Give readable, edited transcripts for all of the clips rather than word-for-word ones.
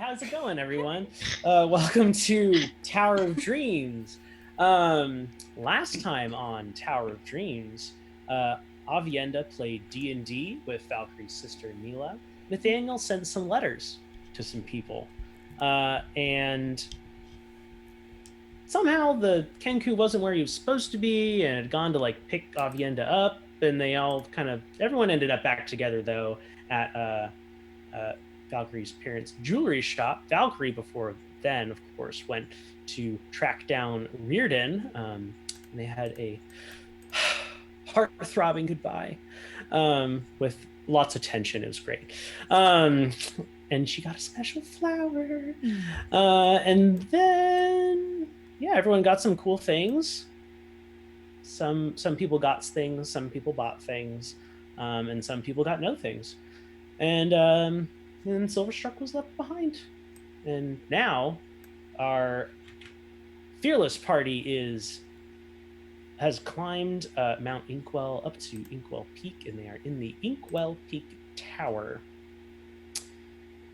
how's it going, everyone? Welcome to Tower of Dreams. Last time on Tower of Dreams, Avienda played D&D with Valkyrie's sister Mila. Nathaniel sent some letters to some people, and somehow the Kenku wasn't where he was supposed to be, and had gone to like pick Avienda up, and they all everyone ended up back together though at Valkyrie's parents' jewelry shop. Valkyrie, before then, of course, went to track down Reardon, and they had a heart-throbbing goodbye with lots of tension. It was great. And she got a special flower. And then, yeah, everyone got some cool things. Some people got things, some people bought things, and some people got no things. And Silverstruck was left behind. And now our fearless party has climbed Mount Inkwell up to Inkwell Peak, and they are in the Inkwell Peak Tower.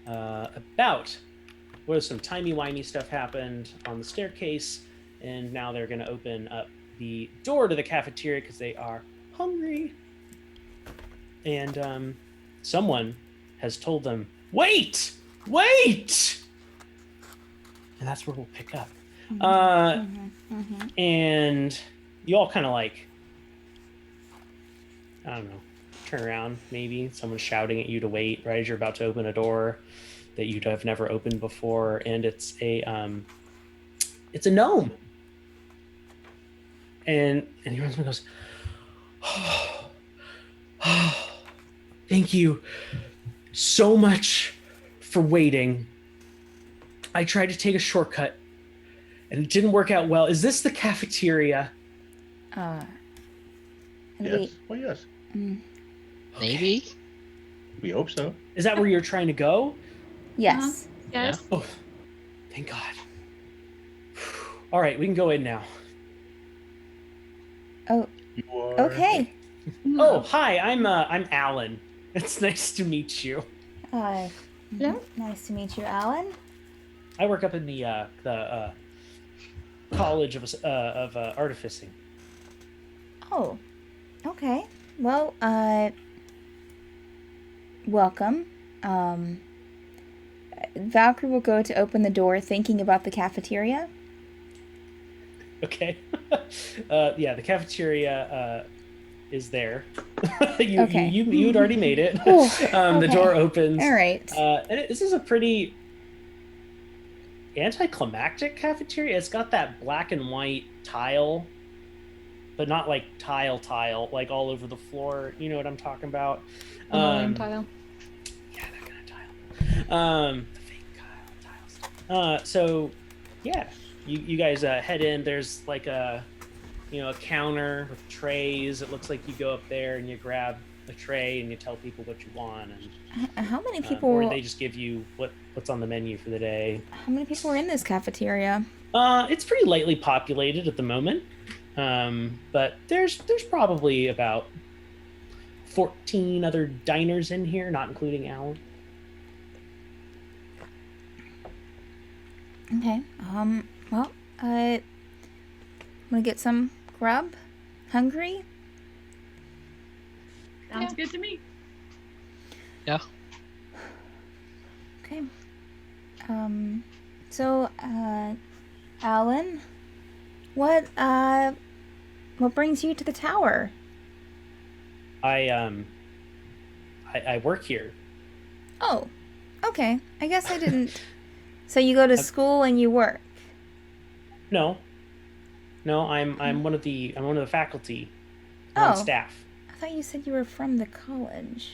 Some timey-wimey stuff happened on the staircase, and now they're going to open up the door to the cafeteria because they are hungry. And someone has told them, wait! And that's where we'll pick up. And you all kind of like, I don't know, turn around, maybe someone's shouting at you to wait right as you're about to open a door that you have never opened before, and it's a gnome. And he runs and goes, oh, thank you so much for waiting. I tried to take a shortcut and it didn't work out well. Is this the cafeteria? Yes. Well, yes. Maybe. We hope so. Is that where you're trying to go? Yes. Yes. Yeah. Oh, thank God. All right, we can go in now. Oh, You are... okay. Oh, hi, I'm Alan. It's nice to meet you. Hello. Nice to meet you, Alan. I work up in the College of Artificing. Oh, okay. Well, welcome. Valkyrie will go to open the door, thinking about the cafeteria. Okay. Yeah, the cafeteria is there. Okay. You'd already made it. Okay. The door opens. All right. And this is a pretty anticlimactic cafeteria. It's got that black and white tile, but not like tile, like all over the floor. You know what I'm talking about? Tile. Yeah, that kind of tile. The fake tiles. So, yeah, you guys head in. There's like a counter with trays. It looks like you go up there and you grab a tray and you tell people what you want. And how many people? Or they just give you what's on the menu for the day. How many people are in this cafeteria? It's pretty lightly populated at the moment, but there's probably about 14 other diners in here, not including Alan. Okay. Well, I'm gonna get some grub. Hungry? Sounds good to me. Yeah. Okay. So, Alan, what brings you to the tower? I work here. Oh, okay. I guess I didn't. So you go to school and you work? No, I'm one of the faculty. I'm on staff. I thought you said you were from the college.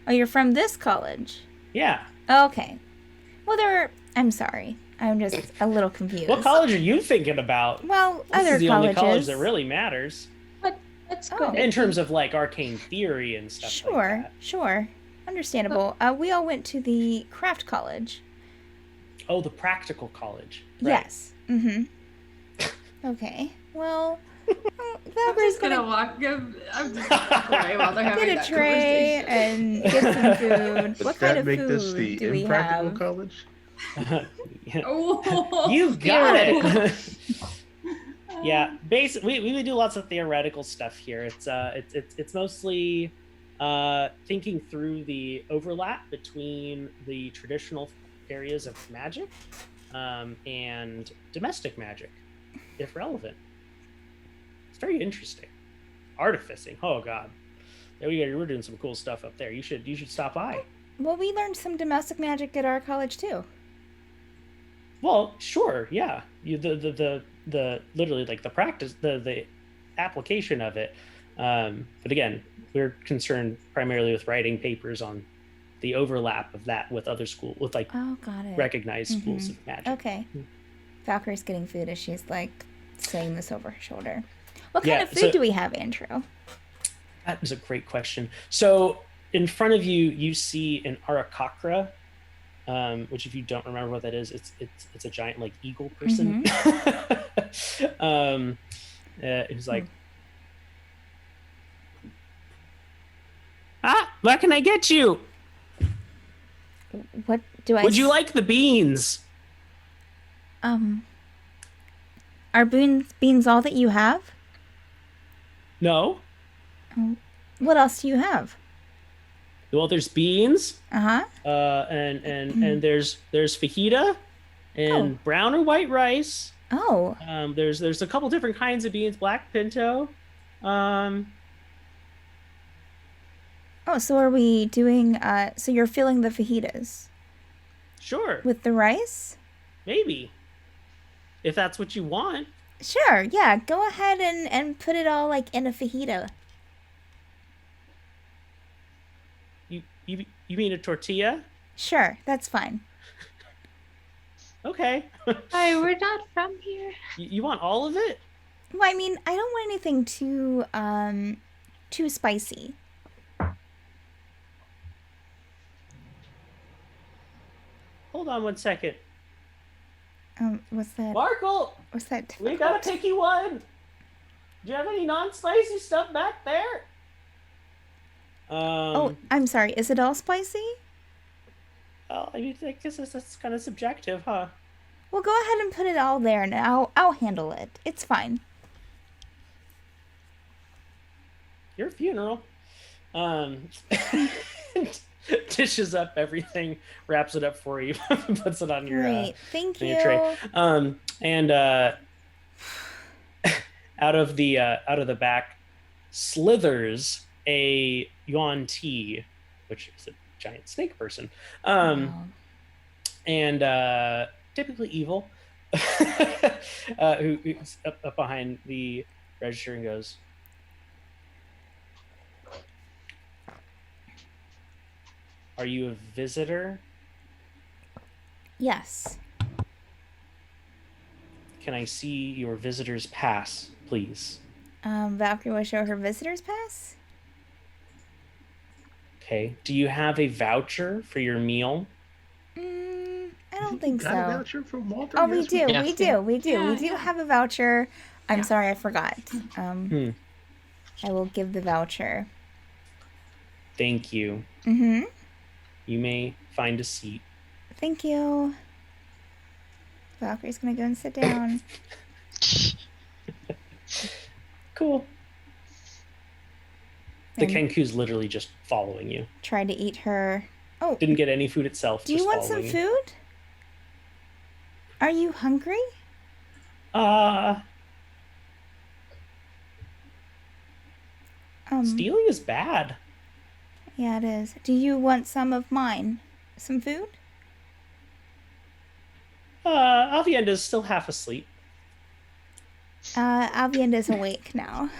Oh, you're from this college? Yeah. Okay. Well, I'm sorry. I'm just a little confused. What college are you thinking about? Well, this other is the colleges. only college that really matters. But that's good. In terms of like arcane theory and stuff like that. Sure. Understandable. We all went to the craft college. Oh, the practical college. Right. Yes. Mm-hmm. Okay. Well, I'm just gonna walk. I'm just away while they're having get a that tray conversation. and get some food. What kind of make food this the do we impractical have? college? Yeah. Oh, You got spirit. it. Yeah, basically, we do lots of theoretical stuff here. It's mostly thinking through the overlap between the traditional areas of magic and domestic magic, if relevant. It's very interesting. Artificing. Oh God, we're doing some cool stuff up there. You should stop by. Well, we learned some domestic magic at our college too. Well, sure, yeah. The literally like the practice, the application of it. But again, we're concerned primarily with writing papers on the overlap of that with other school with like Oh, got it. recognized schools of magic. Okay. Valkyrie's getting food as she's like saying this over her shoulder. What kind Yeah, of food so- do we have, Andrew? That is a great question. So in front of you, you see an Aarakokra, which if you don't remember what that is, it's a giant like eagle person. Who's like, what can I get you? What do I? Would you like the beans? Are beans all that you have? No. What else do you have? Well, there's beans, Uh-huh. and there's fajita, and brown or white rice. Oh. There's a couple different kinds of beans, black pinto. Oh, so are we doing so you're filling the fajitas Sure, with the rice? maybe, if that's what you want. Sure, yeah. Go ahead and put it all like in a fajita. You mean a tortilla? Sure, that's fine. Okay. Hi, we're not from here. You want all of it? Well, I mean, I don't want anything too spicy. Hold on one second. What's that? Markle, What's that? we got a picky one. Do you have any non-spicy stuff back there? Oh, I'm sorry. Is it all spicy? Well, I mean, I guess that's kind of subjective, huh? Well, go ahead and put it all there, and I'll handle it. It's fine. Your funeral. Dishes up everything, wraps it up for you, puts it on your Great. Thank on you. your tray. And out of the back slithers a yuan ti, which is a giant snake person. Wow. And typically evil, who's up behind the register and goes, "Are you a visitor? Yes. Can I see your visitor's pass, please?" Valkyrie will show her visitor's pass. Okay. Do you have a voucher for your meal? I don't think Got a so. voucher from Walter? Oh, we Yes, do. Yeah. We do. We do. Yeah, We do yeah. have a voucher. I'm Yeah. sorry, I forgot. I will give the voucher. Thank you. Mm-hmm. You may find a seat. Thank you. Valkyrie's gonna go and sit down. Cool. The And Kenku's literally just following you. try to eat her. Oh, Didn't get any food itself. do you just want some following you. food? Are you hungry? Stealing is bad. Yeah, it is. Do you want some of mine? Some food? Avienda's still half asleep. Avienda's awake now.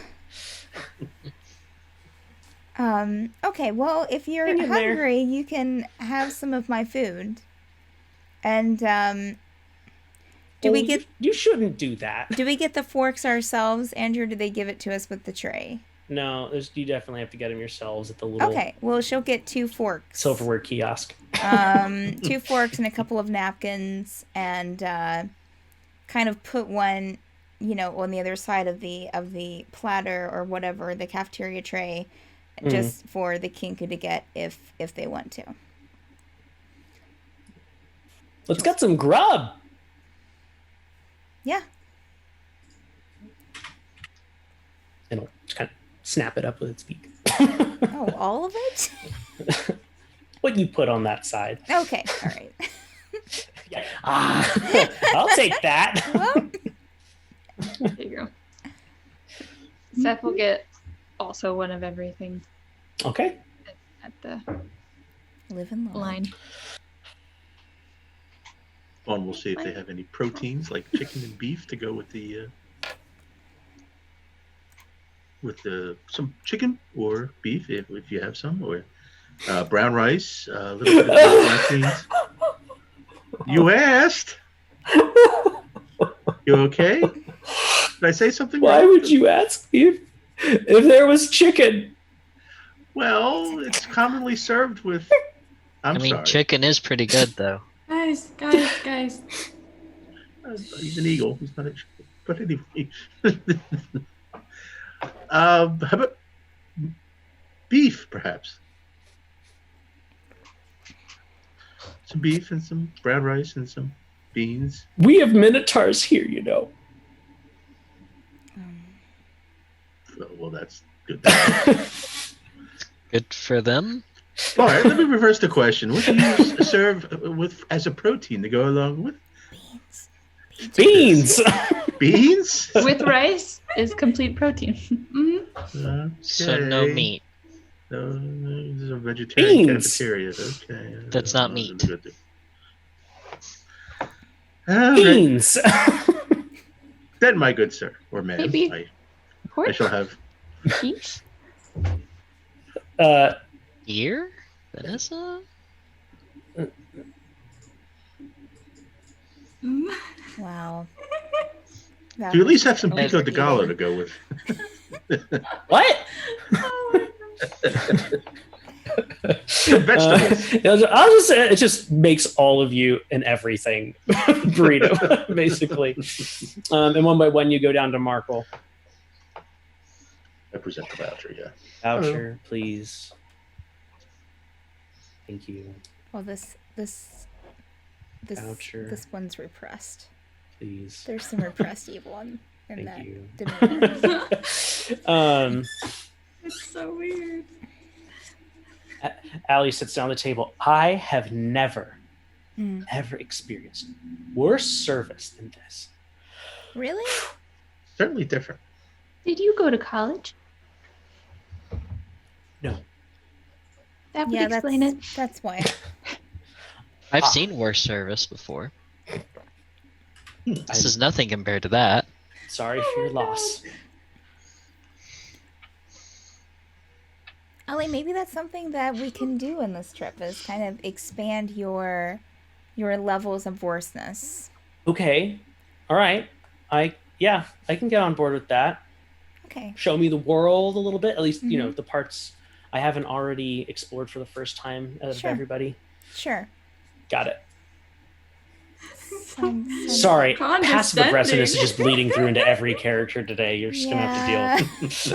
Okay, well, if you're Hang in there. hungry, you can have some of my food. And, do we get You shouldn't do that. the forks ourselves, Andrew, or do they give it to us with the tray? No, you definitely have to get them yourselves at the little Okay, well, she'll get 2 forks. silverware kiosk. 2 forks and a couple of napkins, and kind of put one, on the other side of the platter or whatever, the cafeteria tray, just for the Kinku to get if they want to. Let's get some grub. Yeah. And it'll just kind of snap it up with its beak. Oh, all of it? What you put on that side. Okay, all right. Yeah. I'll take that. Well, There you go. Seth will get also one of everything Okay. at the live and learn. line. And we'll see if they have any proteins like chicken and beef to go with the some chicken or beef if you have some, or brown rice, a little bit of black beans. You asked. You okay? Did I say something? Why wrong? would you ask me if there was chicken? Well, it's commonly served with. I'm I mean, sorry. chicken is pretty good, though. Guys. He's an eagle. He's not a chicken. But anyway. How about beef, perhaps? Some beef and some brown rice and some beans. We have minotaurs here, you know. Well, that's good. Good for them. All right, let me reverse the question. What do you serve with as a protein to go along with Beans. beans? With rice is complete protein. Mhm. So no Okay. meat. No, this is a vegetarian Beans. cafeteria. Okay. That's not meat. All right. Beans. Then, my good sir or ma'am, Maybe. I Pork? shall have. Beef? Ear? Vanessa? Wow. Do you at least have some Okay. pico de gallo to go with? What? Vegetables. I'll just say it just makes all of you an everything burrito, basically. And one by one, you go down to Markle. I present the voucher, yeah. Voucher, please. Thank you. Well, this Voucher. one's repressed. Please. There's some repressed evil in Thank that you. demeanor. It's so weird. Allie sits down at the table. I have never experienced worse service than this. Really? Certainly different. Did you go to college? No. That would Yeah, explain it. that's why. I've seen worse service before. This is nothing compared to that. Sorry for your loss. Ellie, maybe that's something that we can do in this trip is kind of expand your levels of worseness. Okay. All right. I can get on board with that. Okay. Show me the world a little bit, at least, the parts I haven't already explored for the first time out of Sure. everybody. Got Got it. Sounds Sorry, Condescending. passive aggressiveness is just bleeding through into every character today. You're just gonna have to deal with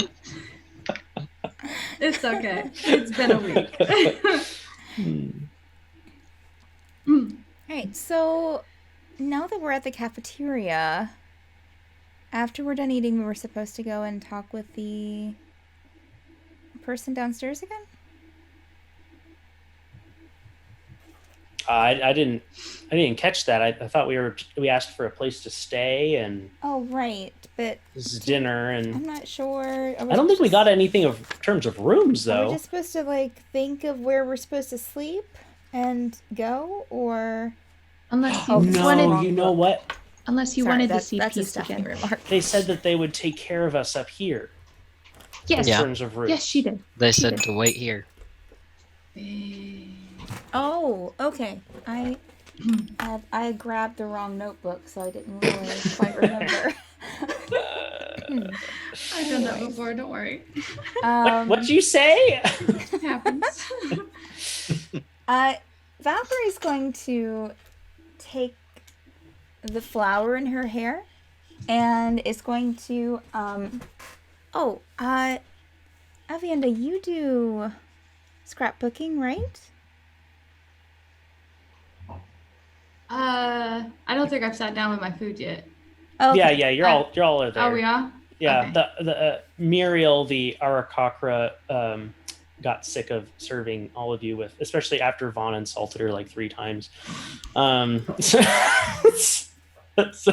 it. It's okay. It's been a week. All right, so now that we're at the cafeteria, after we're done eating, we were supposed to go and talk with the person downstairs again? I didn't catch that. I thought we asked for a place to stay and Oh, right, but this is dinner I'm and not sure. I don't think we got anything in terms of rooms Are we though. just supposed to think of where we're supposed to sleep and go, or Unless you Oh, wanted, You know what? unless you Sorry, wanted to that's see a peace Stephanie again. remark. They said that they would take care of us up here Yes. in Yeah. terms of rooms. Yes, she did. They She said did. to wait here. Oh, okay. I grabbed the wrong notebook, so I didn't really quite remember. I've done that before. Don't worry. What'd you say? It happens. Valkyrie's going to take the flower in her hair and is going to Avienda, you do scrapbooking, right? I don't think I've sat down with my food yet. Oh, okay. Yeah, you're all there. Oh, we are? Yeah, Okay. the Muriel, the Aarakokra, got sick of serving all of you with, especially after Vaughn insulted her like 3 times. So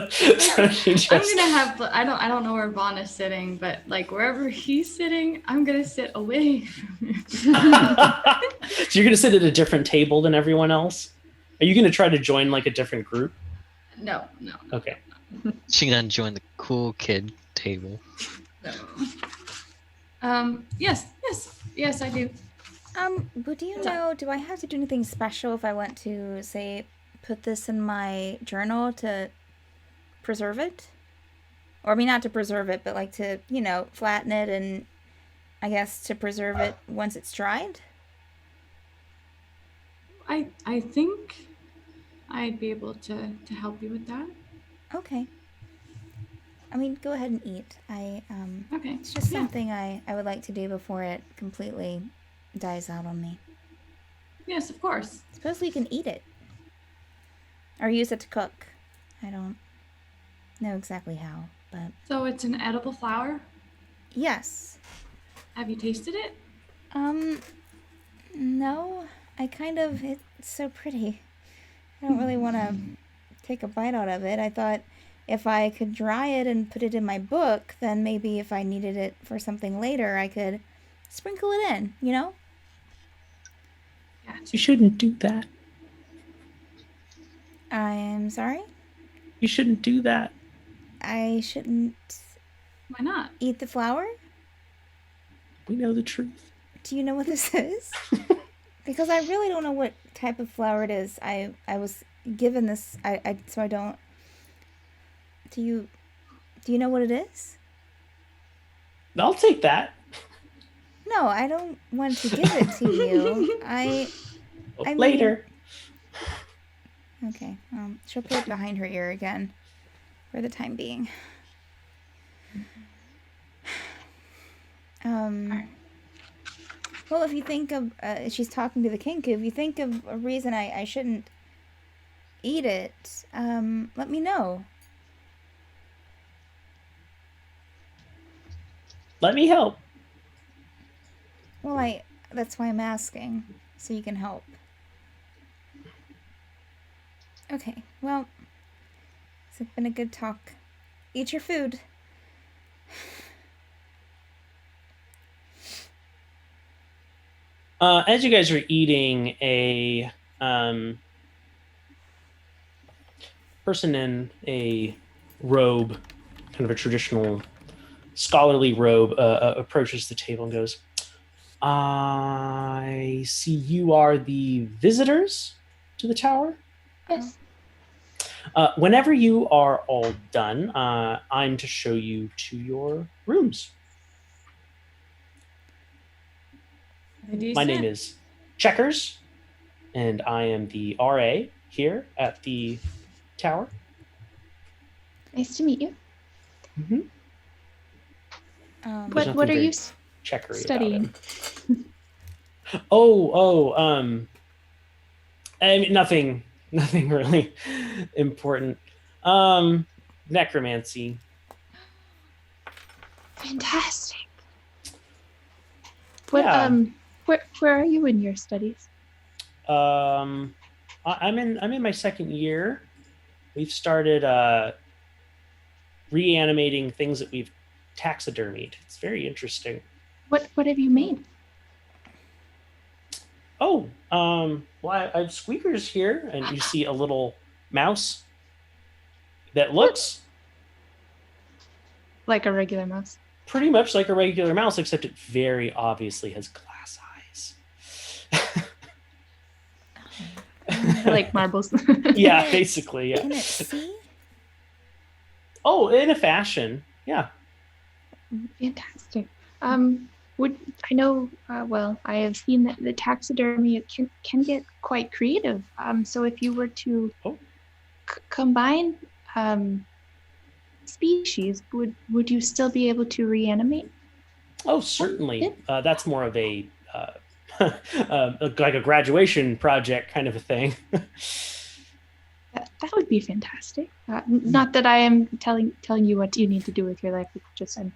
she just... I'm gonna have. I don't know where Vaughn is sitting, but like wherever he's sitting, I'm gonna sit away from him. So you're gonna sit at a different table than everyone else? Are you gonna try to join like a different group? No. Okay. She gonna join the cool kid table. No. Yes, I do. But do you know, do I have to do anything special if I want to, say, put this in my journal to preserve it? Or, I mean, not to preserve it, but like to, flatten it and, I guess, to preserve it once it's dried? I think I'd be able to help you with that. Okay. I mean, go ahead and eat. Okay. It's just something I would like to do before it completely dies out on me. Yes, of course. Suppose we can eat it. Or use it to cook. I don't know exactly how, but... So it's an edible flower? Yes. Have you tasted it? No. It's so pretty. I don't really want to take a bite out of it. I thought if I could dry it and put it in my book, then maybe if I needed it for something later, I could sprinkle it in, Yeah. You shouldn't do that. I'm sorry? You shouldn't do that. I shouldn't Why not? eat the flower? We know the truth. Do you know what this is? Because I really don't know what type of flower it is. I was given this, so I don't... Do you know what it is? I'll take that. No, I don't want to give it to you. I mean- Later. Okay, she'll put it behind her ear again for the time being. Well, if you think of, she's talking to the Kinku, if you think of a reason I shouldn't eat it, let me know. Let me help. Well, that's why I'm asking, so you can help. Okay, well, it's been a good talk. Eat your food. As you guys are eating, a person in a robe, kind of a traditional scholarly robe, approaches the table and goes, I see you are the visitors to the tower? Yes. Whenever you are all done, I'm to show you to your rooms. My name is Checkers, and I am the RA here at the tower. Nice to meet you. Mm-hmm. What are you checkery studying? I mean, nothing really important. Necromancy. Fantastic. What Yeah. where are you in your studies? I'm in my second year. We've started reanimating things that we've taxidermied. It's very interesting. What have you made? Well, I have Squeakers here, and you see a little mouse that looks Like a regular mouse. pretty much like a regular mouse, except it very obviously has glass eyes. Like marbles. Yeah, basically, yeah. Can it see? Oh, in a fashion, yeah. Fantastic. Would I know? Well, I have seen that the taxidermy can get quite creative. So if you were to combine species, would you still be able to reanimate? Oh, certainly. That's more of a like a graduation project kind of a thing. that would be fantastic. Not that I am telling you what you need to do with your life. It's just I'm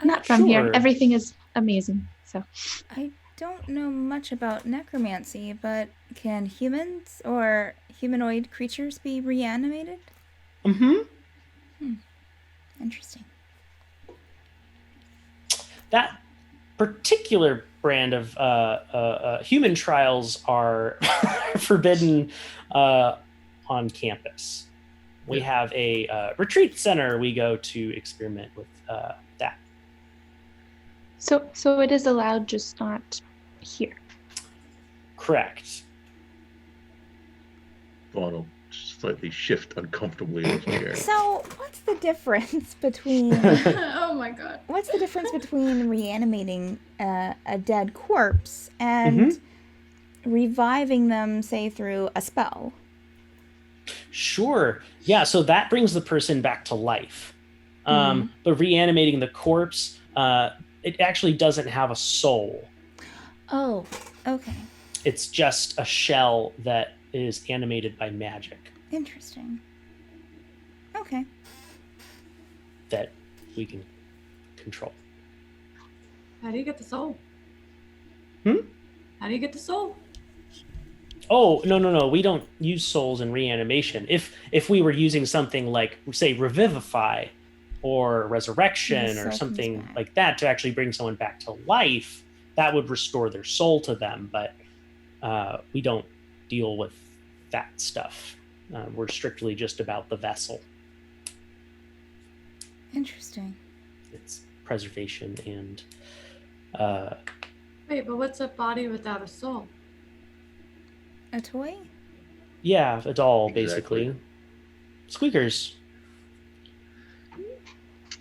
not from here. Sure. Everything is amazing. So I don't know much about necromancy, but can humans or humanoid creatures be reanimated? Mm-hmm. Interesting. That particular brand of human trials are forbidden on campus. We have a retreat center we go to experiment with that. so it is allowed, just not here. Correct. Vaughn will slightly shift uncomfortably in his chair. So, what's the difference between Oh my god. reanimating a dead corpse and reviving them, say, through a spell? Sure. Yeah, so that brings the person back to life. But reanimating the corpse, it actually doesn't have a soul. Oh, okay. It's just a shell that is animated by magic Interesting. Okay. that we can control. How do you get the soul? Hmm? How do you get the soul? Oh, no. We don't use souls in reanimation. If we were using something like, say, revivify or resurrection The soul or comes something back. like that to actually bring someone back to life, that would restore their soul to them. But we don't deal with that stuff. We're strictly just about the vessel. Interesting. It's preservation and Wait, but what's a body without a soul? A toy? yeah, a doll, Exactly. basically. Squeakers.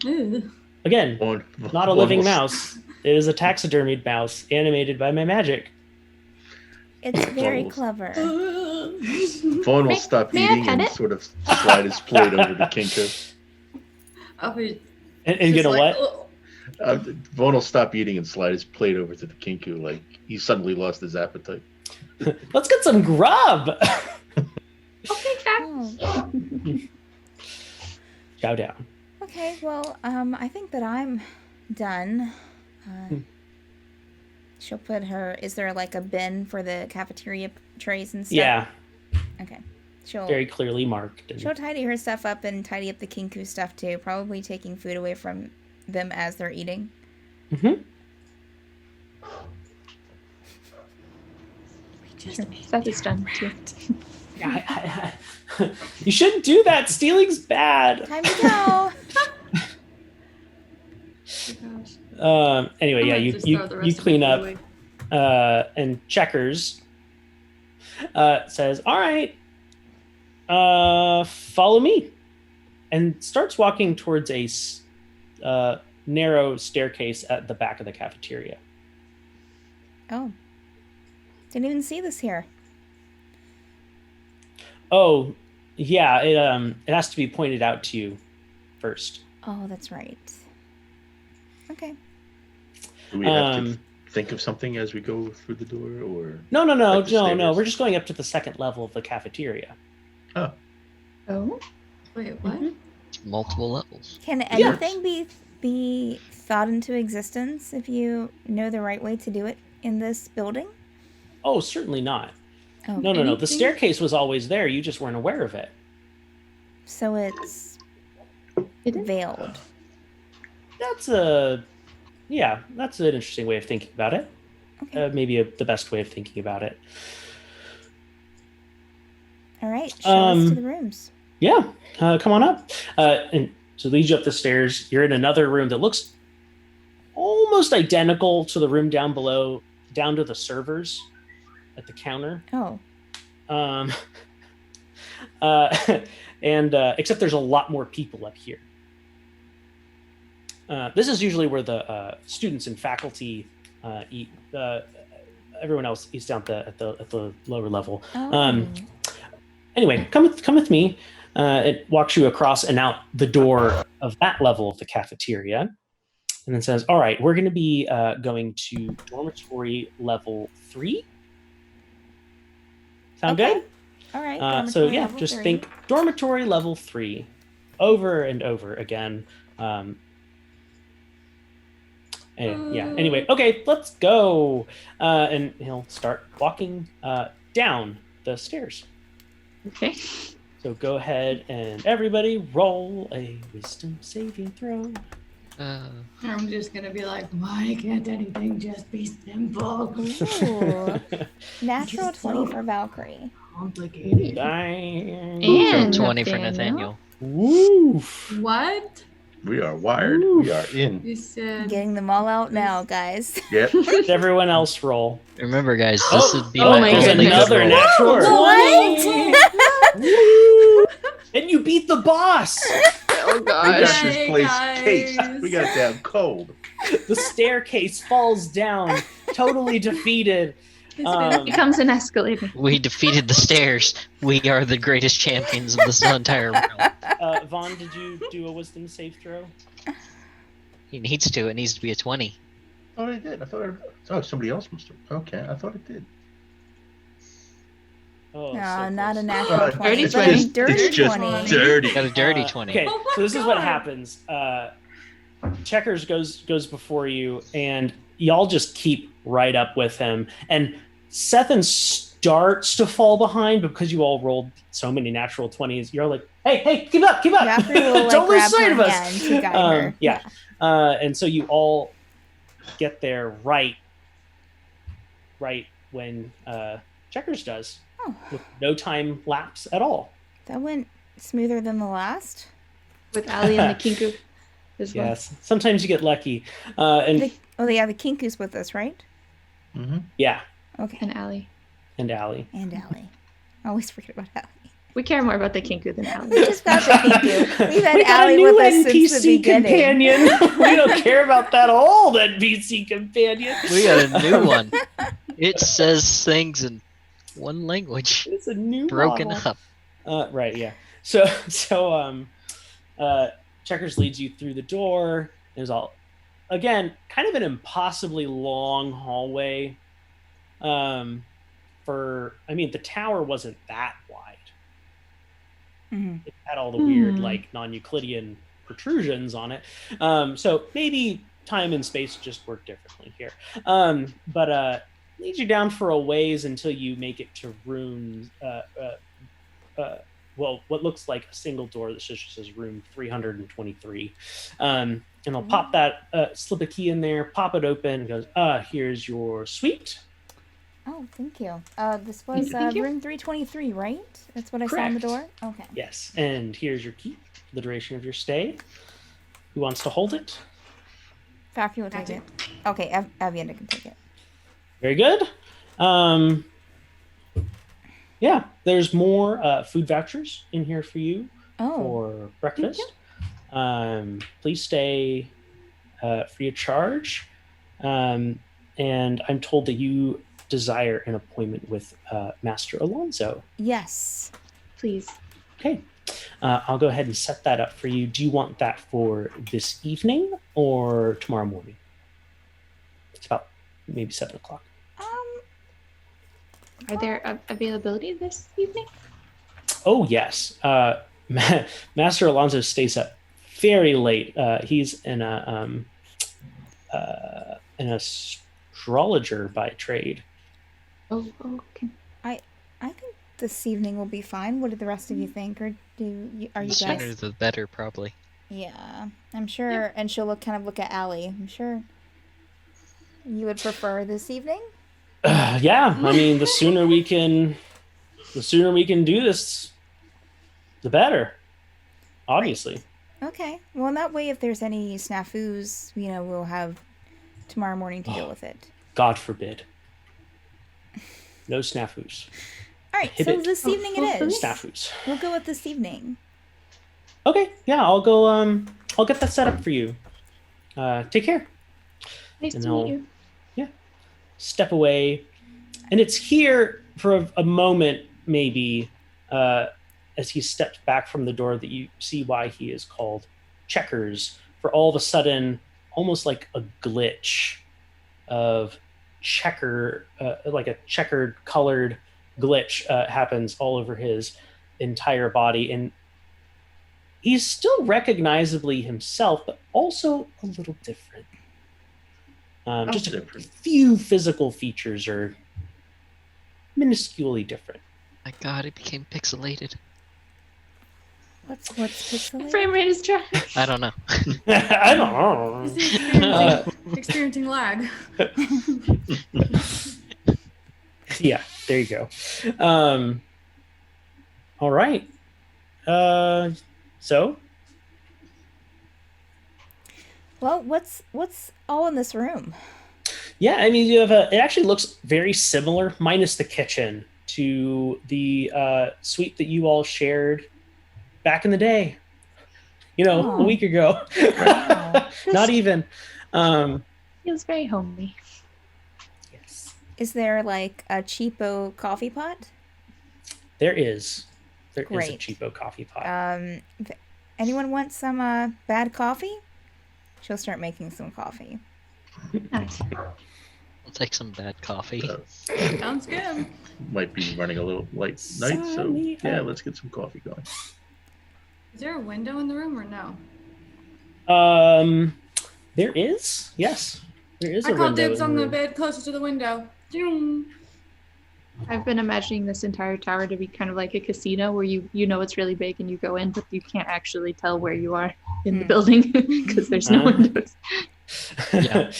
Ew. Again, Vaughn not a will living s- mouse. It is a taxidermied mouse animated by my magic. It's very Bubbles. clever. Vaughn will May- stop may I eating pet and it? sort of slide his plate over to Kinko. I'll be And just you know like, what? "Ugh." Vaughn will stop eating and slide his plate over to the Kinku like he suddenly lost his appetite. Let's get some grub. Okay, Jack. Oh. Chow down. Okay, well, I think that I'm done. She'll put her. Is there like a bin for the cafeteria trays and stuff? Yeah, Okay. She'll very clearly marked. And she'll tidy her stuff up and tidy up the kinku stuff too. Probably taking food away from them as they're eating. Mhm. Sure. Seth is done too. Yeah, you shouldn't do that. Stealing's bad. Time to go. Oh gosh. Anyway, I yeah, might you just you throw the rest you of the clean food up. away. And Checkers says, "All right, follow me," and starts walking towards a narrow staircase at the back of the cafeteria. Oh. Didn't even see this here. Oh, yeah, it has to be pointed out to you first. Oh, that's right. Okay. Do we have to Um, think of something as we go through the door, or No. Like the No. stairs. We're just going up to the second level of the cafeteria. Oh. Wait, what? Mm-hmm. Multiple levels. Can anything be thought into existence if you know the right way to do it in this building? Oh, certainly not. Oh, No. The Anything? staircase was always there. You just weren't aware of it. so it's It is? veiled. That's an interesting way of thinking about it. Okay. Maybe the best way of thinking about it. All right. Show us to the rooms. Yeah, come on up. And so leads you up the stairs. You're in another room that looks almost identical to the room down below, down to the servers at the counter. Oh. And except there's a lot more people up here. This is usually where the students and faculty eat. Everyone else eats down at the lower level. Oh. Anyway, come with me. It walks you across and out the door of that level of the cafeteria, and then says, "All right, we're going to be going to dormitory level 3." Sound Okay. good? All right. So dormitory yeah, level just 3. think dormitory level 3 over and over again. And yeah, anyway, okay, let's go. And he'll start walking down the stairs. Okay. So go ahead and everybody roll a wisdom saving throw. I'm just gonna be like, why can't anything just be simple? Ooh. Natural Just 20 so for Valkyrie. complicated. Dang. Natural And 20 for Nathaniel. Nathaniel. Woof. What? We are wired. Oof. We are in. You said Getting them all out now, guys. Yep. Did everyone else roll? Remember, guys, this would be oh my my There's only goodness. good another roll. natural What? 20. Woo! And you beat the boss. Oh We got gosh. this Yay, place guys. cased. We got it down cold. The staircase falls down, totally defeated. It becomes an escalator. We defeated the stairs. We are the greatest champions of this entire realm. Vaughn, did you do a wisdom save throw? He needs to. It needs to be a 20. Oh, I did. I thought. Somebody else must have. Okay, I thought it did. Oh, No, so not a close. natural 20, Dirty but 20. a dirty It's just 20. dirty. Got a dirty 20. Okay, Oh my so this is what God. happens. Checkers goes before you, and y'all just keep right up with him. And Sethan starts to fall behind because you all rolled so many natural 20s. You're like, hey, keep up! Valkyrie will Don't lose grab sight her of us. hand to guide her. Yeah. And so you all get there right when Checkers does, Oh. with no time lapse at all. That went smoother than the last. With Ali and the Kinku as well. Yes, sometimes you get lucky. And The Kinku's with us, right? Mm-hmm. yeah, Okay. And Ali. and Allie. And Allie. I always forget about Allie. We care more about the Kinku than Ali. We just got the Kinku. We've had We got Allie a new with us since the NPC beginning. companion. We don't care about that old NPC companion. We got a new one. It says things in one language. It's a new Broken model. up. Right, yeah. So Checkers leads you through the door. There's all, again, kind of an impossibly long hallway. The tower wasn't that wide. Mhm. It had all the weird, like, non-Euclidean protrusions on it. So maybe time and space just work differently here. But leads you down for a ways until you make it to room, what looks like a single door that just says room 323. And I'll pop that, slip a key in there, pop it open, and goes, here's your suite. Oh, thank you. This was Thank you. room 323, right? That's what I saw on the door? Okay. Yes, and here's your key for the duration of your stay. Who wants to hold it? Valkyrie will take it. Okay, Avienda can take it. Very good. Yeah, there's more food vouchers in here for you Oh, for breakfast. Please stay free of charge. And I'm told that you desire an appointment with Master Alonso. yes. Please. Okay. I'll go ahead and set that up for you. Do you want that for this evening or tomorrow morning? It's about maybe 7 o'clock. Are there availability this evening? Oh, yes. Master Alonso stays up very late. He's an astrologer by trade. Oh, okay. I think this evening will be fine. What do the rest of you think? Or are you The guys? sooner the better, probably. Yeah, I'm sure. And she'll look at Allie. I'm sure you would prefer this evening. Yeah, I mean, the sooner we can do this, the better. Obviously. Okay. Well, in that way, if there's any snafus, we'll have tomorrow morning to deal with it. God forbid. No snafus. All right. So Prohibit. this evening it is. Snafus. We'll go with this evening. Okay, yeah, I'll go. I'll get that set up for you. Take care. Nice And to I'll- meet you. Step away, and it's here for a moment, maybe, as he steps back from the door, that you see why he is called Checkers. For all of a sudden, almost like a glitch of like a checkered colored glitch happens all over his entire body, and he's still recognizably himself, but also a little different. Just a few physical features are minusculely different. My God, it became pixelated. What's pixelated? Frame rate is trash. I don't know. I don't know. Is he experiencing lag? Yeah, there you go. All right. So, Well, what's all in this room? yeah, I mean, you have it actually looks very similar, minus the kitchen, to the suite that you all shared back in the day. A Oh. week ago. Wow. Not even. Feels very homely. Yes. Is there like a cheapo coffee pot? There is. There is a Great. cheapo coffee pot. Anyone want some bad coffee? She'll start making some coffee. Nice. I'll take some bad coffee. Sounds good. Might be running a little late night, so Sunny yeah, up. let's get some coffee going. Is there a window in the room or no? There is. Yes, there is I a call window. dibs in on the room. bed closest to the window. Zoom. I've been imagining this entire tower to be kind of like a casino where you know it's really big and you go in, but you can't actually tell where you are in the building because there's no windows. Yeah.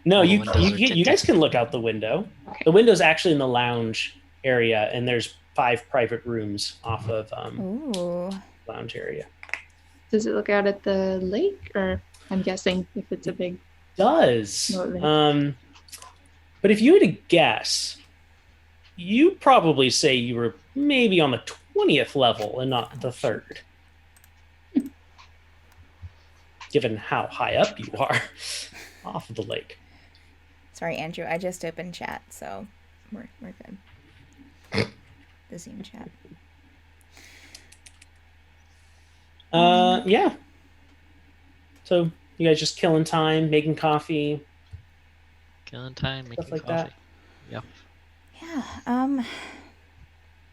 No, All you windows are you guys can look out the window. Okay. The window's actually in the lounge area, and there's 5 private rooms off of Ooh. lounge area. Does it look out at the lake, or I'm guessing if it's a big? Does No, it but if you were to guess, you'd probably say you were maybe on the 20th level and not the 3rd. Given how high up you are off of the lake. Sorry, Andrew. I just opened chat, so we're good. The Zoom chat. Yeah. So you guys just killing time, making coffee. Killing time, making like coffee. that. Yep. Yeah.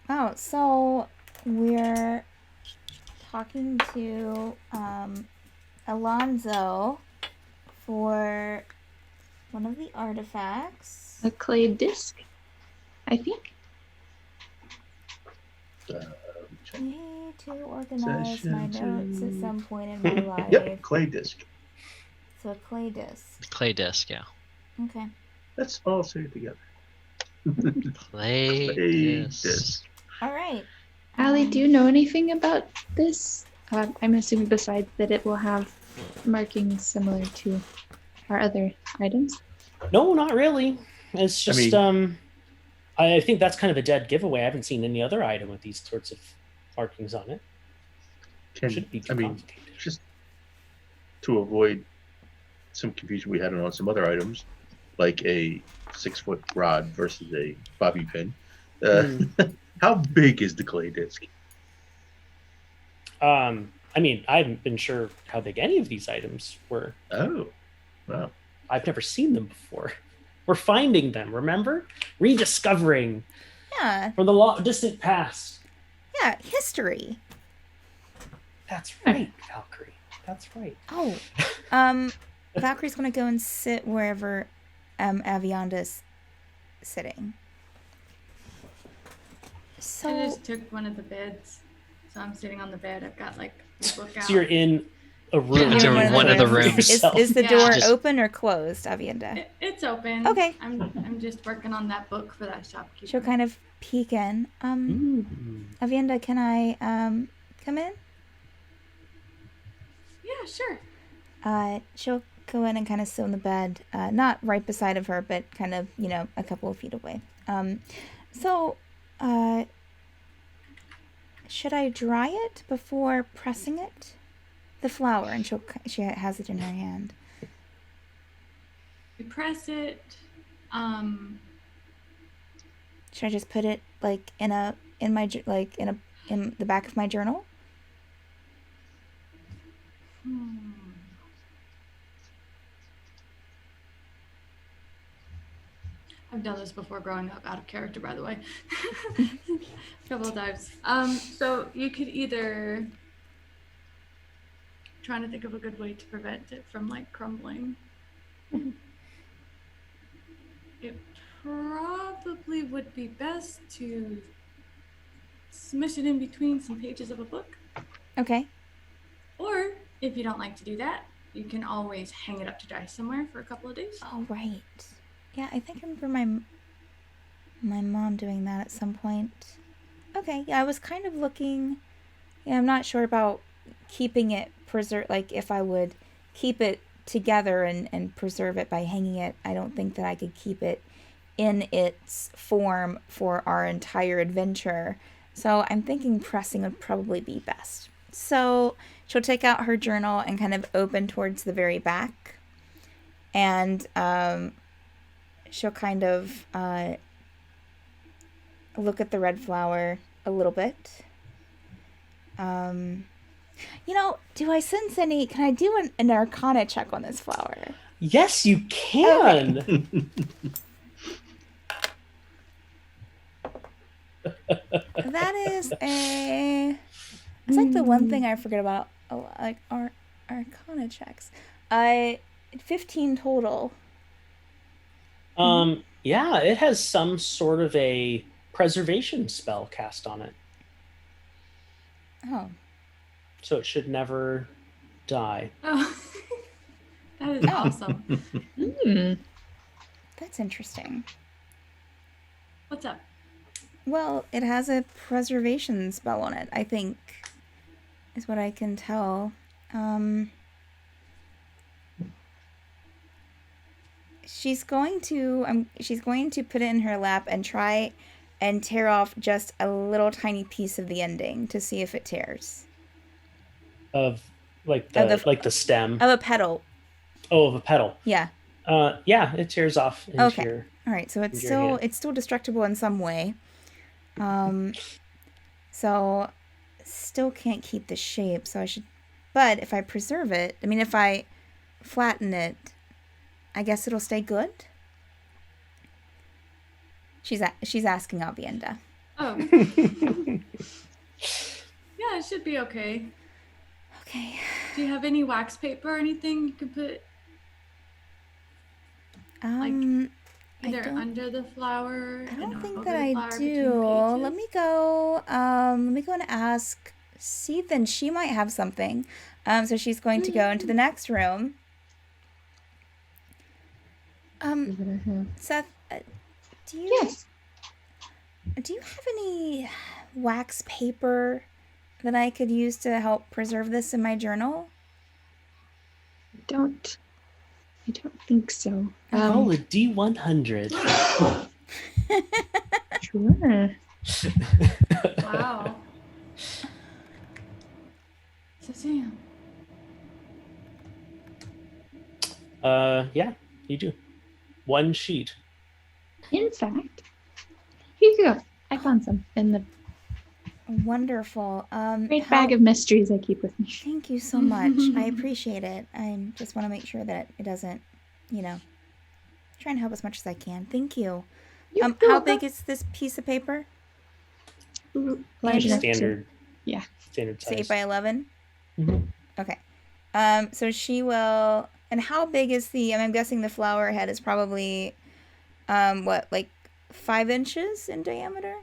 Wow. So we're talking to Alonzo for one of the artifacts. A clay disc, I think. Check. Need to organize my Session notes at two. some point in my life. Yep, clay disc. So a clay disc. The clay disc, yeah. Okay. Let's all say it together. Clay Clay disc. disc. All right. Allie, do you know anything about this? I'm assuming besides that it will have markings similar to our other items. No, not really. It's just I think that's kind of a dead giveaway. I haven't seen any other item with these sorts of markings on it. Shouldn't be too complicated. Just to avoid some confusion we had on some other items, like a 6-foot rod versus a bobby pin. How big is the clay disc? I mean, I haven't been sure how big any of these items were. Oh, wow. I've never seen them before. We're finding them, remember? Rediscovering Yeah. from the distant past. Yeah. History. That's right, Valkyrie. That's right. Oh. Valkyrie's gonna go and sit wherever Avianda's sitting. So I just took one of the beds, so I'm sitting on the bed. I've got like a book out. So you're in a room. It's You're in one of the rooms. Is the Yeah. door Just- open or closed, Avienda? It's open. Okay. I'm just working on that book for that shopkeeper. She'll kind of peek in. Avienda, can I come in? Yeah, sure. She'll go in and kind of sit on the bed, not right beside of her, but kind of, a couple of feet away. Should I dry it before pressing it? The flour, and she has it in her hand. You press it. Should I just put it like in the back of my journal? I've done this before growing up, out of character, by the way. A couple of times. So you could either trying to think of a good way to prevent it from like crumbling. It probably would be best to smush it in between some pages of a book. Okay. Or if you don't like to do that, you can always hang it up to dry somewhere for a couple of days. Oh, right. Yeah, I think I remember my mom doing that at some point. Okay, yeah, I was kind of looking. Yeah, I'm not sure about keeping it preserved. Like, if I would keep it together and preserve it by hanging it, I don't think that I could keep it in its form for our entire adventure. So I'm thinking pressing would probably be best. So she'll take out her journal and kind of open towards the very back. And she'll kind of look at the red flower a little bit. Do I sense any... Can I do an Arcana check on this flower? Yes, you can. Okay. That is a... It's like the one thing I forget about, like, Arcana checks. 15 total. Yeah, it has some sort of a preservation spell cast on it. Oh. So it should never die. Oh, that is awesome. That's interesting. What's up? Well, it has a preservation spell on it, I think, is what I can tell. She's going to put it in her lap and try and tear off just a little tiny piece of the ending to see if it tears. Of the stem. Of a petal. Oh, of a petal. Yeah. Yeah, it tears off into okay. your... All right, so it's still destructible in some way. So still can't keep the shape, so I should... But if I preserve it, I mean, if I flatten it, I guess it'll stay good? She's asking Avienda. Oh. Yeah, it should be okay. Okay. Do you have any wax paper or anything you could put either under the flower? I don't think that I do. Let me go and ask Seath, and she might have something. So she's going to go into the next room. Seth, do you have any wax paper that I could use to help preserve this in my journal? I don't think so. Roll a D100. Sure. Wow. So Sam. Yeah, you do. One sheet. In fact, here you go. I found some in the wonderful great bag of mysteries I keep with me. Thank you so much. I appreciate it. I just want to make sure that it doesn't, try and help as much as I can. Thank you. How big is this piece of paper? Large enough Standard. Yeah. Standard size. 8 by 11? Mm-hmm. Okay. So she will... And how big is I'm guessing the flower head is probably, 5 inches in diameter?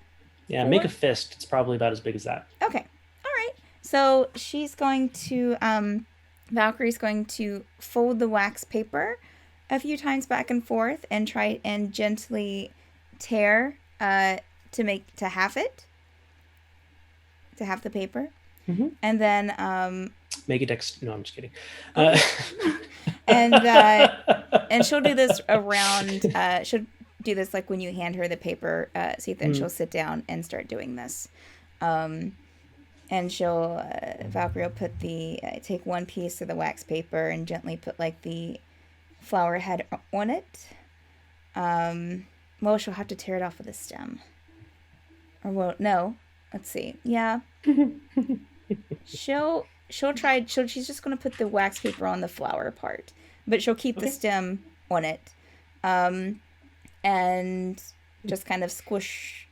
Yeah, 4? make a fist. It's probably about as big as that. Okay. All right. So she's going to, Valkyrie's going to fold the wax paper a few times back and forth and try and gently tear to half it. To half the paper. Mm-hmm. And then... Make a dex... No, I'm just kidding. Okay. And she'll do this around... she'll do this like when you hand her the paper, Seath, and she'll sit down and start doing this. And she'll... Valkyrie will take one piece of the wax paper and gently put like the flower head on it. Well, she'll have to tear it off with a stem. Or, well, no. Let's see. Yeah. She's just going to put the wax paper on the flower part, but she'll keep the stem on it. And and just kind of squish,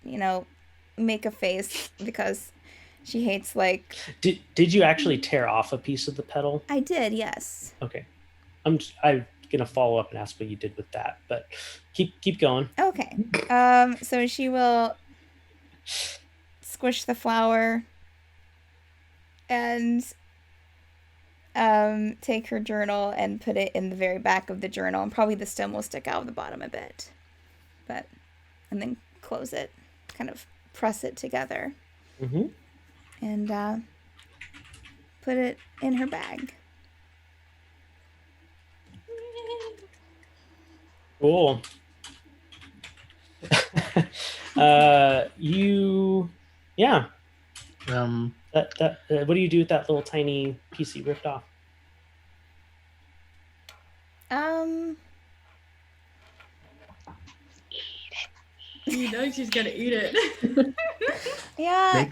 make a face because she hates like. Did you actually tear off a piece of the petal? I did, yes. Okay, I'm gonna follow up and ask what you did with that, but keep going. Okay. So she will squish the flower and take her journal and put it in the very back of the journal, and probably the stem will stick out of the bottom a bit, and then close it, kind of press it together, and put it in her bag. Cool. Yeah. What do you do with that little tiny piece you ripped off? You know she's gonna eat it. Yeah.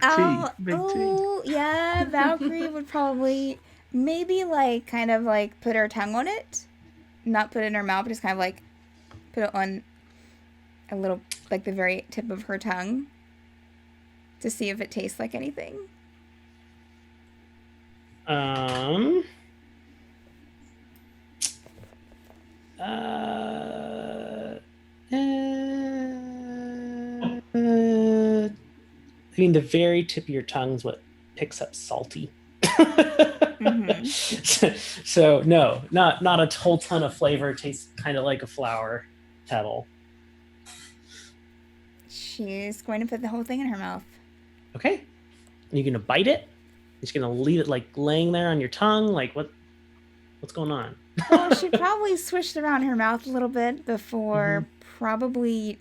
Make tea. Yeah. Valkyrie would probably maybe like kind of like put her tongue on it, not put it in her mouth, but just kind of like put it on a little, like the very tip of her tongue, to see if it tastes like anything. I mean, the very tip of your tongue's what picks up salty. So no, not a whole ton of flavor. It tastes kind of like a flower petal. She's going to put the whole thing in her mouth. Okay. Are you gonna bite it? You're just gonna leave it like laying there on your tongue? Like what's going on? Well, she probably swished around her mouth a little bit before probably.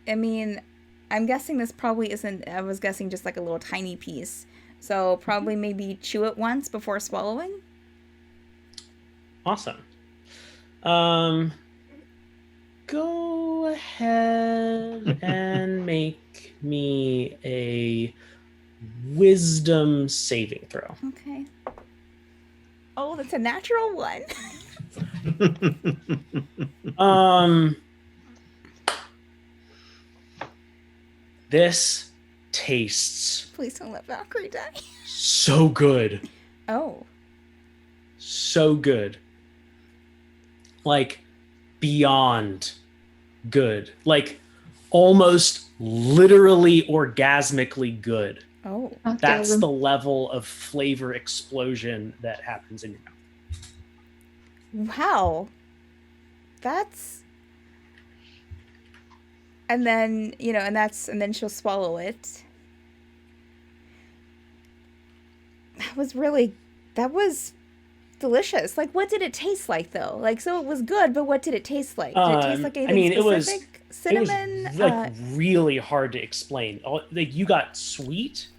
I mean, I'm guessing this probably isn't. I was guessing just like a little tiny piece. So probably maybe chew it once before swallowing. Awesome. Go ahead and make me a wisdom saving throw. Okay. Oh, that's a natural one. This tastes Please don't let Valkyrie die. so good. Oh. So good. Like beyond good. Like almost literally orgasmically good. Oh. That's the level of flavor explosion that happens in your mouth. Wow. That's. And then, and then she'll swallow it. That was delicious. Like, what did it taste like, though? Like, so it was good, but what did it taste like? Did it taste like anything specific? Cinnamon? It was like really hard to explain. Like, you got sweet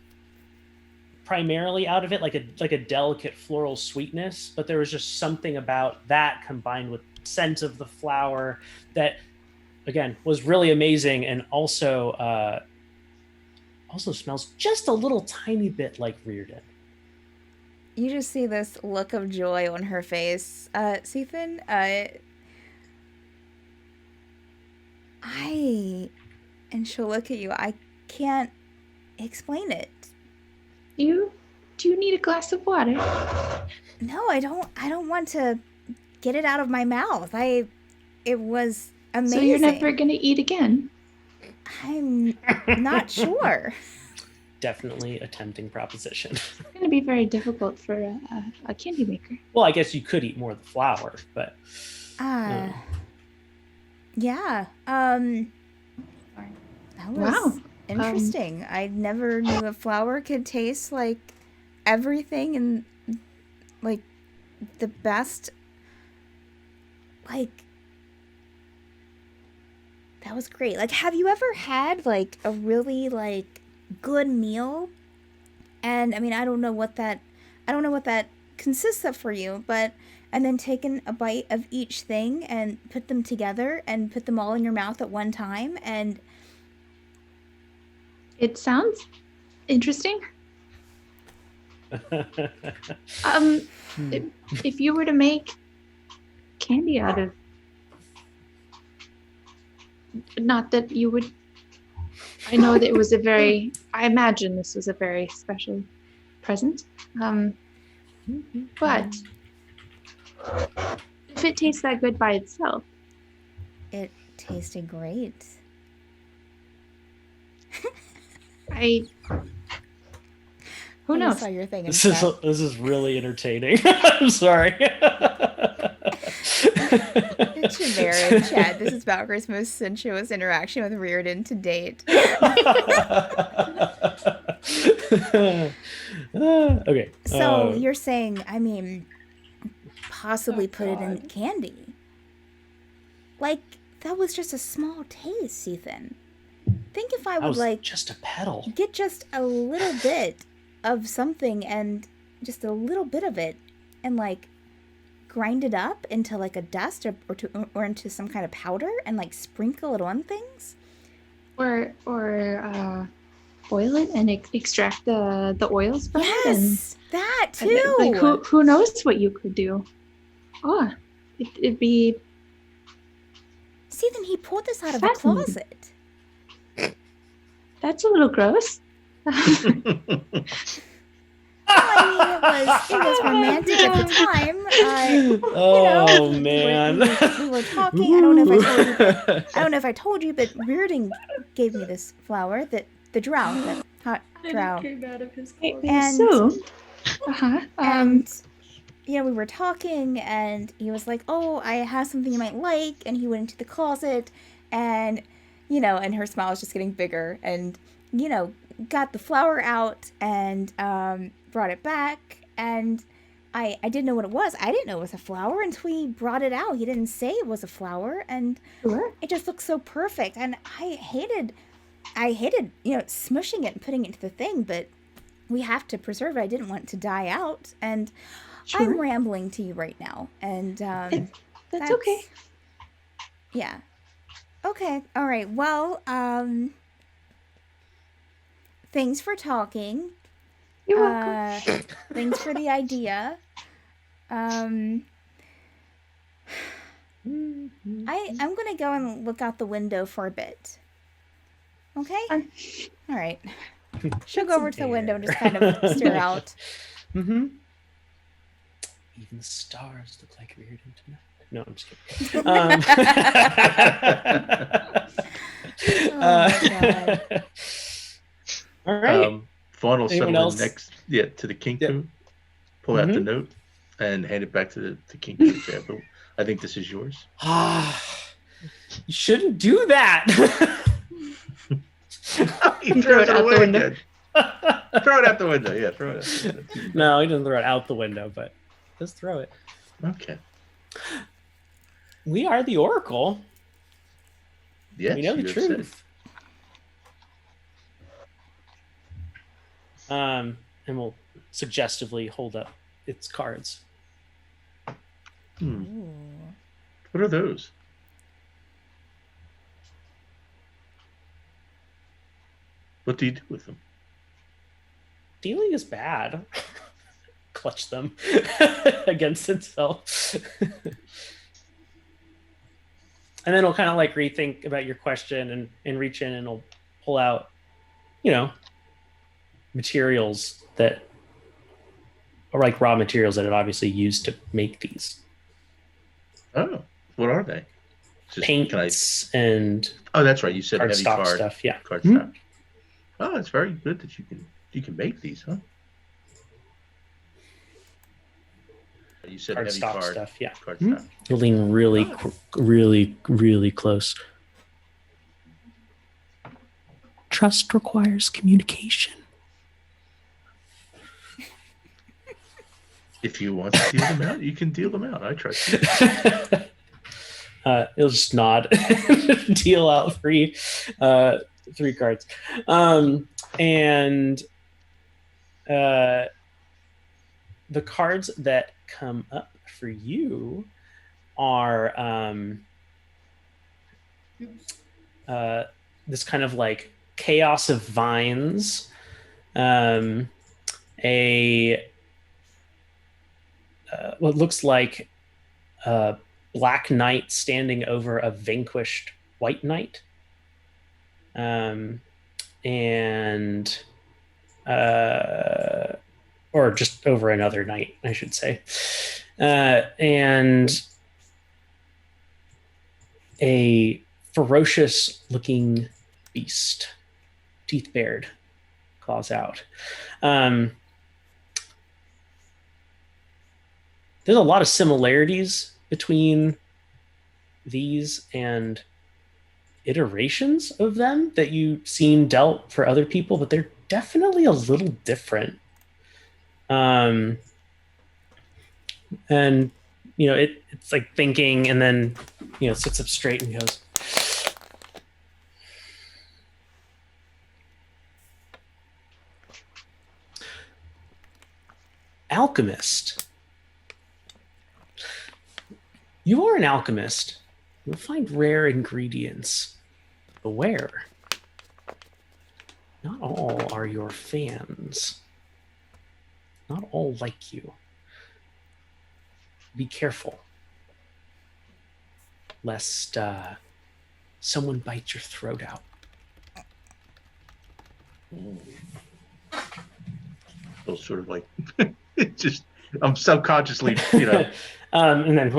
primarily out of it, like a delicate floral sweetness, but there was just something about that combined with the scent of the flower that, again, was really amazing, and also smells just a little tiny bit like Reardon. You just see this look of joy on her face, Sethan. And she'll look at you. I can't explain it. Do you need a glass of water? No, I don't want to get it out of my mouth. It was amazing. So you're never gonna eat again? I'm not sure. Definitely a tempting proposition. It's gonna be very difficult for a candy maker. Well, I guess you could eat more of the flour, but yeah. That was interesting. I never knew a flower could taste like everything and like the best. Like, that was great. Like, have you ever had like a really like good meal? And I mean, I don't know what that consists of for you, but and then taken a bite of each thing and put them together and put them all in your mouth at one time, and it sounds interesting. If you were to make candy out of not that you would. I know that it was I imagine this was a very special present. But if it tastes that good by itself, It tasted great. who I knows? saw your thing. This is really entertaining. I'm sorry. It's Chimera in chat. This is Valkyrie's most sensuous interaction with Reardon to date. Okay. So you're saying, I mean, possibly put it in candy. Like, that was just a small taste, Ethan. Think if I would, like, just a petal. Get just a little bit of something and just a little bit of it and, like, grind it up into, like, a dust or into some kind of powder and, like, sprinkle it on things. Or boil it and extract the oils from it. Yes, that too. Like who knows what you could do? Oh, it'd be. See, then he pulled this out of a closet. That's a little gross. It was romantic at the time. Man, we were talking. I don't know if I told you, but Reardon gave me this flower, the drow, the hot drow. It came out of his closet. And we were talking, and he was like, "Oh, I have something you might like," and he went into the closet, and and her smile was just getting bigger, and got the flower out and brought it back, and I didn't know what it was. I didn't know it was a flower until he brought it out. He didn't say it was a flower, and it just looked so perfect. And I hated smushing it and putting it into the thing, but we have to preserve it. I didn't want it to die out, and I'm rambling to you right now, and that's okay. Yeah. Okay. All right. Well, thanks for talking. You're welcome. Thanks for the idea. I'm gonna go and look out the window for a bit. Okay? All right. She'll go over to the window and just kind of stare out. Mm-hmm. Even the stars look like Reardon tonight. No, I'm just kidding. Oh my God. All right. Vaughn will Anyone settle else? in next, to the Kinku, pull out the note, and hand it back to the Kinku and say, I think this is yours. You shouldn't do that. He threw it out the window. Throw it out the window. Yeah, throw it out the window. No, he doesn't throw it out the window, but just throw it. Okay. We are the Oracle. Yes, we know the truth. And we'll suggestively hold up its cards. What are those? What do you do with them? Dealing is bad. Clutch them against itself. And then it'll kind of like rethink about your question and reach in and it'll pull out, materials that are like raw materials that it obviously used to make these. Oh, what are they? Paints and that's right. You said heavy card card stuff. Yeah. Card stuff. Oh, it's very good that you can make these, huh? You said card heavy stock card stuff. Yeah. Card stuff. You'll lean really, really, really close. Trust requires communication. If you want to deal them out, you can deal them out. I trust you. It'll just nod, deal out three cards, and the cards that come up for you are this kind of like chaos of vines, what looks like a black knight standing over a vanquished white night, and or just over another night, I should say, and a ferocious-looking beast, teeth bared, claws out. There's a lot of similarities between these and iterations of them that you've seen dealt for other people, but they're definitely a little different. And it's like thinking, and then sits up straight and goes, alchemist. You are an alchemist. You'll find rare ingredients. Beware. Not all are your fans. Not all like you. Be careful, lest someone bites your throat out. So sort of like, it just, I'm subconsciously, and then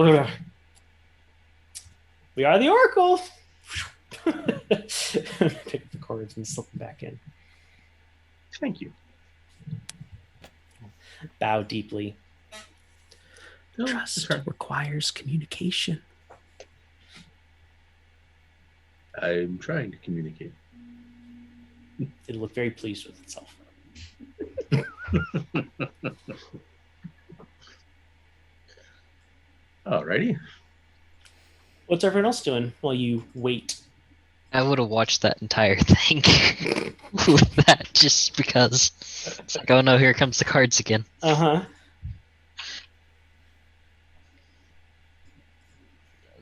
we are the Oracle. Pick up the cords and slip them back in. Thank you. Bow deeply. No, Trust requires communication. I'm trying to communicate. It'll look very pleased with itself. Alrighty. What's everyone else doing while you wait? I would have watched that entire thing with that just because. It's like, oh no, here comes the cards again. Uh-huh.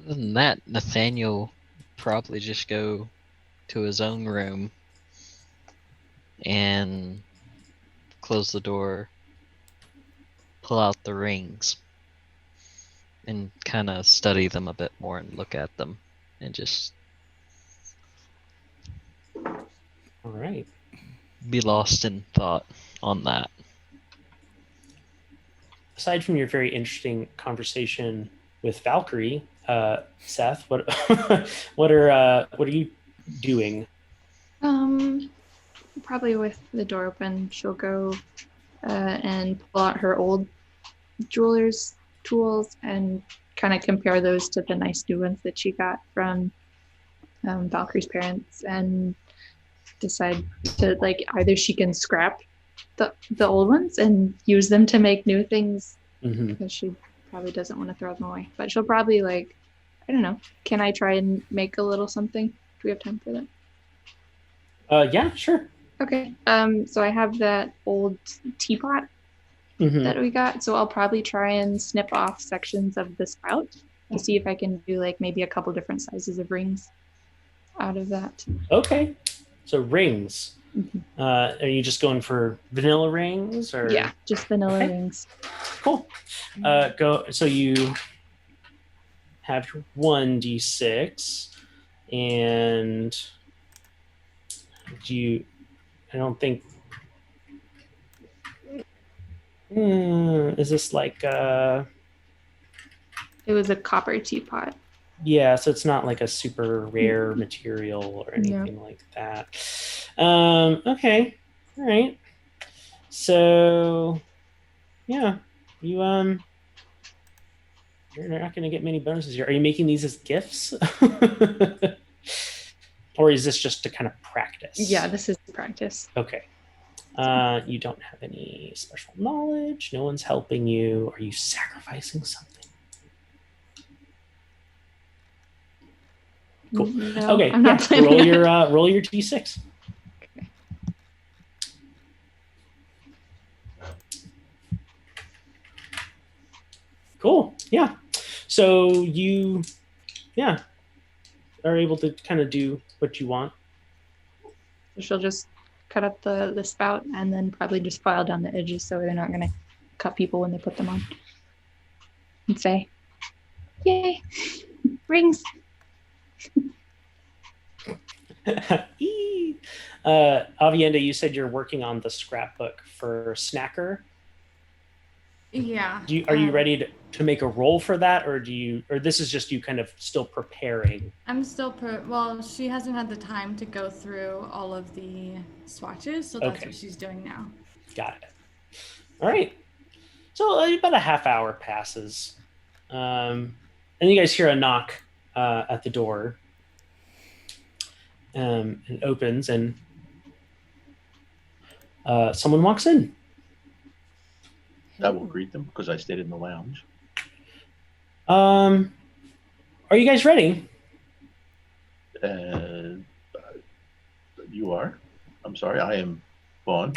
Other than that, Nathaniel probably just go to his own room and close the door, pull out the rings, and kind of study them a bit more and look at them and just All right. be lost in thought on that. Aside from your very interesting conversation with Valkyrie, Seth, what what are you doing? Probably with the door open, she'll go and pull out her old jeweler's tools and kind of compare those to the nice new ones that she got from Valkyrie's parents, and decide to, like, either she can scrap the old ones and use them to make new things, because she probably doesn't want to throw them away, but she'll probably, like, I don't know, can I try and make a little something? Do we have time for that? Yeah, sure. Okay. So I have that old teapot that we got, so I'll probably try and snip off sections of the spout to see if I can do, like, maybe a couple different sizes of rings out of that. Okay. So rings. Are you just going for vanilla rings, or? Yeah, just vanilla rings. Cool. Go. So you have your 1d6, and I don't think. Is this like It was a copper teapot. Yeah, so it's not like a super rare material or anything like that. Okay. All right. So yeah, you're not going to get many bonuses here. Are you making these as gifts? Or is this just to kind of practice? Yeah, this is practice. Okay. You don't have any special knowledge. No one's helping you. Are you sacrificing something? Cool. No, okay. I'm not roll your d6. Okay. Cool. Yeah. So you, are able to kind of do what you want. So she'll just cut up the spout and then probably just file down the edges so they're not going to cut people when they put them on. And say, "Yay, rings." Avienda, you said you're working on the scrapbook for Snacker. Yeah. Are you ready to make a roll for that, or this is just you kind of still preparing? I'm still well, she hasn't had the time to go through all of the swatches, so that's Okay. what she's doing now. Got it. All right. So about a half hour passes, and you guys hear a knock at the door. It opens, and someone walks in. I will greet them because I stayed in the lounge. Are you guys ready? You are? I'm sorry, I am Vaughn.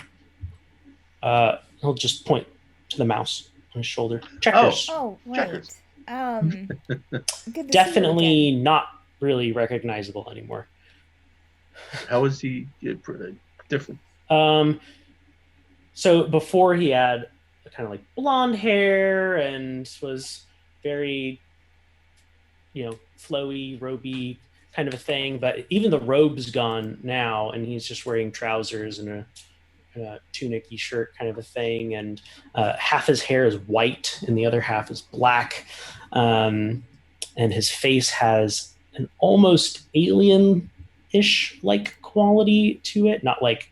He'll just point to the mouse on his shoulder. Checkers. Oh, right. Checkers. Good to Definitely see you again. not really recognizable anymore. How is he different? So before he had kind of like blonde hair and was very, flowy, roby kind of a thing. But even the robe's gone now, and he's just wearing trousers and a tunic-y shirt kind of a thing. And half his hair is white and the other half is black. And his face has an almost alien-ish like quality to it. Not like,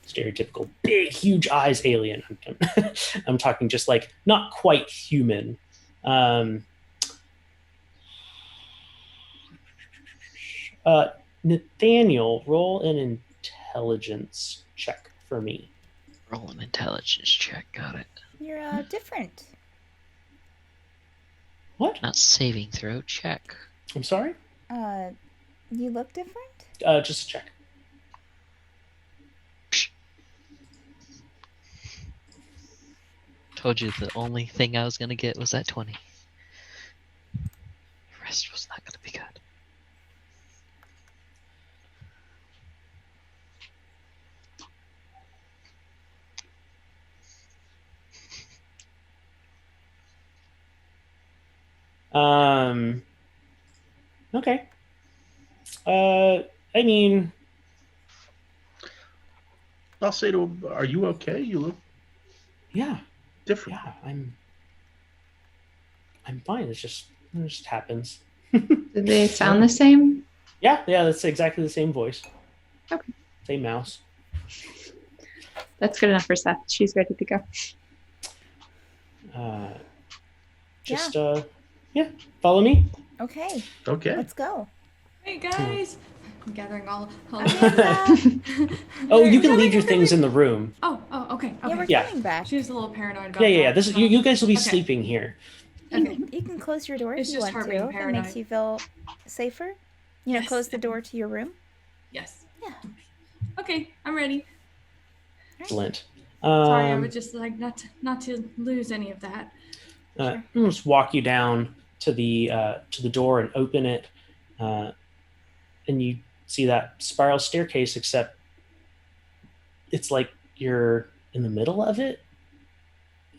stereotypical big, huge eyes alien. I'm talking just like not quite human. Nathaniel, roll an intelligence check for me. Roll an intelligence check. Got it. You're different. What? Not saving throw. Check. I'm sorry? You look different? Just a check. Told you the only thing I was gonna get was that 20. The rest was not gonna be good. Okay. I mean, I'll say to him, "Are you okay? You look yeah, different." yeah, I'm fine. It just happens. Do they sound the same? Yeah, that's exactly the same voice. Okay. Same mouse. That's good enough for Seth. She's ready to go. Follow me. Okay. Okay. Let's go. Hey guys! I'm gathering all Oh, you can leave your things in the room. Oh, okay. Yeah, we're Yeah. coming back. She was a little paranoid about Yeah. that. This is you guys will be Okay. sleeping here. Okay. You can close your door It's if you just want her to. being If it paranoid. makes you feel safer. Yes. Close the door to your room. Yes. Yeah. Okay, I'm ready. Excellent. Sorry, I would just like not to lose any of that. I'll just walk you down to the door and open it, and you see that spiral staircase, except it's like you're in the middle of it,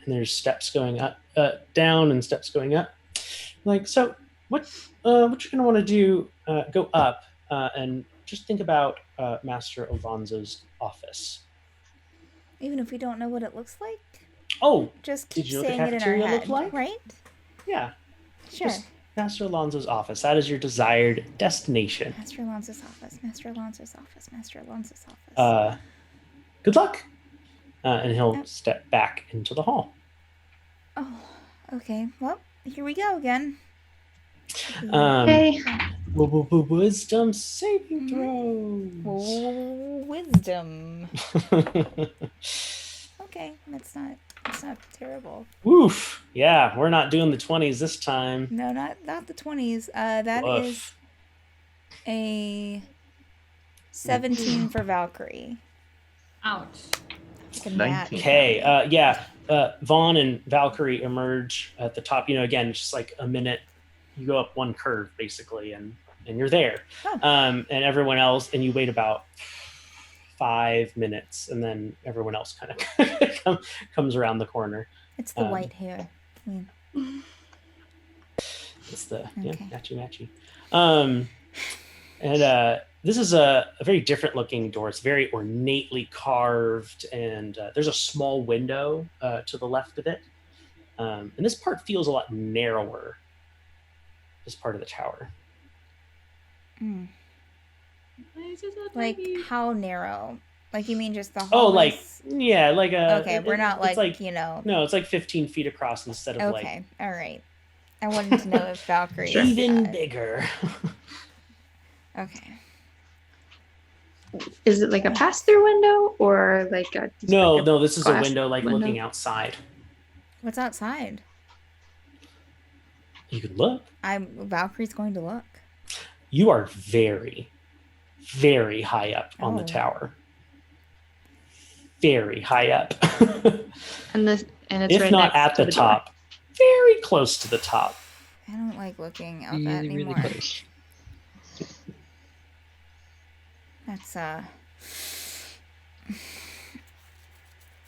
and there's steps going up, down, and steps going up. Like, so what you're gonna want to do? Go up and just think about Master Alonzo's office. Even if we don't know what it looks like, Oh, just keep did you know what the saying it in our cafeteria head, looked like? right? Yeah. Sure. Just Master Alonzo's office. That is your desired destination. Master Alonzo's office. Master Alonzo's office. Master Alonzo's office. Good luck. And he'll step back into the hall. Oh, okay. Well, here we go again. Okay. Wisdom saving throw. Oh, wisdom. Okay, that's not terrible. Woof. Yeah, we're not doing the 20s this time. No, not the 20s. That Woof. is a 17 for Valkyrie. Ouch. Like a nat 19. Okay. Vaughn and Valkyrie emerge at the top. Again, it's just like a minute. You go up one curve basically, and you're there. Oh. And everyone else, and you wait about 5 minutes, and then everyone else kind of comes around the corner. It's the white hair. It's the Okay. matchy. And this is a very different looking door. It's very ornately carved, and there's a small window to the left of it. And this part feels a lot narrower, this part of the tower. Mm. Why is it so Like, tiny? how narrow? Like, you mean just the Oh, hall like, is... yeah, like a. Okay, we're not it's like, you know... No, it's like 15 feet across instead of Okay, all right. I wanted to know if Valkyrie... like even bigger. Okay. Is it like a pass-through window or like a No, this is a glass window like window? looking outside. What's outside? You could look. Valkyrie's going to look. You are very, very high up on the Oh. tower. Very high up. And it's If right not next at to the door. top, very close to the top. I don't like looking out that Really, really anymore. close. That's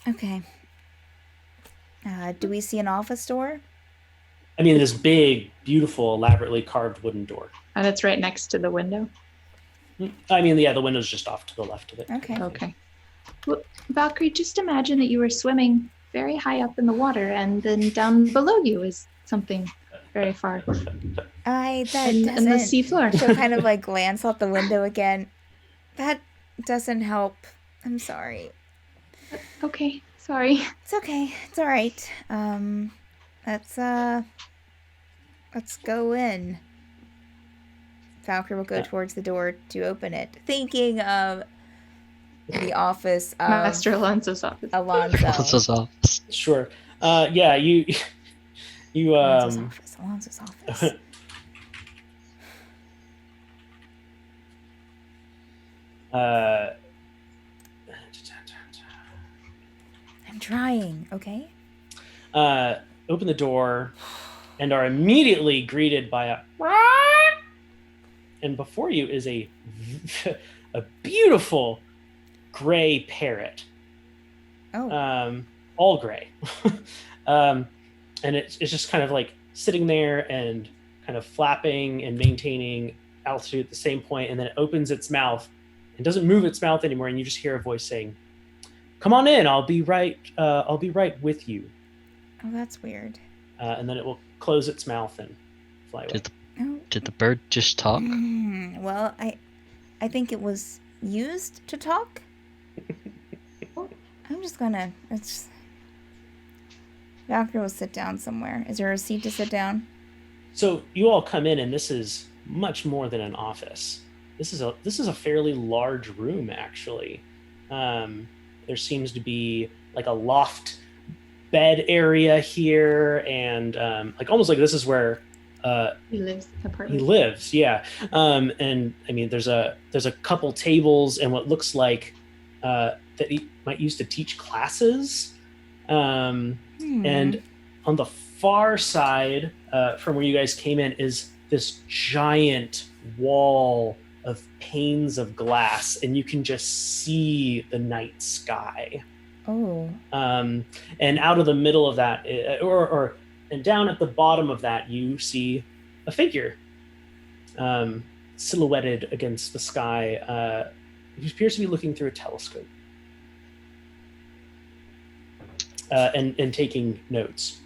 okay. Do we see an office door? I mean, this big, beautiful, elaborately carved wooden door. And it's right next to the window. I mean, yeah, the window's just off to the left of it. Okay. Okay. Well, Valkyrie, just imagine that you were swimming very high up in the water, and then down below you is something very far, That and doesn't. the sea floor. She'll kind of like glance out the window again. That doesn't help. I'm sorry. Okay, sorry. It's okay. It's all right. Let's go in. Valkyrie will go towards the door to open it, thinking of the office of Master Alonso's office. Alonso's office. Sure. Yeah, you Alonso's office. I'm trying, okay? Open the door and are immediately greeted by a and before you is a beautiful gray parrot. Oh. All gray. And it's just kind of like sitting there and kind of flapping and maintaining altitude at the same point, and then it opens its mouth and doesn't move its mouth anymore, and you just hear a voice saying, "Come on in, I'll be right with you." Oh, that's weird. And then it will close its mouth and fly away. Did the bird just talk? Well, I think it was used to talk. I'm just gonna... Valkyrie will sit down somewhere. Is there a seat to sit down? So you all come in, and this is much more than an office. This is a fairly large room, actually. There seems to be like a loft bed area here, and like almost like this is where He lives in the he apartment. lives. Yeah. And I mean, there's a couple tables and what looks like that he might use to teach classes. And on the far side from where you guys came in is this giant wall of panes of glass, and you can just see the night sky. Oh. And out of the middle of that, and down at the bottom of that, you see a figure silhouetted against the sky. Who appears to be looking through a telescope. And taking notes.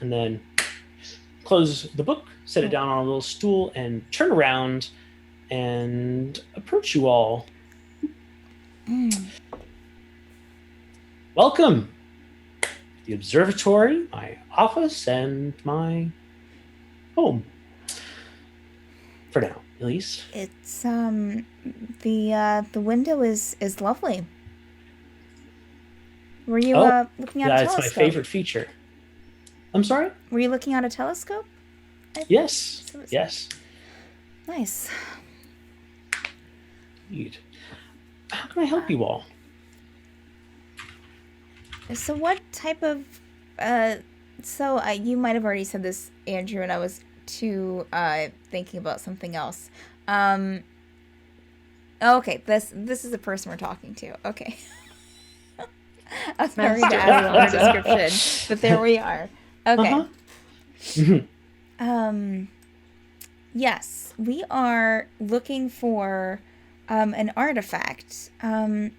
And then close the book, set it down on a little stool, and turn around and approach you all. Welcome to the observatory, my office, and my home. For now, at least. It's the window is lovely. Were you looking at a It's telescope? my favorite feature. I'm sorry? Were you looking at a telescope? Yes. So it's- Yes. Nice. Indeed. How can I help you all? So what type of you might have already said this, Andrew, and I was too thinking about something else. Okay, this is the person we're talking to. Okay. I was going to ask for a description, but there we are. Okay. Uh-huh. Yes, we are looking for an artifact that.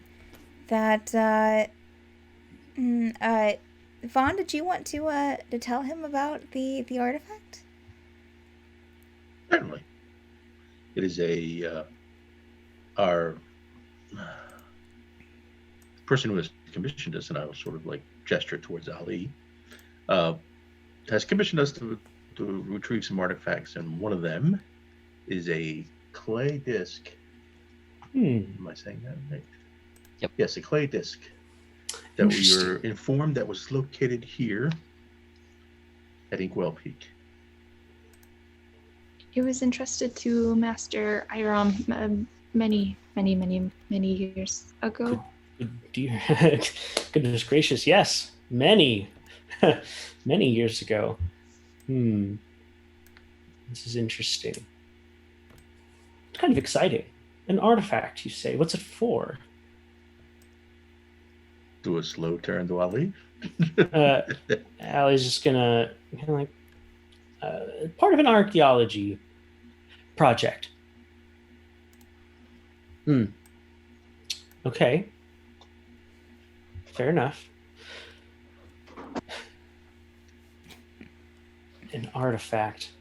Vaughn, did you want to tell him about the artifact? Certainly. It is our person who has commissioned us, and I will sort of like gesture towards Ali, has commissioned us to retrieve some artifacts, and one of them is a clay disc. Am I saying that right? Yep. Yes, a clay disc that we were informed that was located here at Inkwell Peak. It was entrusted to Master Iram many years ago. Dear goodness gracious, yes, many years ago. This is interesting. It's kind of exciting. An artifact, you say. What's it for? Do a slow turn to Ali. Allie's just gonna part of an archaeology project. Okay. Fair enough. An artifact.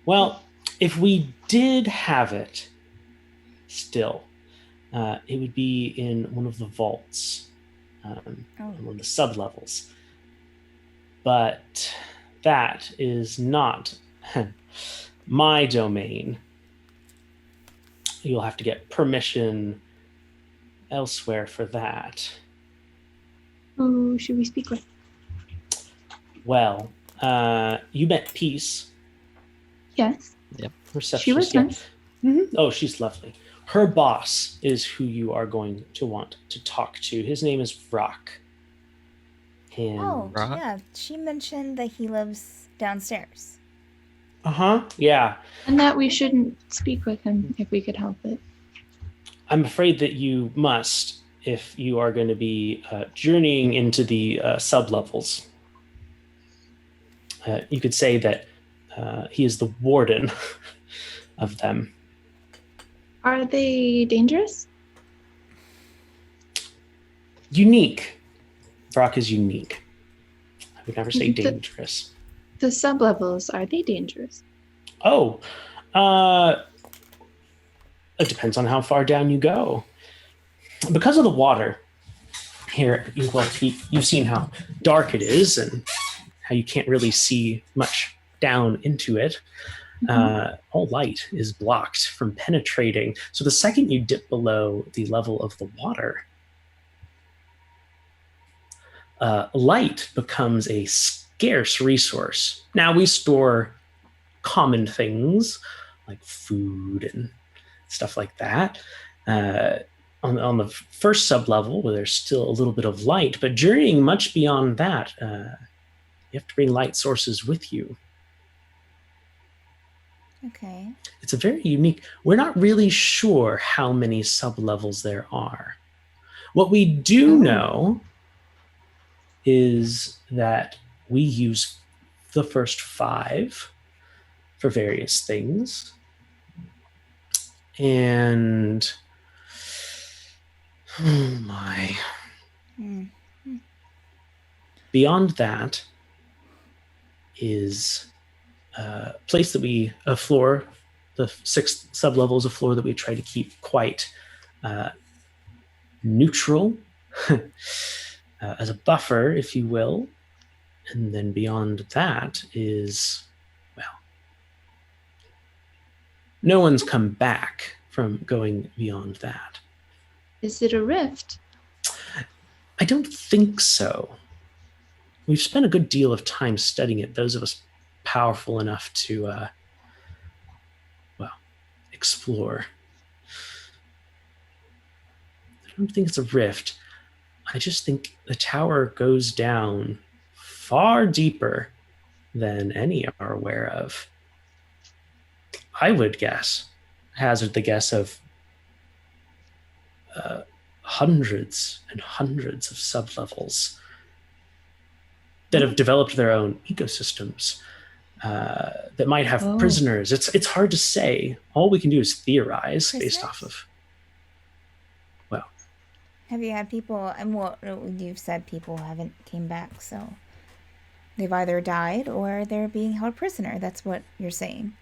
Well, if we did have it still, it would be in one of the vaults, one of the sublevels. But that is not my domain. You'll have to get permission elsewhere for that. Who should we speak with? Well, you met Peace. Yes. Yep. She was nice. Oh, she's lovely. Her boss is who you are going to want to talk to. His name is Rock. And Rock? Yeah, she mentioned that he lives downstairs. Yeah. And that we shouldn't speak with him if we could help it. I'm afraid that you must if you are going to be journeying into the sublevels. You could say that he is the warden of them. Are they dangerous? Unique. Brock is unique. I would never say dangerous. The sublevels, are they dangerous? Oh, it depends on how far down you go. Because of the water here at Inkwell Peak, you've seen how dark it is and how you can't really see much down into it. All light is blocked from penetrating. So the second you dip below the level of the water, light becomes a scarce resource. Now we store common things like food and stuff like that on the first sublevel where there's still a little bit of light, but journeying much beyond that, you have to bring light sources with you. Okay. It's a very unique. We're not really sure how many sublevels there are. What we do know is that we use the first 5 for various things. And oh my. Beyond that is a place that a floor, the 6 sublevels of floor that we try to keep quite neutral as a buffer, if you will. And then beyond that is, well, no one's come back from going beyond that. Is it a rift? I don't think so. We've spent a good deal of time studying it, those of us powerful enough to, explore. I don't think it's a rift. I just think the tower goes down far deeper than any are aware of. I would hazard the guess of hundreds and hundreds of sublevels that have developed their own ecosystems. that might have prisoners. It's hard to say. All we can do is theorize based off of. Well, have you had people? And well, you've said people haven't came back, so they've either died or they're being held prisoner. That's what you're saying.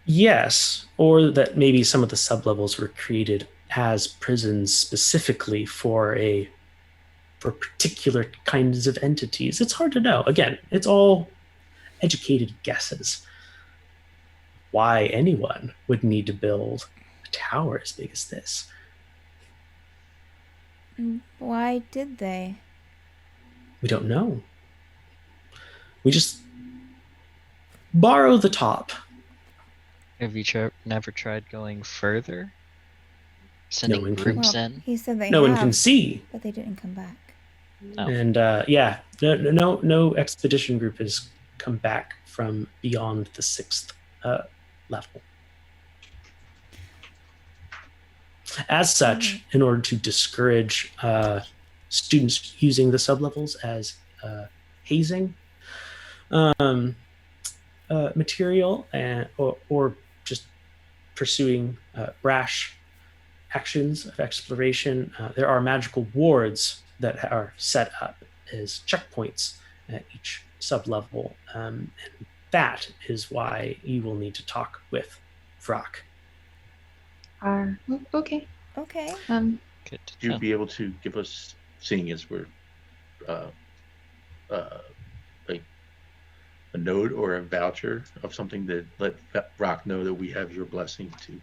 Yes, or that maybe some of the sublevels were created as prisons specifically for particular kinds of entities. It's hard to know. Again, it's all educated guesses. Why anyone would need to build a tower as big as this? Why did they? We don't know. We just borrow the top. Have you never tried going further? Sending one can- groups Well, in? he said they No have, one can see. but they didn't come back. Oh. And no expedition group has come back from beyond the 6th level. As such, in order to discourage students using the sublevels as hazing material or just pursuing rash actions of exploration, there are magical wards that are set up as checkpoints at each sublevel, and that is why you will need to talk with Vrock. Okay. Okay. Good to Would you know. be able to give us, seeing as we're like a note or a voucher of something that let Rock know that we have your blessing to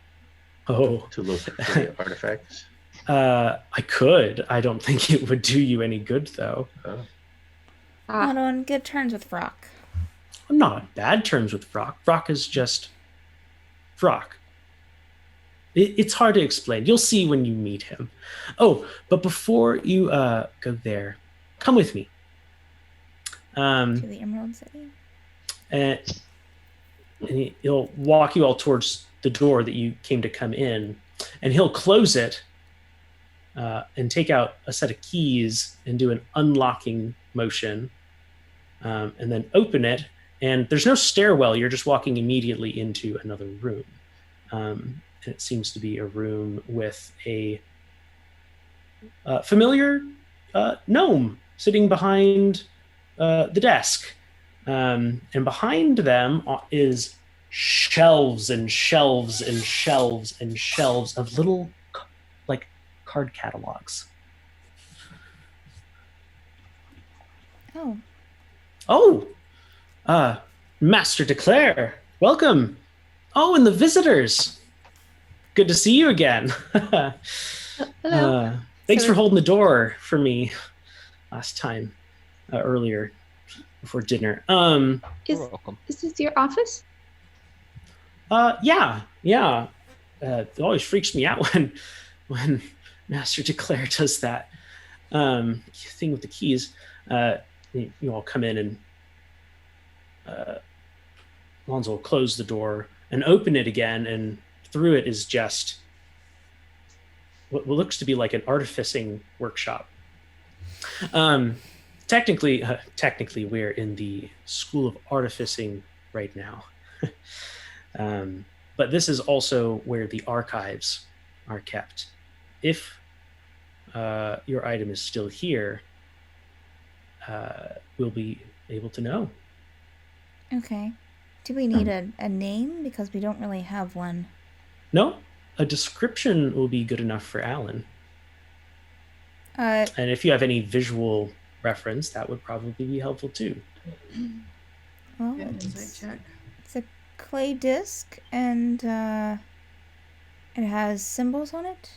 look for the artifacts? I could. I don't think it would do you any good, though. Not on good terms with Vrock. I'm not on bad terms with Vrock. Vrock is just Vrock. It's hard to explain. You'll see when you meet him. Oh, but before you go there, come with me. To the Emerald City. And he'll walk you all towards the door that you came to come in, and he'll close it and take out a set of keys and do an unlocking motion, and then open it. And there's no stairwell. You're just walking immediately into another room. And it seems to be a room with a familiar gnome sitting behind the desk. And behind them is shelves and shelves and shelves and shelves of little like card catalogs. Master Declare, welcome. Oh, and the visitors. Good to see you again. Hello. Thanks So- for holding the door for me last time, earlier before dinner. You're Is welcome. is this your office? Yeah. It always freaks me out when Master Declare does that thing with the keys. You all come in and Lonzo will close the door and open it again, and through it is just what looks to be like an artificing workshop. Technically, we're in the School of Artificing right now. But this is also where the archives are kept. If your item is still here, we'll be able to know. Okay. Do we need a name? Because we don't really have one. No, a description will be good enough for Alan. And if you have any visual reference, that would probably be helpful too. Well, Yeah, insight check. it's a clay disc, and it has symbols on it.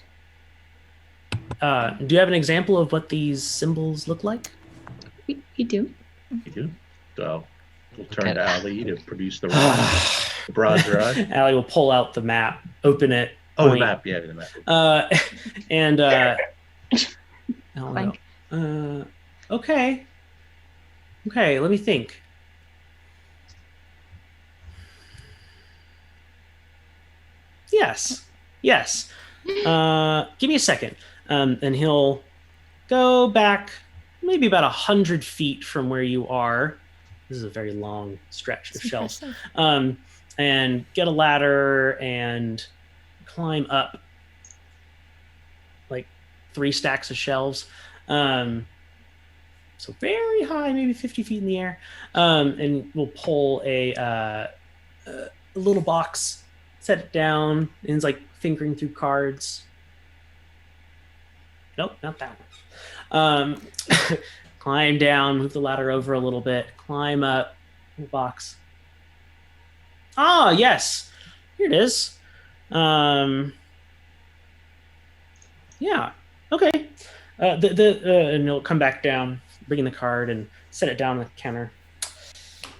Do you have an example of what these symbols look like? We do. You do? So we'll turn Okay. to Ali to produce the rod, the bronze rod. Allie will pull out the map, open it. Oh, the point, map. Yeah, the map. And Fine. okay, let me think. Yes. Give me a second, and he'll go back maybe about 100 feet from where you are, This is a very long stretch of That's shelves. impressive. And get a ladder and climb up like 3 stacks of shelves. So very high, maybe 50 feet in the air. And we'll pull a little box, set it down, and it's like fingering through cards. Nope, not that one. Climb down, move the ladder over a little bit, climb up the box. Ah, yes, here it is. Yeah, okay. And it'll come back down, bring in the card, and set it down on the counter.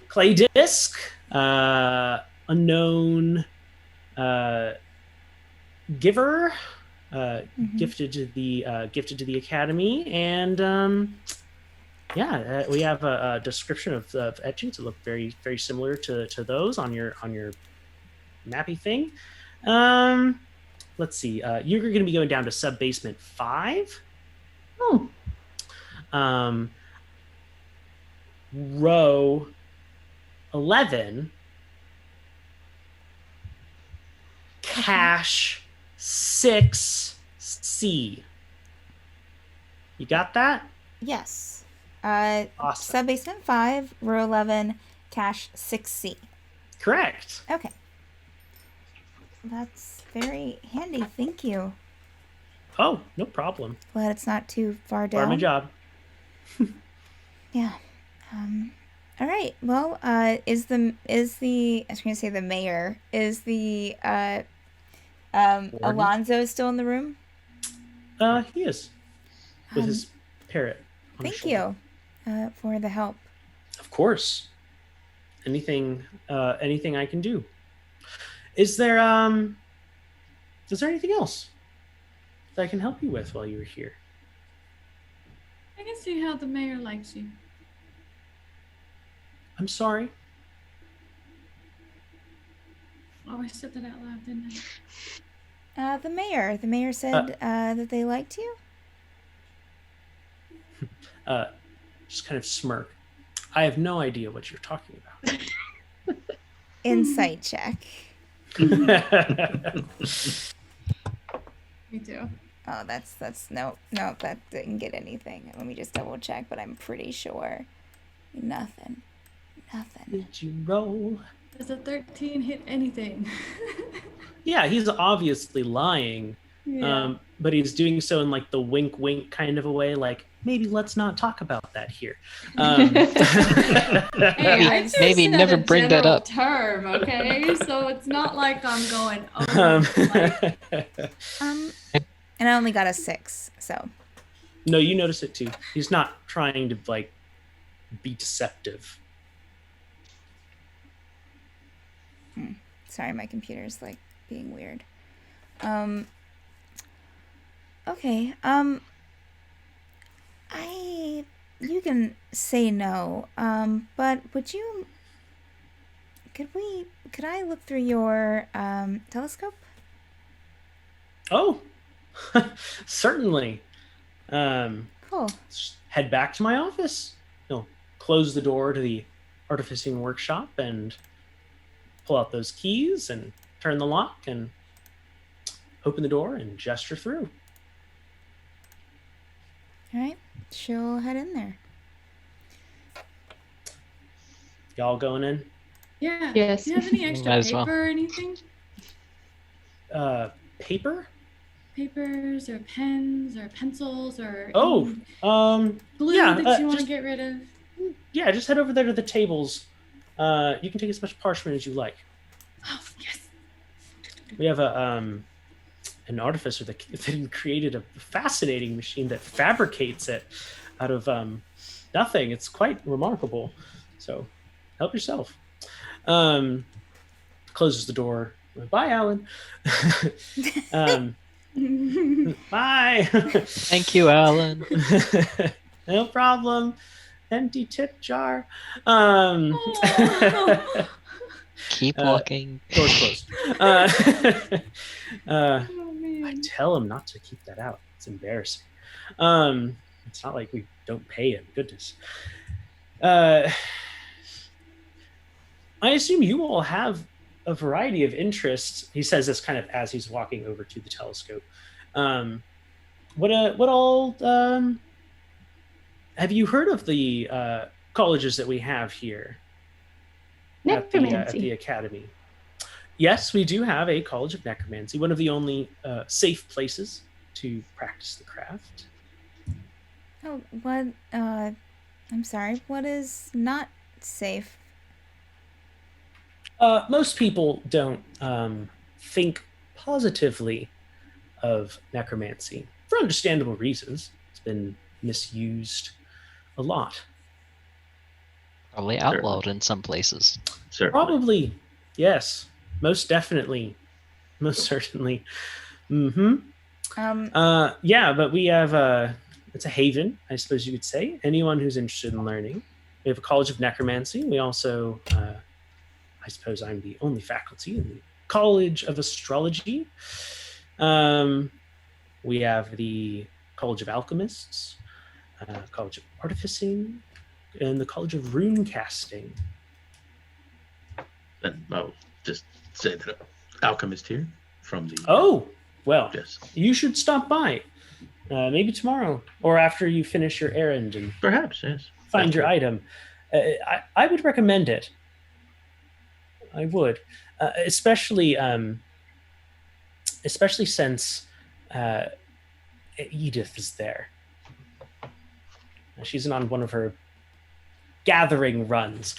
Clay disc, unknown giver, gifted to the academy, and we have a description of etchings that look very very similar to those on your mappy thing. Let's see. You're going to be going down to sub basement 5. Oh. Row 11. Cache 6C. You got that? Yes. Awesome. Sub basement 5, row 11, cache 6C. Correct. Okay. That's very handy. Thank you. Oh, no problem. Glad it's not too far Part of my down. job. Yeah. All right. Well, is the I was going to say the mayor, is the Alonzo still in the room? He is with Um, his parrot. On his Thank shoulder. you for the help. Of course. Anything I can do. Is there anything else that I can help you with while you were here? I can see how the mayor likes you. I'm sorry. Oh, I said that out loud, didn't I? The mayor said that they liked you. Just kind of smirk. I have no idea what you're talking about. Insight check. Me too. Oh, that's no, that didn't get anything. Let me just double check, but I'm pretty sure nothing. Did you roll? Does a 13 hit anything? Yeah, he's obviously lying. Yeah. But he's doing so in like the wink wink kind of a way, like maybe let's not talk about that here. Hey, I just maybe said never a bring that general up. term, okay? So it's not like I'm going, oh, like, And I only got a 6, so No, you notice it too. He's not trying to like be deceptive. sorry, my computer's like being weird. Okay. You can say no. But could I look through your telescope? Oh, certainly. Cool. Just head back to my office. You'll close the door to the artificing workshop and pull out those keys and turn the lock and open the door and gesture through. All right. She'll head in there. Y'all going in? yeah. Yes. Do you have any extra Might as paper well. or anything? Paper? Papers or pens or pencils or Oh, any glue yeah, that you want to just- get rid of? Yeah, just head over there to the tables. You can take as much parchment as you like. Oh, yes. We have an artificer that created a fascinating machine that fabricates it out of nothing. It's quite remarkable. So help yourself. Closes the door. Bye, Alan. Bye. Thank you, Alan. No problem. Empty tip jar. Oh. Keep walking. Door's closed. Oh, I man. tell him not to keep that out. It's embarrassing. It's not like we don't pay him. Goodness. I assume you all have a variety of interests. He says this kind of as he's walking over to the telescope. What all have you heard of the colleges that we have here at the Necromancy. academy? Yes, we do have a college of necromancy, one of the only safe places to practice the craft. Oh, what? I'm sorry. What is not safe? Most people don't think positively of necromancy for understandable reasons. It's been misused a lot. Probably outlawed in some places. Certainly. Probably, yes. Most definitely. Most certainly. Yeah, but we have it's a haven, I suppose you could say. Anyone who's interested in learning. We have a college of necromancy. We also, I suppose I'm the only faculty in the College of Astrology. We have the College of Alchemists, College of Artificing, and the College of Rune Casting. And I'll just say that alchemist here from the. Oh, well, yes. You should stop by. Maybe tomorrow or after you finish your errand and Perhaps, yes. find your item. I would recommend it. I would, especially since Edith is there. She's on one of her gathering runs.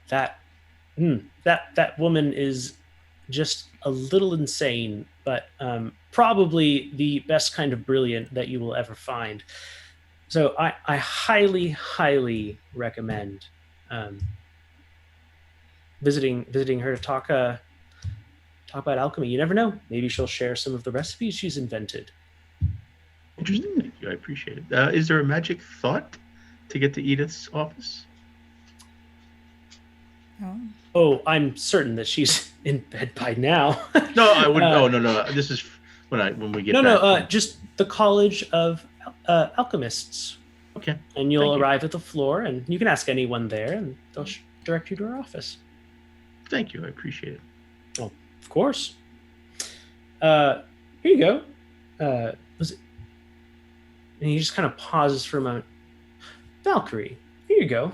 That woman is just a little insane, but probably the best kind of brilliant that you will ever find. So I highly, highly recommend visiting her to talk about alchemy. You never know. Maybe she'll share some of the recipes she's invented. Interesting. Thank you. I appreciate it. Is there a magic thought to get to Edith's office? Oh, I'm certain that she's in bed by now. No, I wouldn't. No. This is when we get back. No. Just the College of Alchemists. Okay. And you'll arrive at the floor, and you can ask anyone there, and they'll direct you to her office. Thank you. I appreciate it. Oh, of course. Here you go. Was it? And he just kind of pauses for a moment. Valkyrie, here you go.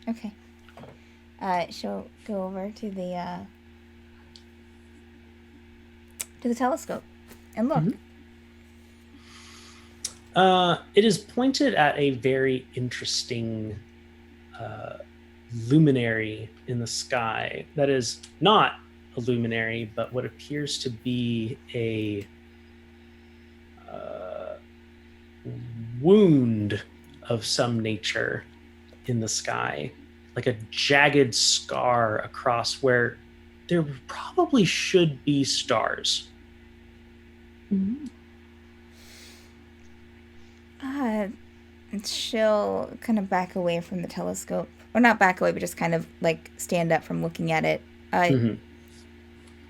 Okay. She'll go over to the telescope and look. It is pointed at a very interesting luminary in the sky. That is not a luminary, but what appears to be a wound of some nature in the sky, like a jagged scar across where there probably should be stars. She'll kind of back away from the telescope, or not back away, but just kind of like stand up from looking at it.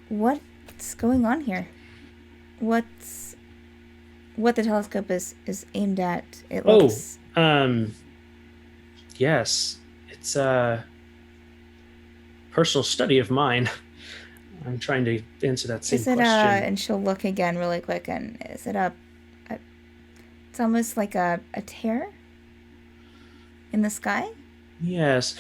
What's going on here? What the telescope is aimed at? It looks. Yes, it's a personal study of mine. I'm trying to answer that same question. And she'll look again really quick, and is it it's almost like a tear in the sky? Yes.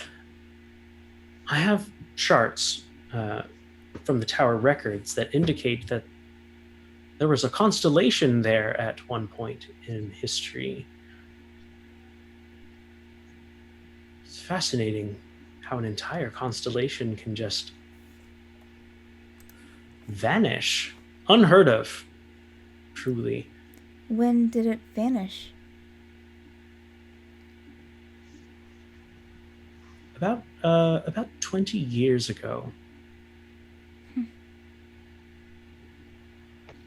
I have charts from the tower records that indicate that there was a constellation there at one point in history. It's fascinating how an entire constellation can just vanish. Unheard of, truly. When did it vanish? About 20 years ago.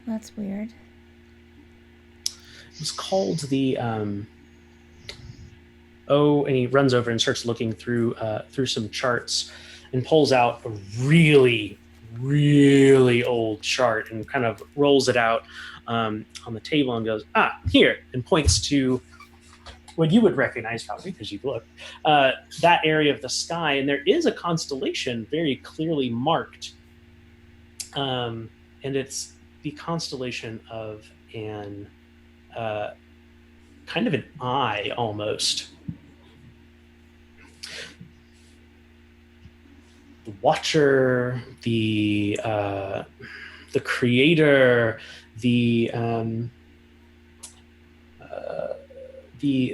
That's weird. It was called the and he runs over and starts looking through some charts and pulls out a really, really old chart and kind of rolls it out on the table and goes, here, and points to what you would recognize probably because you've looked, that area of the sky, and there is a constellation very clearly marked, and it's the constellation of an kind of an eye almost. The Watcher, the Creator, the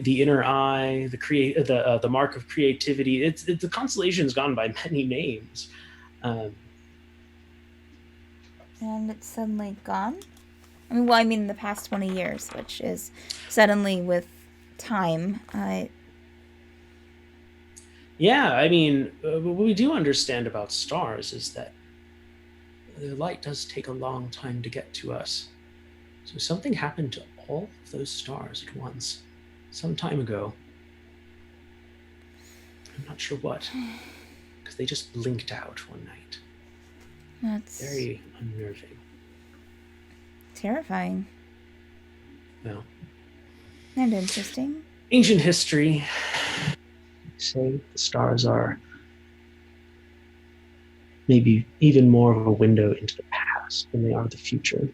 inner eye, the mark of creativity. It's the constellation's gone by many names, and it's suddenly gone. I mean, well, I mean, in the past 20 years, which is suddenly with time. Yeah, I mean, what we do understand about stars is that the light does take a long time to get to us. So something happened to all of those stars at once, some time ago. I'm not sure what, because they just blinked out one night. That's very unnerving. Terrifying. Well, and interesting. Ancient history. Say the stars are maybe even more of a window into the past than they are the future.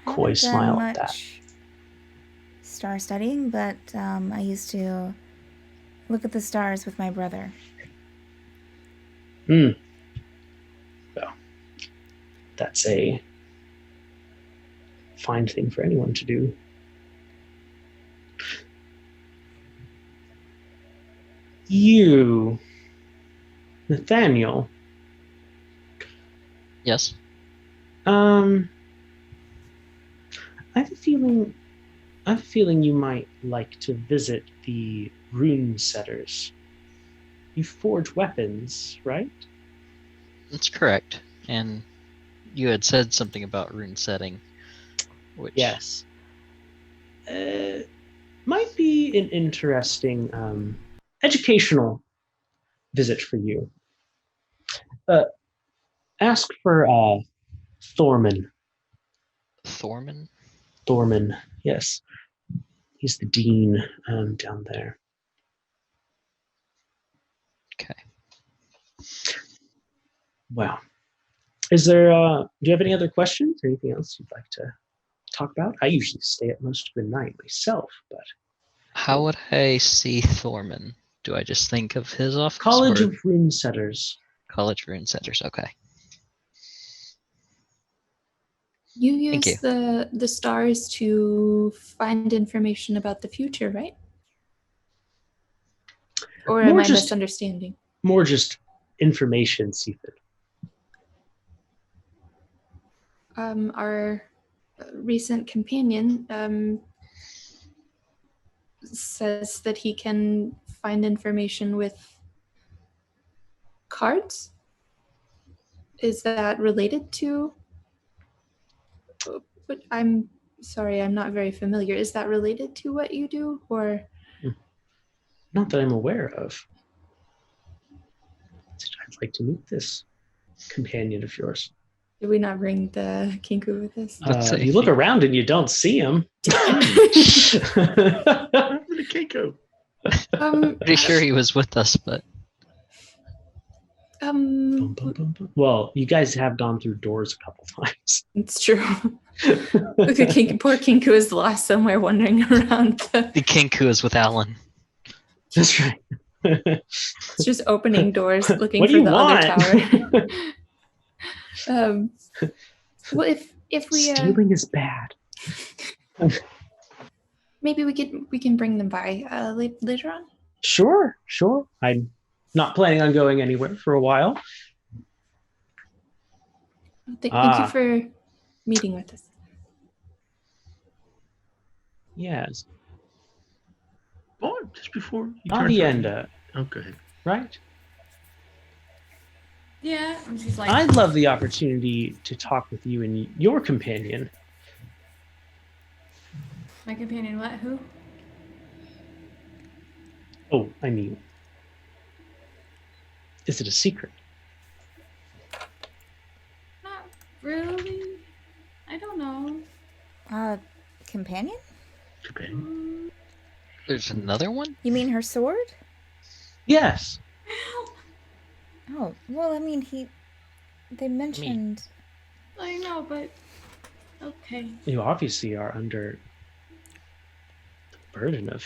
Coy smile at that. Star studying, but I used to look at the stars with my brother. Well, that's a fine thing for anyone to do. You, Nathaniel. Yes. I have a feeling you might like to visit the rune setters. You forge weapons, right? That's correct. And you had said something about rune setting, which yes, might be an interesting educational visit for you. Ask for Thorman. Thorman, yes. He's the dean down there. Okay. Wow. Is there, do you have any other questions? Anything else you'd like to talk about? I usually stay up most of the night myself, but... How would I see Thorman? Do I just think of his office? College of Rune Setters. College of Rune Setters, okay. You use the stars to find information about the future, right? Or am I misunderstanding? More just information, Seaford. Our recent companion says that he can find information with cards. Is that related to? But I'm sorry, I'm not very familiar. Is that related to what you do, or? Not that I'm aware of. I'd like to meet this companion of yours. Did we not bring the Kinku with us? You look around and you don't see him. The Kinku. Pretty sure he was with us, but well, you guys have gone through doors a couple times. It's true. Look at Kinku. Poor Kinku is lost somewhere wandering around. The Kinku is with Alan. That's right. It's just opening doors, looking for the other tower. Well, if we stealing is bad. Maybe we can bring them by later on. Sure. I'm not planning on going anywhere for a while. Thank you for meeting with us. Yes. Oh, just before you Avienda. Okay. Right? Yeah. And she's like, I'd love the opportunity to talk with you and your companion. my companion, what? Who? Oh, I mean, is it a secret? Not really. companion? Japan. There's another one? You mean her sword? Yes. Help! Oh, well, I mean, they mentioned. I know, but okay. You obviously are under the burden of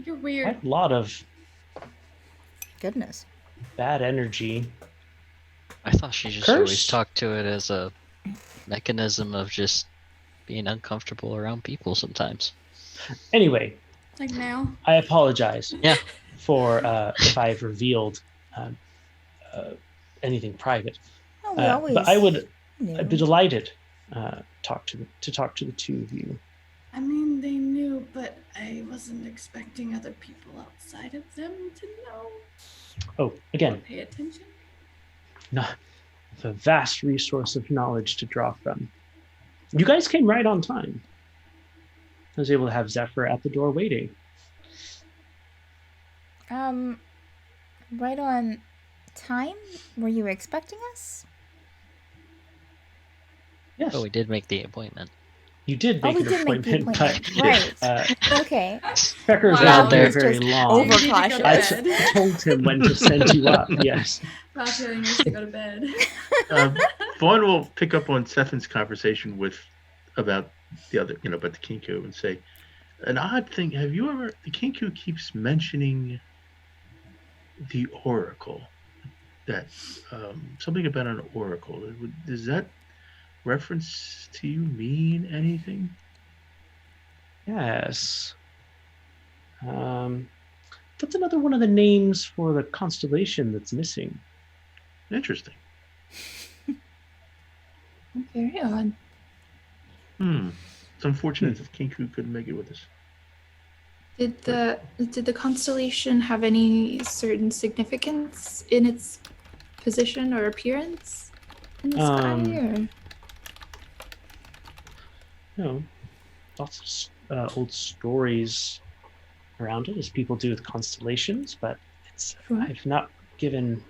You're weird. quite a lot of Goodness. bad energy. I thought she just always Cursed? talked to it as a mechanism of just being uncomfortable around people sometimes. Anyway, Like now. I apologize Yeah. for if I've revealed anything private. Oh, we always. But I'd knew. be delighted talk to the two of you. I mean, they knew, but I wasn't expecting other people outside of them to know. Oh, again, Pay attention. not the vast resource of knowledge to draw from. You guys came right on time. I was able to have Zephyr at the door waiting. Right on time? Were you expecting us? Yes, Oh, we did make the appointment. you did make we an did make the appointment, appointment. but Right. Okay. Becker was Wow, out there he was very just long. You need to go to overcautious. bed. I told him when to send you up. Yes. Raphael needs to go to bed. Vaughn will pick up on Stephan's conversation about the other, about the Kinku and say, an odd thing. Have you ever? The Kinku keeps mentioning the Oracle. That something about an Oracle. Does that reference to you mean anything? Yes. That's another one of the names for the constellation that's missing. Interesting. Very odd. It's unfortunate that Kinku couldn't make it with us. Did the constellation have any certain significance in its position or appearance in the sky? Or? Lots of old stories around it, as people do with constellations, but I've not given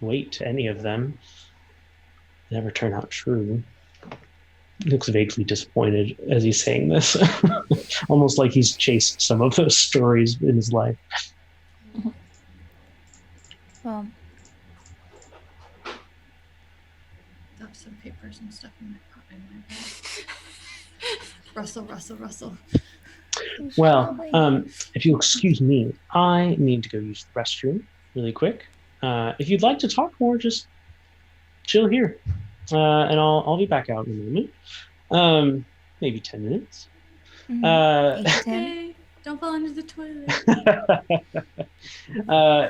weight to any of them. They never turn out true. He looks vaguely disappointed as he's saying this, almost like he's chased some of those stories in his life. Well, Dump some papers and stuff in my bag. Rustle. Well, if you'll excuse me, I need to go use the restroom really quick. If you'd like to talk more, just chill here, and I'll be back out in a moment. Maybe 10 minutes. 8 to 10. Okay, don't fall into the toilet.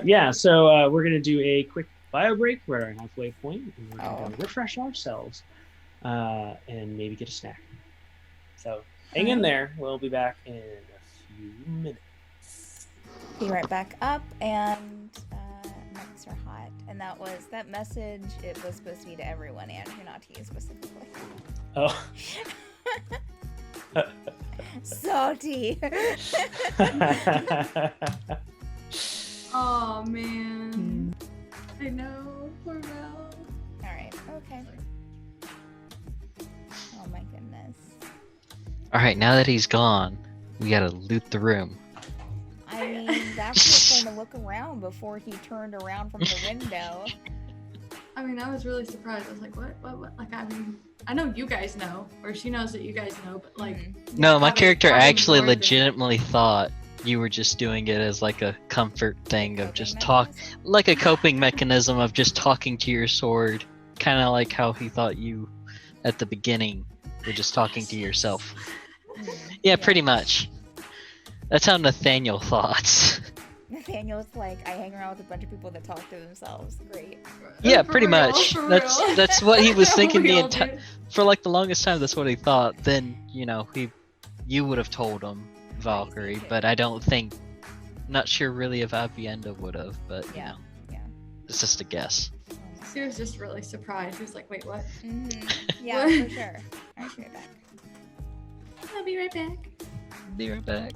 Yeah, so we're gonna do a quick bio break. We're at our halfway point, and we're gonna refresh ourselves and maybe get a snack. So hang in there. We'll be back in a few minutes. Be right back up, and nuts are hot. And that message. It was supposed to be to everyone, Andrew, not to you specifically. Oh. Salty. Oh man. I know, poor Mel. Alright, okay. Oh my goodness. Alright, now that he's gone, we gotta loot the room. I mean, Daphne was going to look around before he turned around from the window. I mean, I was really surprised. I was like, what? Like, I mean, I know you guys know, or she knows that you guys know, but like... No, my having- character having actually more than- legitimately thought you were just doing it as like a comfort thing of just mechanism? like a coping mechanism of just talking to your sword. Kind of like how he thought you at the beginning were just talking to yourself. Yeah, pretty much. That's how Nathaniel thought. Nathaniel's like, I hang around with a bunch of people that talk to themselves. Great. Yeah, For pretty real, much. for That's real. that's what he was thinking the Real, entire dude. for like the longest time. That's what he thought. Then you would have told him Valkyrie, but I don't think. Not sure really if Avienda would have, but you know, it's just a guess. She was just really surprised. She was like, wait, what? Yeah, for sure. Alright, be right back. I'll be right back. Be right back.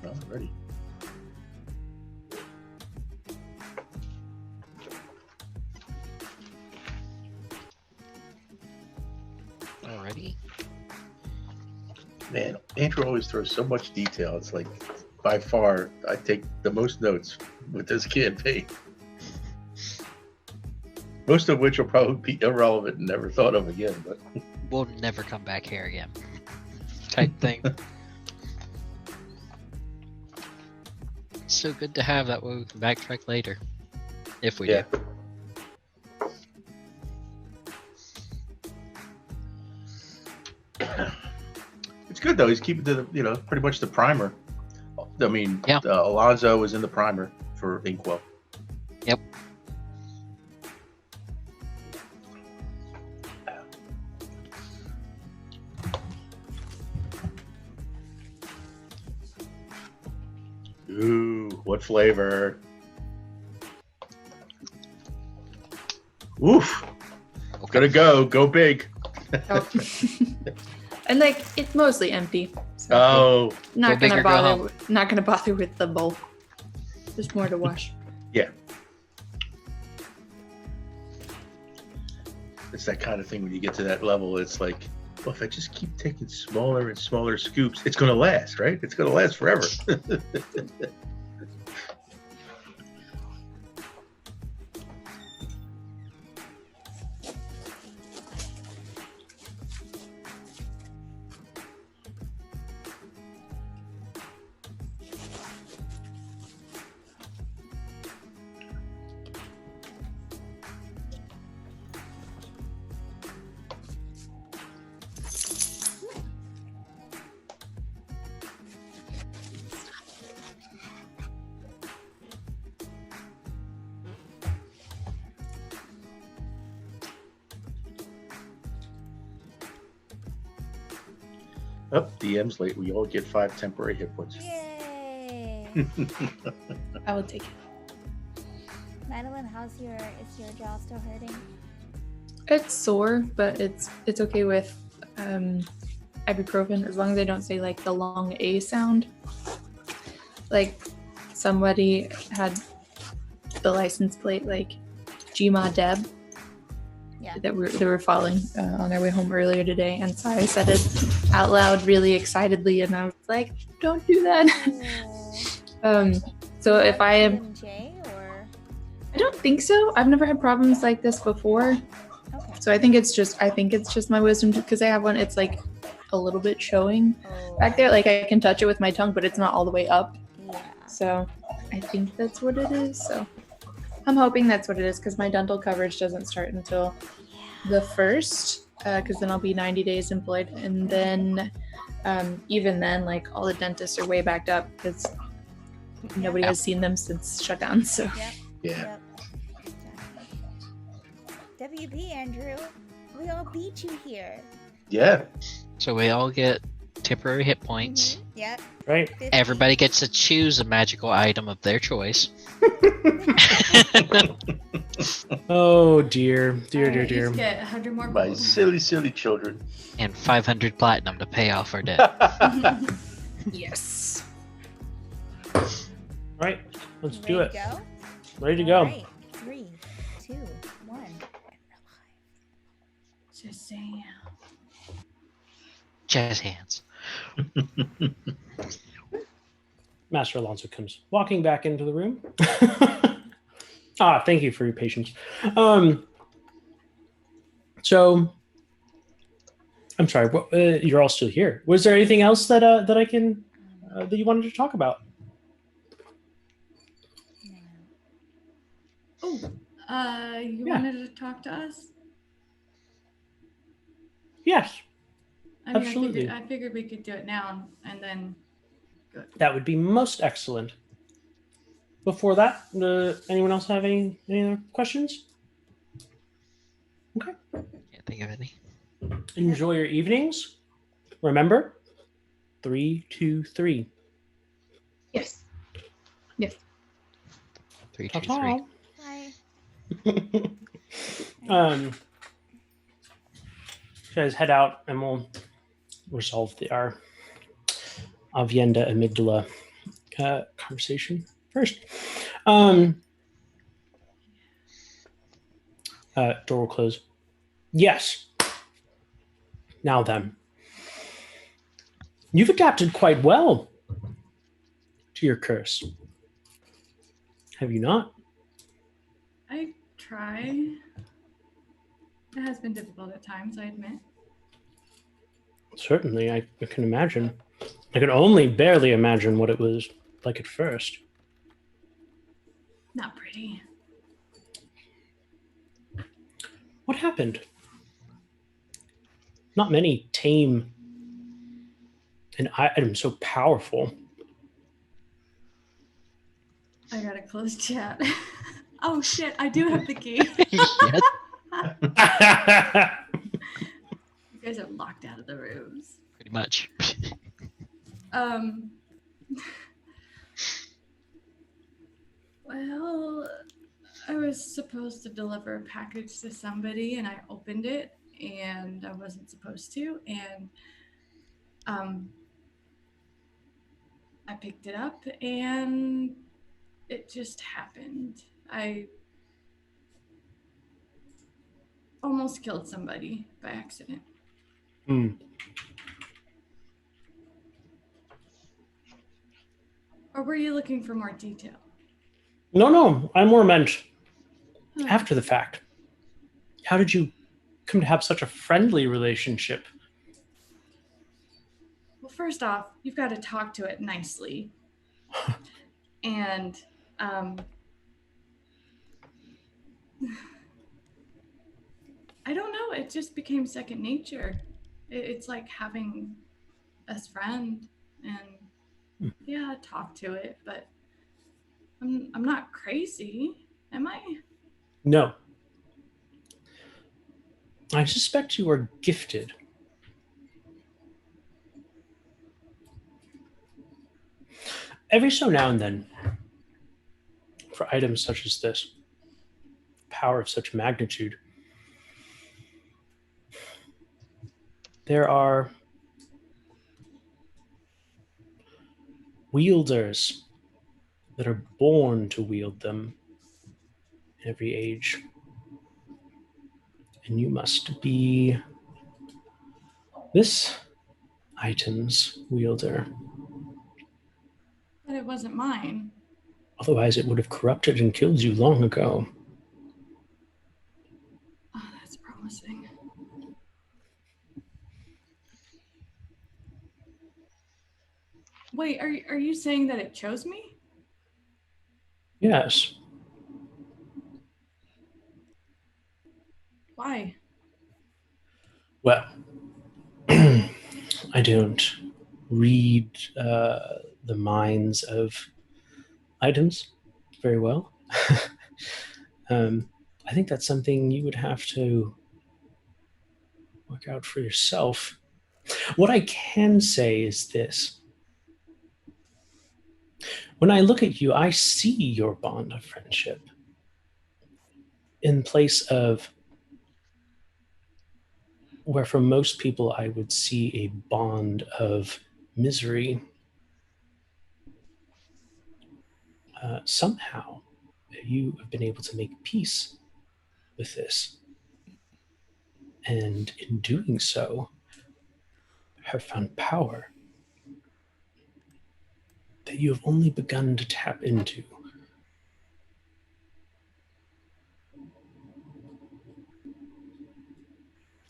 Alrighty. Alrighty. Man, Andrew always throws so much detail. It's like, by far, I take the most notes with this campaign. Most of which will probably be irrelevant and never thought of again. But We'll never come back here again. Type thing. It's so good to have that way we can backtrack later. If we yeah, do. it's good though. He's keeping to the, pretty much the primer. I mean, Yeah. Alonzo was in the primer for Inkwell. Yep. Ooh, what flavor? Oof. Okay. Go big. Oh. And like it's mostly empty. So Oh, not Go big gonna or go bother. home. Not gonna bother with the bowl. There's more to wash. it's that kind of thing when you get to that level. It's like, well, if I just keep taking smaller and smaller scoops, it's going to last, right? It's going to last forever. DM's late. We all get 5 temporary hit points. Yay! I will take it. Madeline, is your jaw still hurting? It's sore, but it's okay with ibuprofen as long as I don't say like the long A sound. Like somebody had the license plate like Gma Deb. Yeah. They were following on their way home earlier today, and so I said it out loud really excitedly, and I was like, "Don't do that." So if I am, J or I don't think so. I've never had problems like this before, okay. so I think it's just my wisdom because I have one. It's like a little bit showing back there, like I can touch it with my tongue, but it's not all the way up. Yeah. So I think that's what it is. So I'm hoping that's what it is because my dental coverage doesn't start until the 1st, because then I'll be 90 days employed, and then even then, like all the dentists are way backed up because nobody has seen them since shutdown. So Yep. Yeah. Yep. WP, Andrew. We all beat you here. Yeah. So we all get temporary hit points. Mhm. Yep. Right. 50. Everybody gets to choose a magical item of their choice. Oh dear, dear, All dear, right, dear. each get 100 more My gold. silly, silly children. And 500 platinum to pay off our debt. yes, All right, let's do it. Ready to go? Ready to go. All right. 3, 2, 1. Just saying. Jazz hands. Master Alonso comes walking back into the room. Thank you for your patience. So, I'm sorry. You're all still here. Was there anything else that I can that you wanted to talk about? Oh, you Yeah. wanted to talk to us? Yes, I mean, Absolutely. I figured we could do it now and then. that would be most excellent. Before that, anyone else have any other questions? Okay. Can't think of any. Enjoy your evenings. Remember, 3, 2, 3. yes. 3, 2, 3. Ta-ta. Bye. You guys head out and we'll resolve our Avienda amygdala conversation first. Door will close. Yes. Now then. You've adapted quite well to your curse. Have you not? I try. It has been difficult at times, I admit. Certainly, I can imagine. I can only barely imagine what it was like at first. Not pretty. What happened? Not many tame an item so powerful. I gotta close chat. Oh shit, I do have the key. Yes. You guys are locked out of the rooms. Pretty much. Well, I was supposed to deliver a package to somebody and I opened it and I wasn't supposed to, and I picked it up and it just happened. I almost killed somebody by accident. Hmm. Or were you looking for more detail? No, I more meant after the fact. How did you come to have such a friendly relationship? Well, first off, you've got to talk to it nicely. And I don't know, it just became second nature. It's like having a best friend, and yeah, talk to it, but I'm not crazy, am I? No. I suspect you are gifted. Every so now and then, for items such as this, power of such magnitude, there are wielders that are born to wield them in every age. And you must be this item's wielder. But it wasn't mine. Otherwise, it would have corrupted and killed you long ago. Oh, that's promising. Wait, are you saying that it chose me? Yes. Why? Well, I don't read the minds of items very well. I think that's something you would have to work out for yourself. What I can say is this. When I look at you, I see your bond of friendship in place of where for most people I would see a bond of misery. Somehow you have been able to make peace with this. And in doing so, have found power that you have only begun to tap into.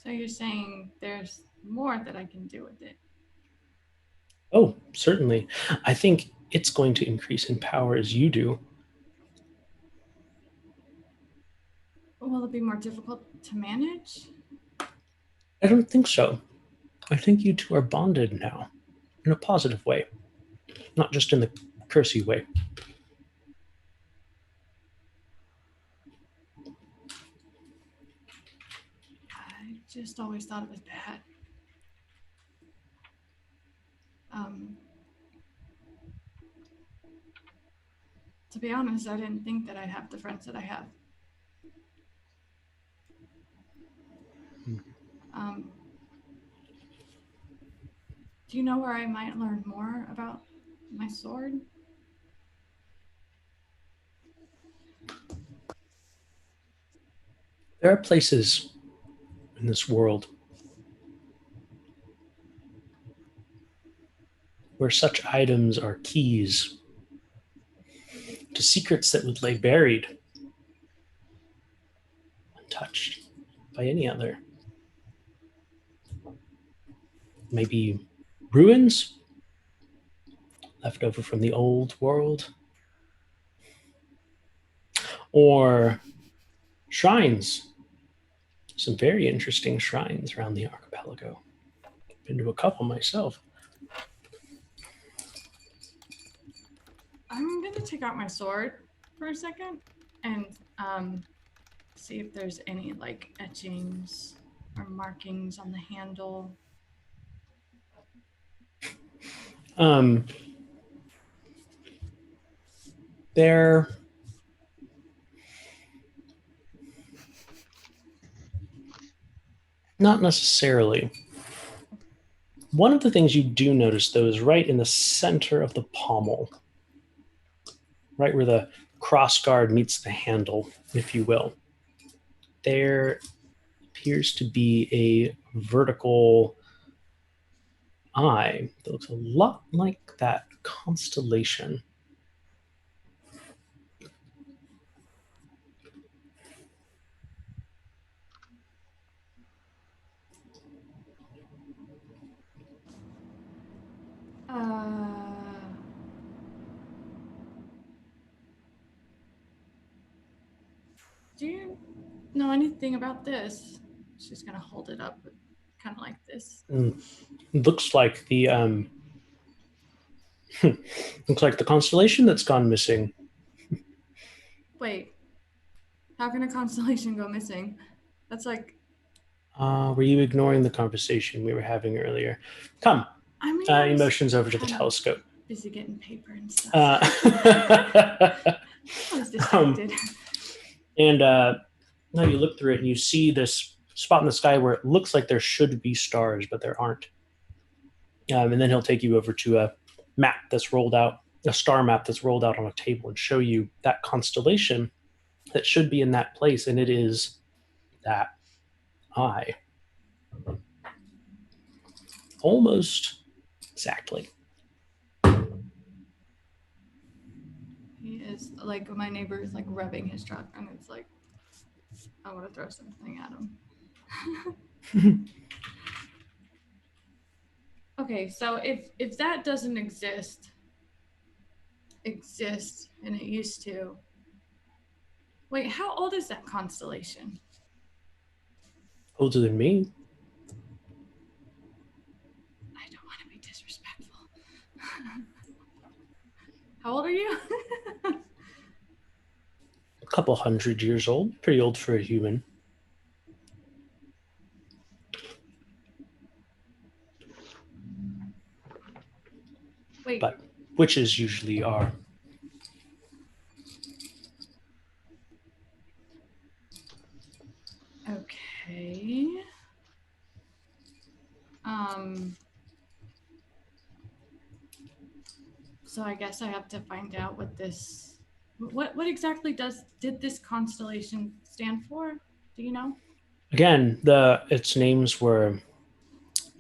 So you're saying there's more that I can do with it? Oh, certainly. I think it's going to increase in power as you do. Will it be more difficult to manage? I don't think so. I think you two are bonded now in a positive way, not just in the cursey way. I just always thought it was bad. To be honest, I didn't think that I'd have the friends that I have. Do you know where I might learn more about my sword? There are places in this world where such items are keys to secrets that would lay buried, untouched by any other. Maybe ruins left over from the old world, or shrines. Some very interesting shrines around the archipelago. Been to a couple myself. I'm gonna take out my sword for a second and see if there's any like etchings or markings on the handle. They're not necessarily. One of the things you do notice, though, is right in the center of the pommel, right where the cross guard meets the handle, if you will. There appears to be a vertical eye that looks a lot like that constellation. Do you know anything about this? She's gonna hold it up, kind of like this. Looks like the looks like the constellation that's gone missing. Wait, how can a constellation go missing? That's like. Were you ignoring the conversation we were having earlier? Come. I mean, I was Emotions over to the kind of telescope. busy getting paper and stuff. I was distracted. And now you look through it and you see this spot in the sky where it looks like there should be stars, but there aren't. And then he'll take you over to a map that's rolled out, a star map that's rolled out on a table, and show you that constellation that should be in that place, and it is that eye. Almost exactly. He is like, my neighbor is like rubbing his truck, and it's like, I want to throw something at him. Okay, so if that doesn't exist, and it used to. Wait, how old is that constellation? Older than me. I don't want to be disrespectful. How old are you? A couple 100 years old. Pretty old for a human. Wait. But witches usually are. Okay. So I guess I have to find out what exactly did this constellation stand for? Do you know? Again, its names were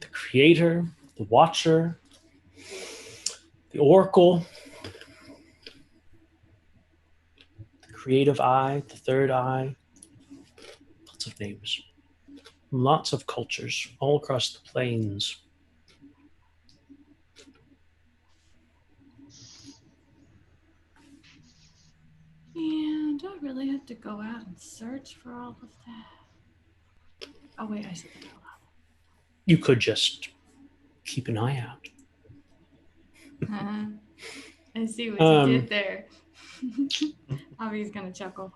the Creator, the Watcher, the Oracle, the Creative Eye, the Third Eye. Lots of names. Lots of cultures all across the plains. And do I really have to go out and search for all of that? Oh wait, I said that out loud. You could just keep an eye out. I see what you did there. Avi's gonna chuckle.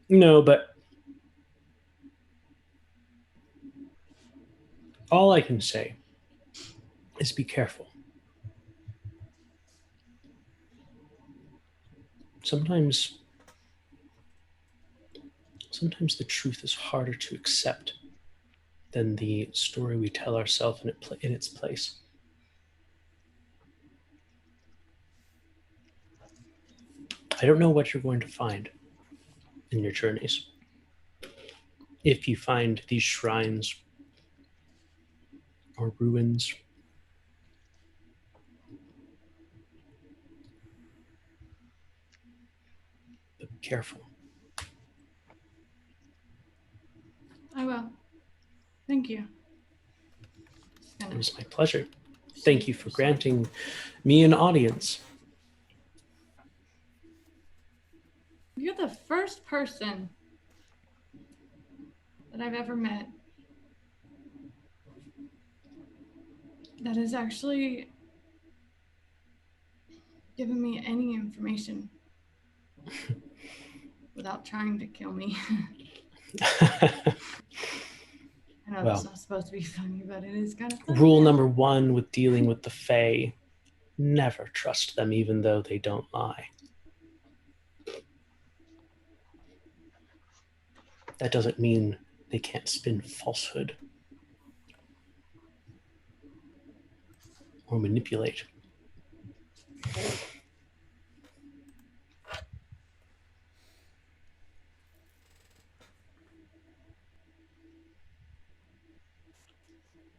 No, but all I can say is be careful. Sometimes the truth is harder to accept than the story we tell ourselves in its place. I don't know what you're going to find. in your journeys. If you find these shrines or ruins, but be careful. I will. Thank you. It was my pleasure. Thank you for granting me an audience. You're the first person that I've ever met that has actually given me any information without trying to kill me. I know Well, that's not supposed to be funny, but it is kind of funny. Rule number 1 with dealing with the Fae, never trust them even though they don't lie. That doesn't mean they can't spin falsehood or manipulate.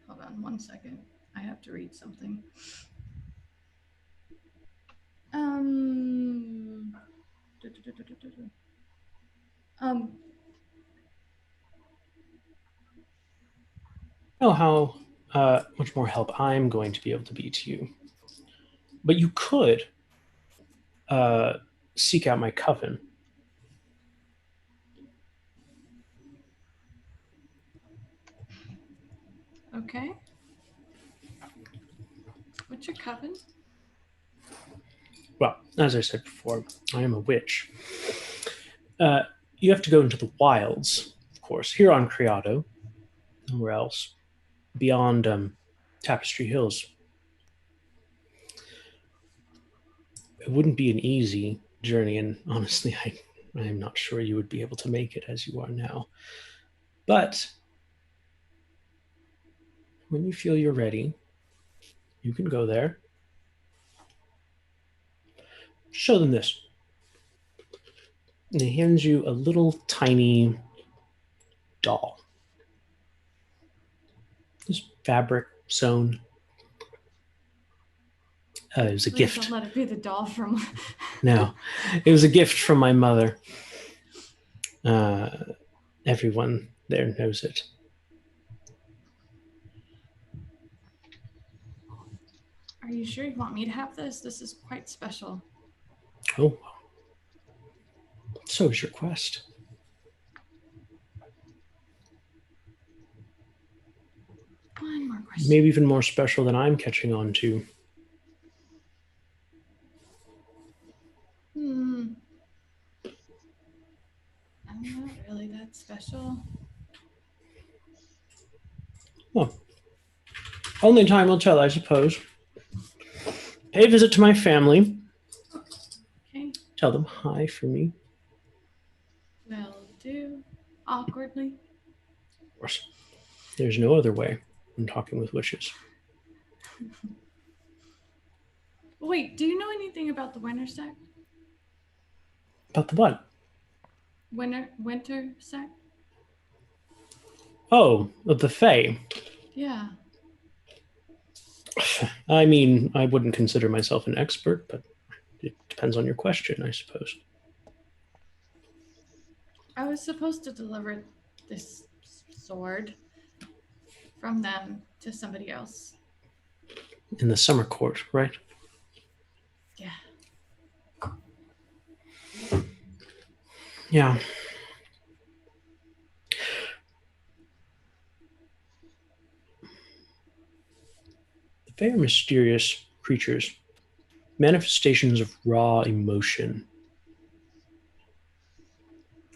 Hold on 1 second. I have to read something. Know how much more help I'm going to be able to be to you. But you could seek out my coven. Okay. What's your coven? Well, as I said before, I am a witch. You have to go into the wilds, of course, here on Criado, nowhere else, beyond Tapestry Hills. It wouldn't be an easy journey, and honestly, I'm not sure you would be able to make it as you are now. But when you feel you're ready, you can go there. Show them this. And he hands you a little tiny doll. This fabric sewn. It was a Please gift. don't let it be the doll from. No, it was a gift from my mother. Everyone there knows it. Are you sure you want me to have this? This is quite special. Oh, so is your quest. One more question. Maybe even more special than I'm catching on to. I'm not really that special. Well, only time will tell, I suppose. Pay a visit to my family. Okay. Tell them hi for me. Will do. Awkwardly. Of course. There's no other way when talking with witches. Wait, do you know anything about the winter sect? About the what? Winter sect? Oh, of the Fae. Yeah. I mean, I wouldn't consider myself an expert, but it depends on your question, I suppose. I was supposed to deliver this sword from them to somebody else. In the summer court, right? Yeah. Yeah. The Fae are mysterious creatures, manifestations of raw emotion.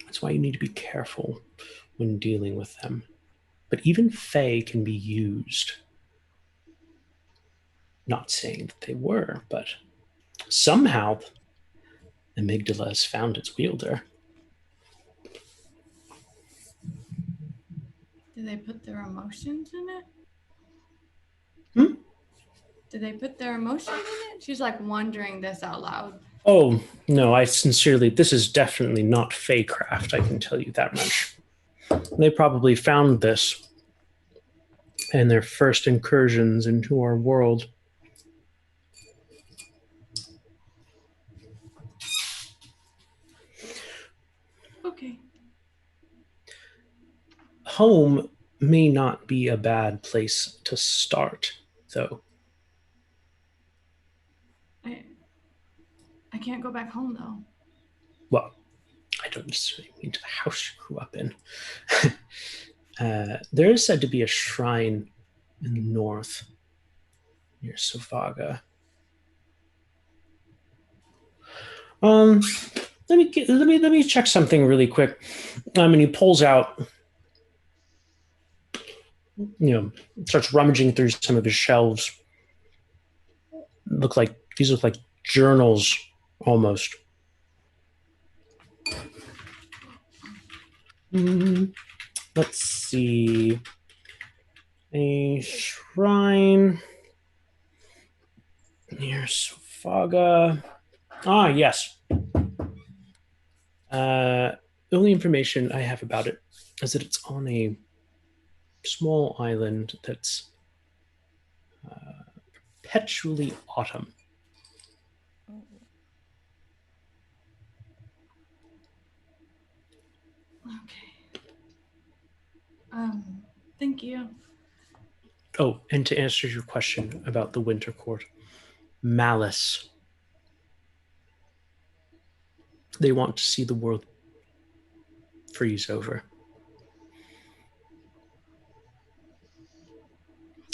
That's why you need to be careful when dealing with them. But even Fae can be used. Not saying that they were, but somehow Amygdala has found its wielder. Did they put their emotions in it? Hmm? Did they put their emotions in it? She's like wondering this out loud. Oh, no, this is definitely not Feycraft, I can tell you that much. They probably found this in their first incursions into our world. Okay. Home may not be a bad place to start, though. I can't go back home though. Well, I don't necessarily mean to the house you grew up in. There is said to be a shrine in the north near Savaga. Let me check something really quick. And he pulls out, starts rummaging through some of his shelves. These look like journals almost. Let's see. A shrine near Savaga. Ah, yes. The only information I have about it is that it's on a small island that's perpetually autumn. Okay. Thank you. Oh, and to answer your question about the Winter Court, malice. They want to see the world freeze over.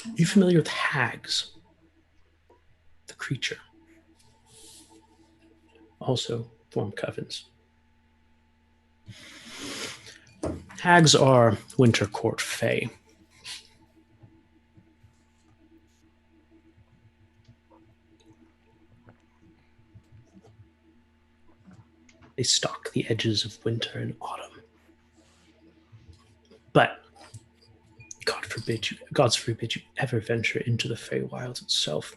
Are you familiar with hags? The creature. Also form covens. Hags are Winter Court Fae. They stalk the edges of winter and autumn. But God forbid you ever venture into the Feywilds itself.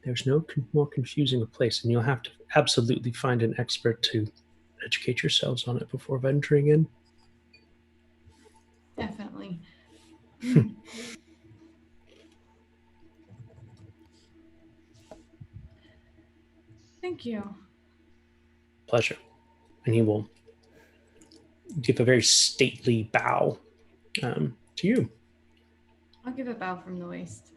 There's no more confusing a place, and you'll have to absolutely find an expert to educate yourselves on it before venturing in. Definitely. Thank you. Pleasure. And he will give a very stately bow to you. I'll give a bow from the waist.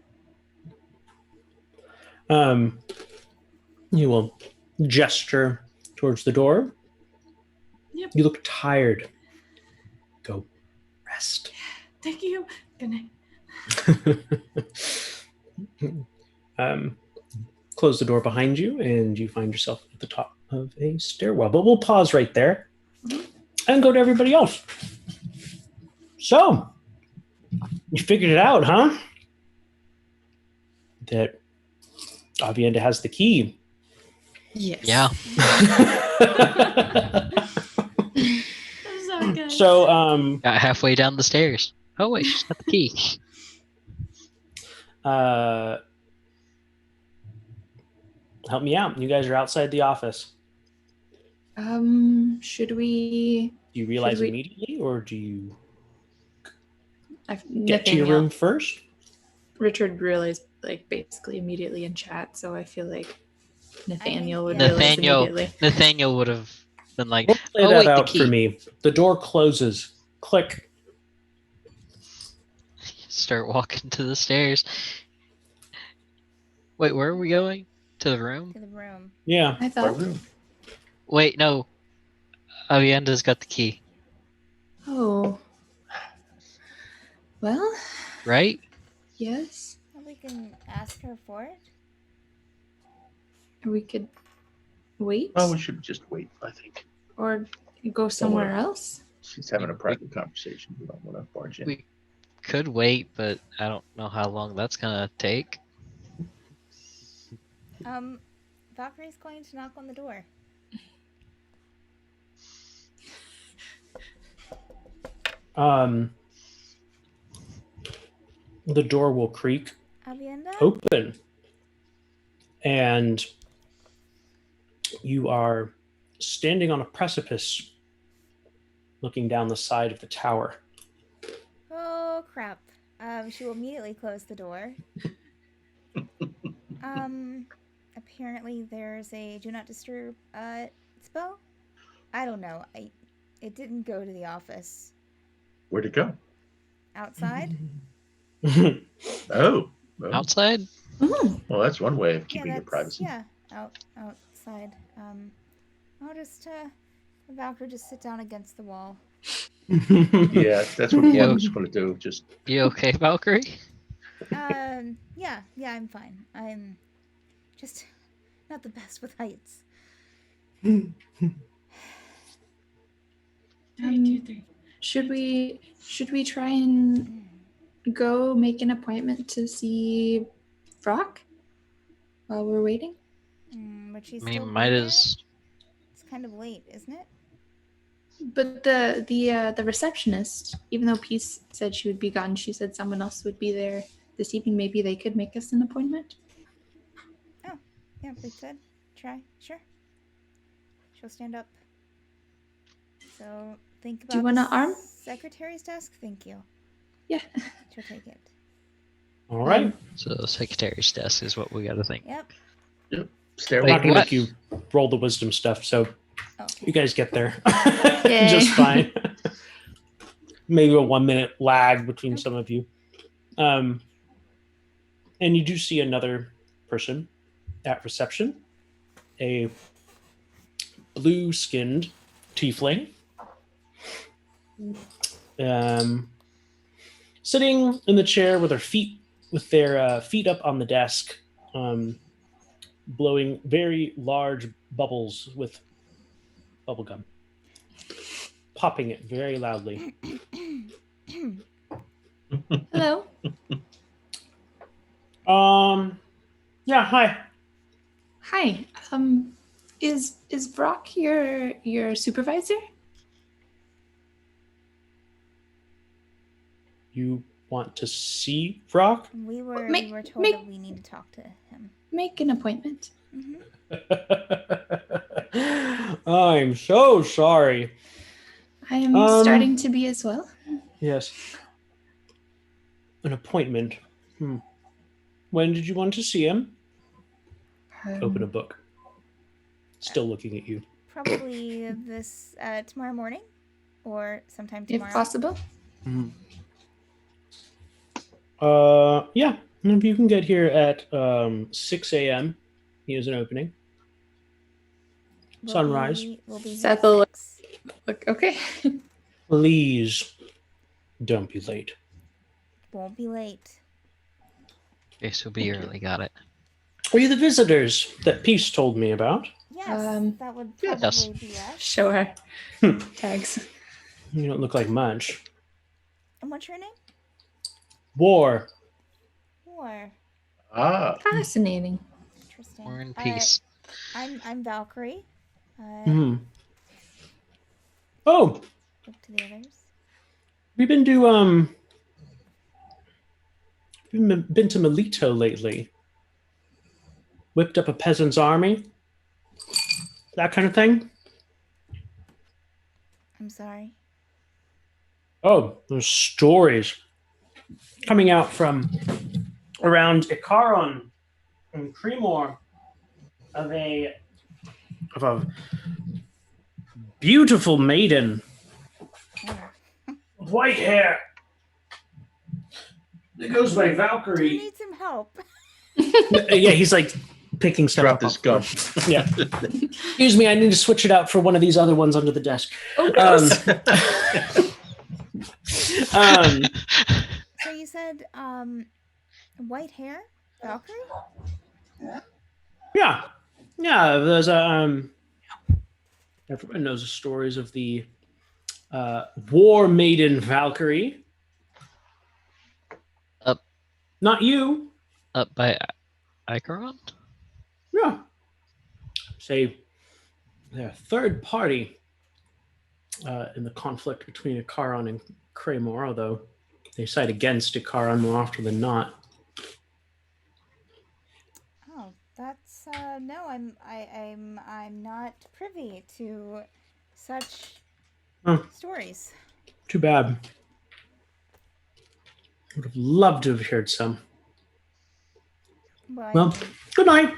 You will gesture towards the door. Yep. You look tired. Go rest. Thank you. Good night. Close the door behind you, and you find yourself at the top of a stairwell. But we'll pause right there and go to everybody else. So, you figured it out, huh? That Avienda has the key. Yes. Yeah. So good. So, Got halfway down the stairs. Oh wait, she's got the key. help me out. You guys are outside the office. Should we? Do you realize we- immediately, or do you get to Nathaniel. your room first? Richard realized like basically immediately in chat, so I feel like Nathaniel would yeah. realize immediately. Nathaniel would have been like, We'll play "Oh that wait, the out key." for me. The door closes. Click. Start walking to the stairs. Wait, where are we going? To the room? To the room. Yeah. I Our thought. room. Wait, no. Avienda's got the key, Oh. Well, right? yes. Well, we can ask her for it. We could wait, Oh, we should just wait, I think. or go somewhere else. She's having a private conversation. We don't want to barge in. We could wait, but I don't know how long that's gonna take. Valkyrie's going to knock on the door. The door will creak Avienda? open, and you are standing on a precipice looking down the side of the tower. Oh crap. She will immediately close the door. Apparently there's a do not disturb spell. I don't know. It didn't go to the office. Where'd it go? Outside? Oh. Outside? Well, that's one way of Yeah, keeping your privacy. yeah, outside. I'll just Valkyrie just sit down against the wall. Yeah, that's what Yeah. one was going to do. Just You okay, Valkyrie? Yeah, I'm fine. I'm just not the best with heights. 3, 2, 3. Should we try and go make an appointment to see Brock while we're waiting? But she's I mean, still might be there? as. It's kind of late, isn't it? But the receptionist, even though Peace said she would be gone, she said someone else would be there this evening. Maybe they could make us an appointment. Oh, yeah, we could try. Sure. She'll stand up. So think about Do you want the an arm? secretary's desk. Thank you. Yeah. She'll take it. All right. So the secretary's desk is what we got to think. Yep. stare I'm not Wait, going to what? make you roll the wisdom stuff, so Okay. you guys get there Yay. just fine. Maybe a 1 minute lag between some of you. And you do see another person at reception, a blue-skinned tiefling, sitting in the chair with their feet up on the desk, blowing very large bubbles with bubblegum, popping it very loudly. Hello. Yeah, hi. Hi. Is Brock your supervisor? You want to see Brock? We were Make- told make- that we need to talk to him. Make an appointment. I'm so sorry. I am starting to be as well. Yes. An appointment. When did you want to see him? Open a book. Still looking at you. Probably this tomorrow morning, or sometime If tomorrow. possible. Yeah. If you can get here at 6 a.m., he has an opening. Sunrise. We'll be here Set at the 6. Look, okay. Please don't be late. Won't be late. Okay, so be early. Got it. Are you the visitors that Peace told me about? Yes, that would yes. probably be us. Show her. Tags. You don't look like much. And what's your name? War. War. Ah, Fascinating. Interesting. We're in peace. I'm Valkyrie. Oh, Look to the others. we've been to been to Melito lately. Whipped up a peasant's army. That kind of thing. I'm sorry. Oh, there's stories coming out from around Ikaron and Cremor of a beautiful maiden with white hair that goes by I Valkyrie. need some help. Yeah, he's like picking stuff drop up. this gum. Yeah. Excuse me, I need to switch it out for one of these other ones under the desk. Oh, gross. So you said white hair, Valkyrie? Yeah. There's a everyone knows the stories of the war maiden Valkyrie. Up. Not you. Up by Ikaron? Yeah. Say they're a third party in the conflict between Ikaron and Cremor, although they side against Ikaron more often than not. Oh, that's That's no, I'm not privy to such Oh, stories. too bad. Would have loved to have heard some. Well, I Well, mean, good night.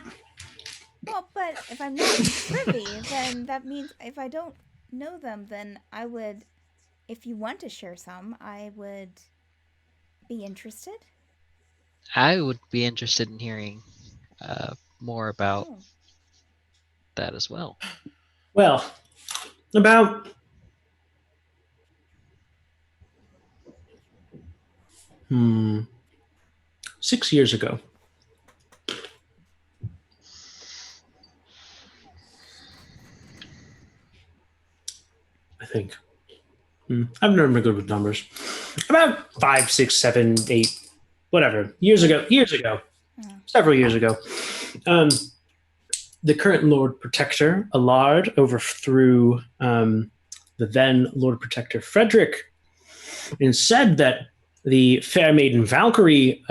well, but if I'm not privy, then that means if I don't know them, then I would. If you want to share some, I would be interested. I would be interested in hearing more about Oh, that as well. Well, about 6 years ago, I think. I'm never good with numbers. About 5, 6, 7, 8, whatever. Years ago. Several years ago. The current Lord Protector, Allard, overthrew the then Lord Protector Frederick and said that the fair maiden Valkyrie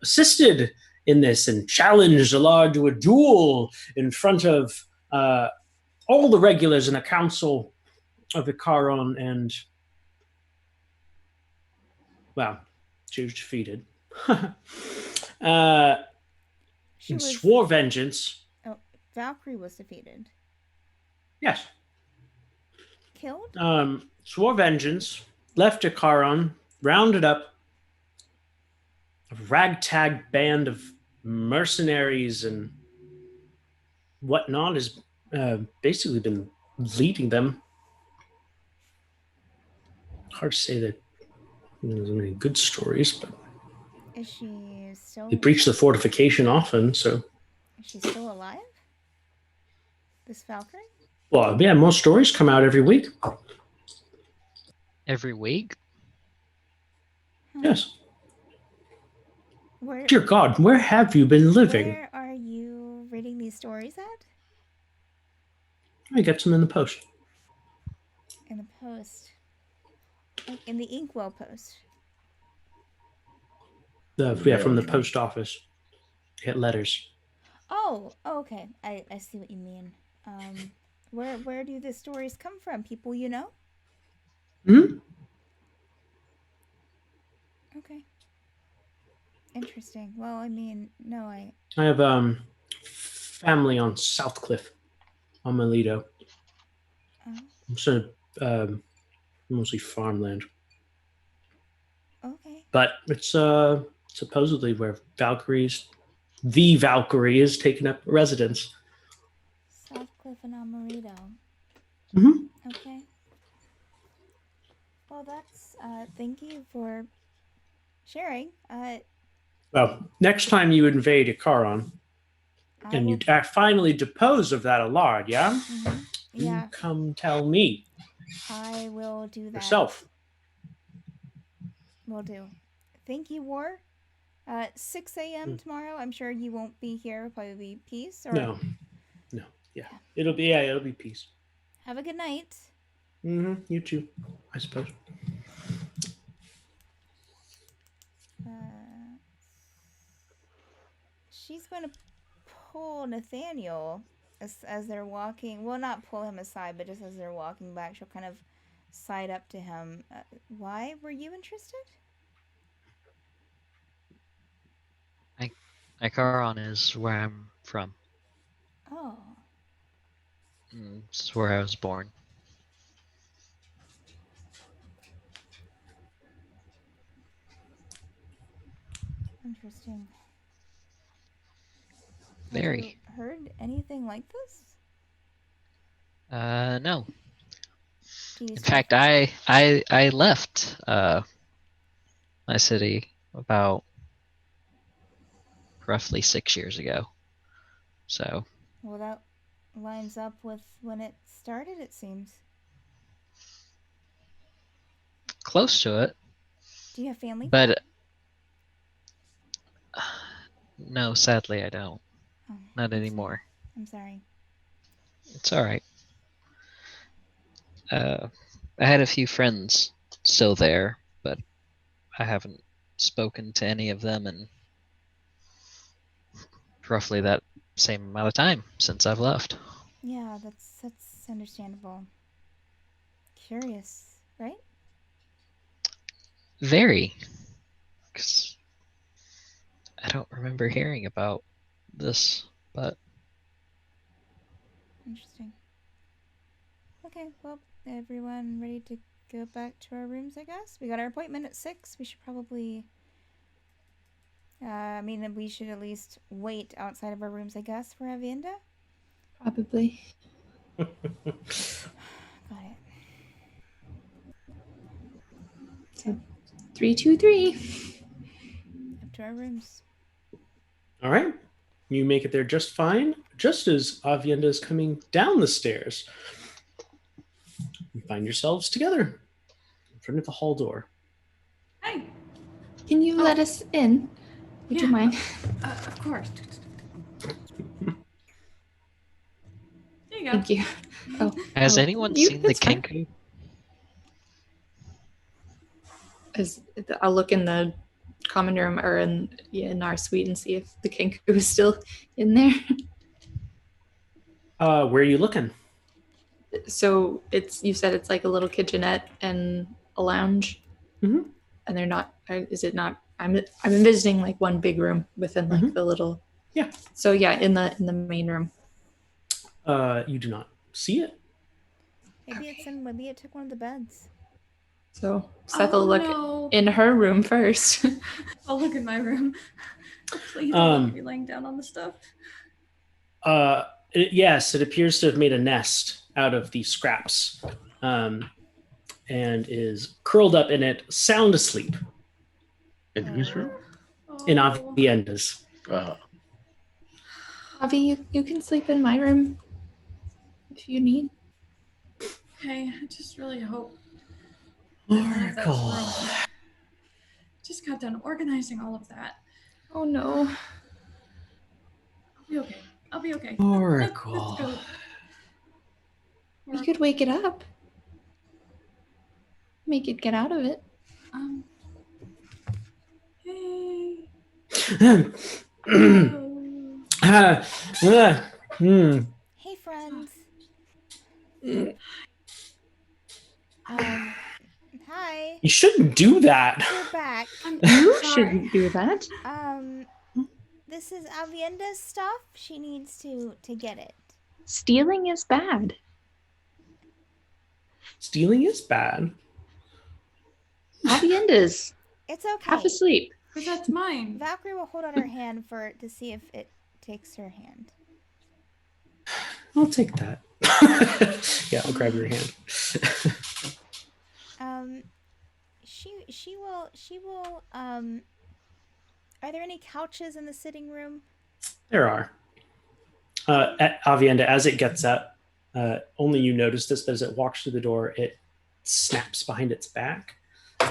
assisted in this and challenged Allard to a duel in front of all the regulars in the council of Icaron, and well, she was defeated. she And was. swore vengeance. Oh, Valkyrie was defeated. Yes. Killed? Swore vengeance, left Icaron, rounded up a ragtag band of mercenaries and whatnot, has basically been leading them. Hard to say that there's any good stories, but Is she still? they breach the fortification often, so. Is she still alive? This Valkyrie? Well, yeah, most stories come out every week. Every week? Yes. Where? Dear God, where have you been living? Where are you reading these stories at? I get some in the post. In the post. In the Inkwell post. From the post office. Get letters. Oh, okay. I see what you mean. Where do the stories come from? People you know? Hmm? Okay. Interesting. Well, I mean, no, I have family on South Cliff, on Melito. Oh, So mostly farmland. okay. But it's supposedly where the Valkyrie is taking up residence. South Cliff and Amarito. Mm-hmm. Okay. Well, that's thank you for sharing. Well, next time you invade Icaron I and will. you finally depose of that Allard, yeah? Mhm. You Yeah, come tell me I will do that. yourself. Will do. Thank you, War. 6 a.m. tomorrow. I'm sure you won't be here. It'll probably be peace. Or No. Yeah. It'll be peace. have a good night. Mm-hmm. You too, I suppose. She's going to pull Nathaniel as they're walking. Well, not pull him aside, but just as they're walking back, she'll kind of side up to him. Why were you interested? Icaron is where I'm from. Oh. It's where I was born. Interesting. Very. Have you heard anything like this? No. In fact, I left my city about roughly 6 years ago. So. Well, that lines up with when it started, it seems. Close to it. Do you have family? But no, sadly I don't. Oh, Not anymore. I'm sorry. It's all right. I had a few friends still there, but I haven't spoken to any of them in roughly that same amount of time since I've left. Yeah, that's understandable. Curious, right? Very. 'Cause I don't remember hearing about this, but Interesting. Okay, well, everyone ready to go back to our rooms, I guess? We got our appointment at 6. We should probably... I mean, we should at least wait outside of our rooms, I guess, for Avienda. Probably. Got it. So 3, 2, 3. Up to our rooms. All right. You make it there just fine, just as Avienda is coming down the stairs. You find yourselves together in front of the hall door. Hey, Can you let us in? Would you Yeah. mind? of course. There you go. Thank you. Oh, has oh, anyone you- seen the that's fine. Kenku? I'll look in the common room or in our suite and see if the Kenku is still in there. Where are you looking? So you said it's like a little kitchenette and a lounge, Mhm. and they're not. Is it not? I'm envisioning like one big room within like Mhm. the little. Yeah. So yeah, in the main room. You do not see it. Maybe it took one of the beds. So Seth will Oh, look no. in her room first. I'll look in my room. Please don't Um, let me be laying down on the stuff. Yes, it appears to have made a nest out of the scraps, and is curled up in it, sound asleep In whose room? in Oh. Avienda's. Avi, you can sleep in my room if you need. Okay, I just really hope that none of that's Oracle. ruined. Just got done organizing all of that. Oh no. I'll be okay. I'll be okay. Oracle. Let's go. We could wake it up. Make it get out of it. Hey. Hey, friends. Hi. You shouldn't do that. We're back. I'm You sorry. shouldn't do that. This is Avienda's stuff. She needs to get it. Stealing is bad. Stealing is bad. Avienda's It's okay. half asleep. But that's mine. Valkyrie will hold out her hand to see if it takes her hand. I'll take that. Yeah, I'll grab your hand. She will are there any couches in the sitting room? There are. At Avienda, as it gets up, only you notice this, but as it walks through the door, it snaps behind its back,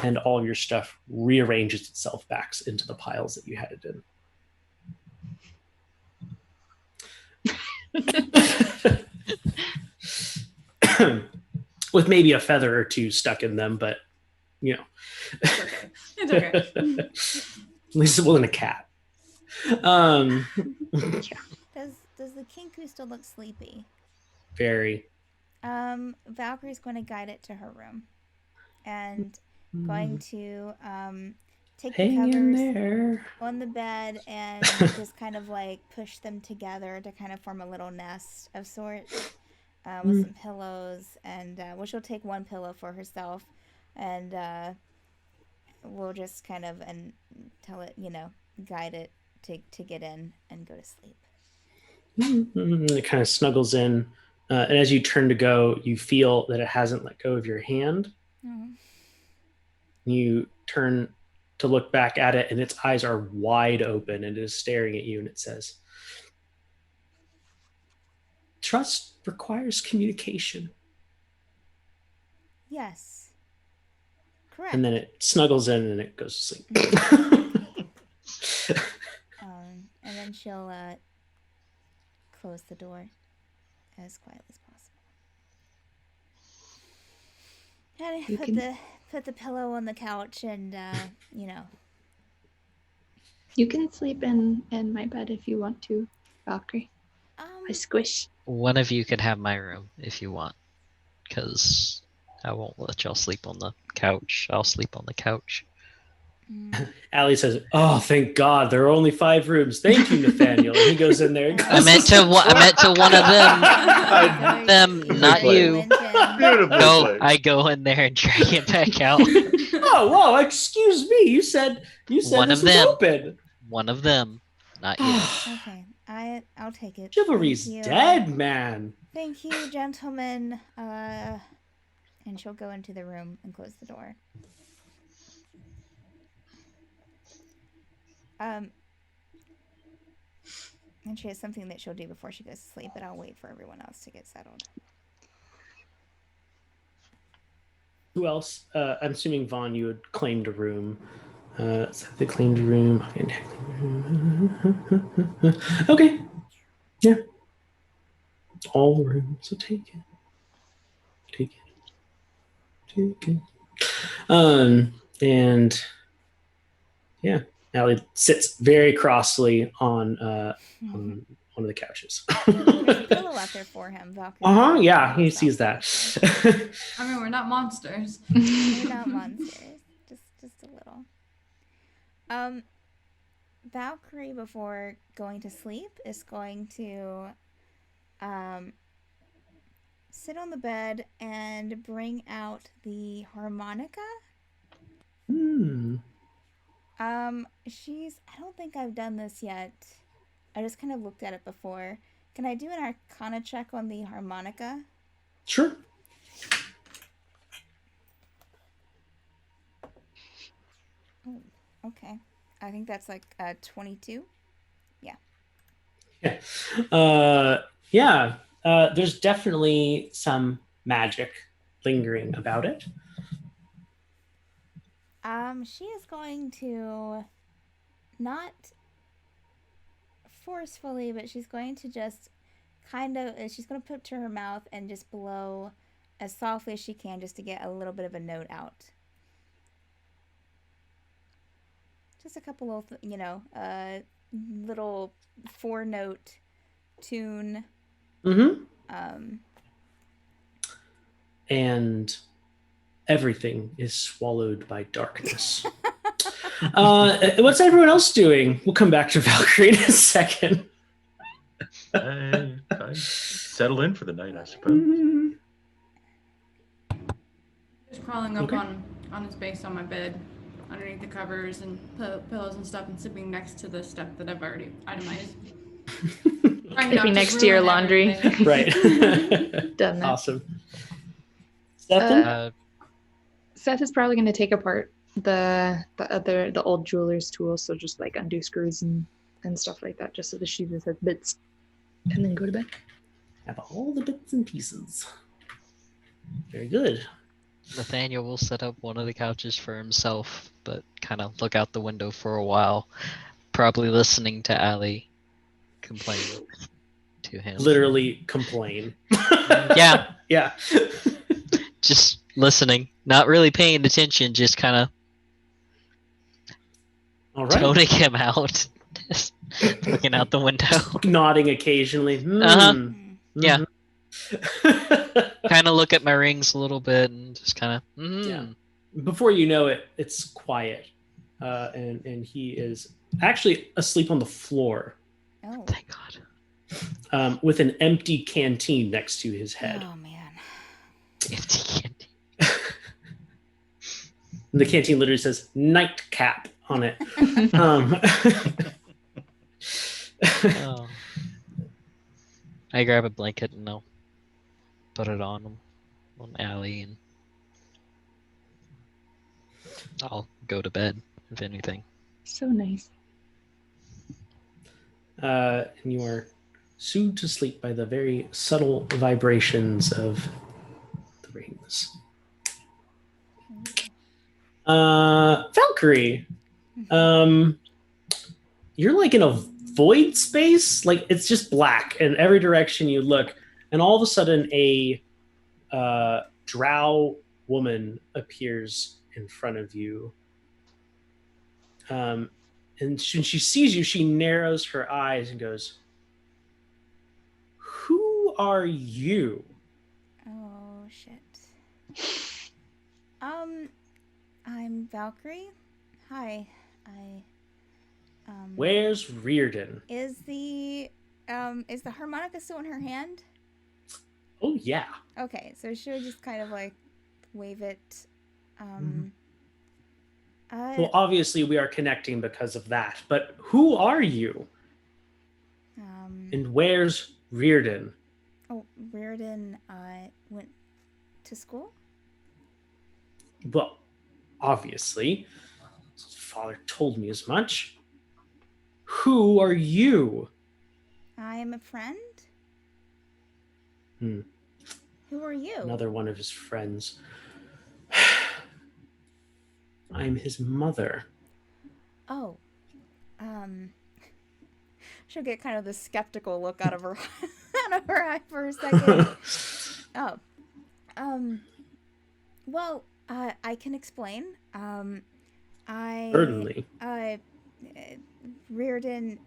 and all of your stuff rearranges itself back into the piles that you had it in. With maybe a feather or two stuck in them, but you know. It's okay. It's okay. At least it wasn't a cat. Does the Kinku still look sleepy? Very. Valkyrie's going to guide it to her room, and going to take the Hang in covers there. on the bed and just kind of like push them together to kind of form a little nest of sorts, with some pillows, and she'll take one pillow for herself, and we'll just kind of and tell it, guide it to get in and go to sleep. It kind of snuggles in, and as you turn to go, you feel that it hasn't let go of your hand. Oh. You turn to look back at it, and its eyes are wide open, and it is staring at you, and it says, "Trust requires communication." Yes. Correct. And then it snuggles in, and it goes to sleep. And then she'll close the door as quietly as possible. And put the pillow on the couch, and You can sleep in my bed if you want to, Valkyrie. a squish. One of you can have my room if you want, because I won't let y'all sleep on the couch. I'll sleep on the couch. Allie says, "Oh, thank God, there are only 5 rooms. Thank you, Nathaniel." And he goes in there. And I meant to one of them, not Beautifully you. Beautifully Go, played. I go in there and drag it back out. Oh, whoa! Excuse me. You said One this of was them. open. One of them, not you. Okay, I'll take it. Chivalry's Thank you. dead, man. Thank you, gentlemen. And she'll go into the room and close the door. And she has something that she'll do before she goes to sleep, but I'll wait for everyone else to get settled. Who else? I'm assuming Vaughn, you had claimed a room. So they claimed a room. Okay. Yeah. All the rooms. So take it. Take it. Take it. And yeah, Allie sits very crossly on one of the couches. There's a pillow out there for him, Valkyrie. Yeah, he sees that. I mean, we're not monsters. We're not monsters. Just a little. Valkyrie, before going to sleep, is going to sit on the bed and bring out the harmonica. I don't think I've done this yet. I just kind of looked at it before. Can I do an Arcana check on the harmonica? Sure. Oh, okay. I think that's like 22. Yeah. There's definitely some magic lingering about it. She is going to not forcefully, but she's going to just she's going to put it to her mouth and just blow as softly as she can just to get a little bit of a note out. Just a couple of, little 4-note tune. And everything is swallowed by darkness. What's everyone else doing? We'll come back to Valkyrie in a second. I settle in for the night, I suppose. Just crawling up on his base on my bed, underneath the covers and pillows and stuff, and sleeping next to the stuff that I've already itemized. Sleeping next to your laundry. everything. Right. Done that. Awesome. Stefan? Seth is probably going to take apart the old jeweler's tools, so just like undo screws and stuff like that, just so the sheath has bits, and then go to bed. Have all the bits and pieces. Very good. Nathaniel will set up one of the couches for himself, but kind of look out the window for a while, probably listening to Allie complain to him. Literally complain. Yeah. Yeah. Just listening, not really paying attention, just kind of All right. toning him out, just looking out the window. Nodding occasionally. Yeah. Kind of look at my rings a little bit and just kind of. Yeah. Before you know it, it's quiet, and he is actually asleep on the floor. Oh. Thank God. With an empty canteen next to his head. Oh, man. Empty candy. And the canteen literally says nightcap on it. Oh. I grab a blanket and I'll put it on Allie, and I'll go to bed, if anything. So nice. And you are soothed to sleep by the very subtle vibrations of the rings. Valkyrie, you're like in a void space. Like it's just black in every direction you look, and all of a sudden a drow woman appears in front of you. And when she sees you, she narrows her eyes and goes, are you? Oh shit. I'm Valkyrie. Hi. Where's Reardon? Is the harmonica still in her hand? Oh yeah. Okay, so she'll just kind of like wave it. Well, obviously we are connecting because of that. But who are you? And where's Reardon? Oh, Reardon went to school? Well, obviously. His father told me as much. Who are you? I am a friend. Hmm. Who are you? Another one of his friends. I'm his mother. Oh. She'll get kind of the skeptical look out of her eye for a second. Oh. Well, I can explain. Certainly. Reardon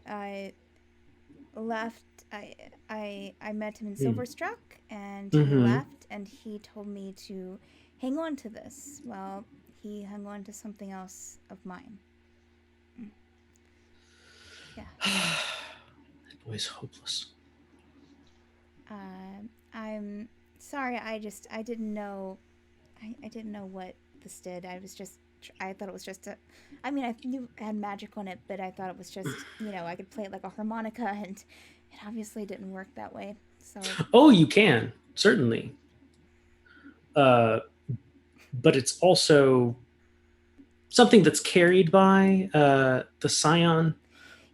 left. I met him in Silverstruck, and he left, and he told me to hang on to this. Well, he hung on to something else of mine. Yeah. That boy's hopeless. I'm sorry. I didn't know. I didn't know what this did. I thought it was just I mean, I knew it had magic on it, but I thought it was just, I could play it like a harmonica, and it obviously didn't work that way. So. Oh, you can, certainly. But it's also something that's carried by the scion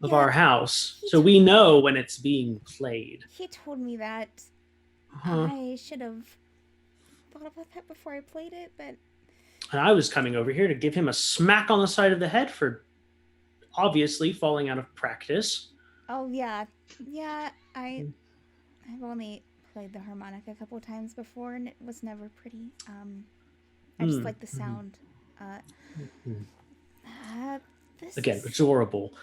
of our house. So we know when it's being played. He told me that. I should have thought about that before I played it, but... And I was coming over here to give him a smack on the side of the head for obviously falling out of practice. Oh, yeah. Yeah, I've only played the harmonica a couple times before, and it was never pretty. I just like the sound. Again, adorable.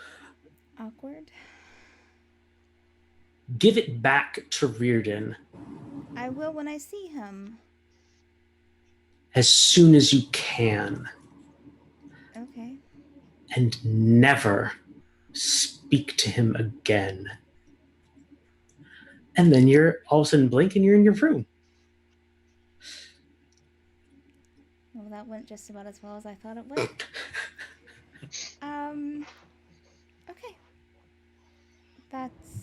Awkward. Give it back to Reardon. I will when I see him. As soon as you can. Okay. And never speak to him again. And then you're all of a sudden blink and you're in your room. Well, that went just about as well as I thought it would. Okay. That's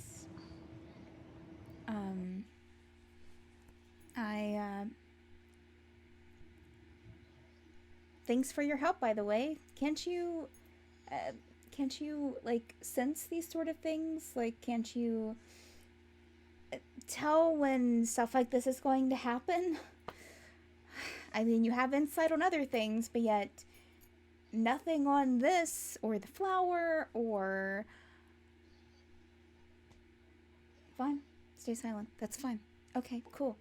thanks for your help, by the way. Can't you like sense these sort of things? Like, can't you tell when stuff like this is going to happen? I mean, you have insight on other things, but yet nothing on this or the flower or... Fine. Stay silent. That's fine. Okay, cool.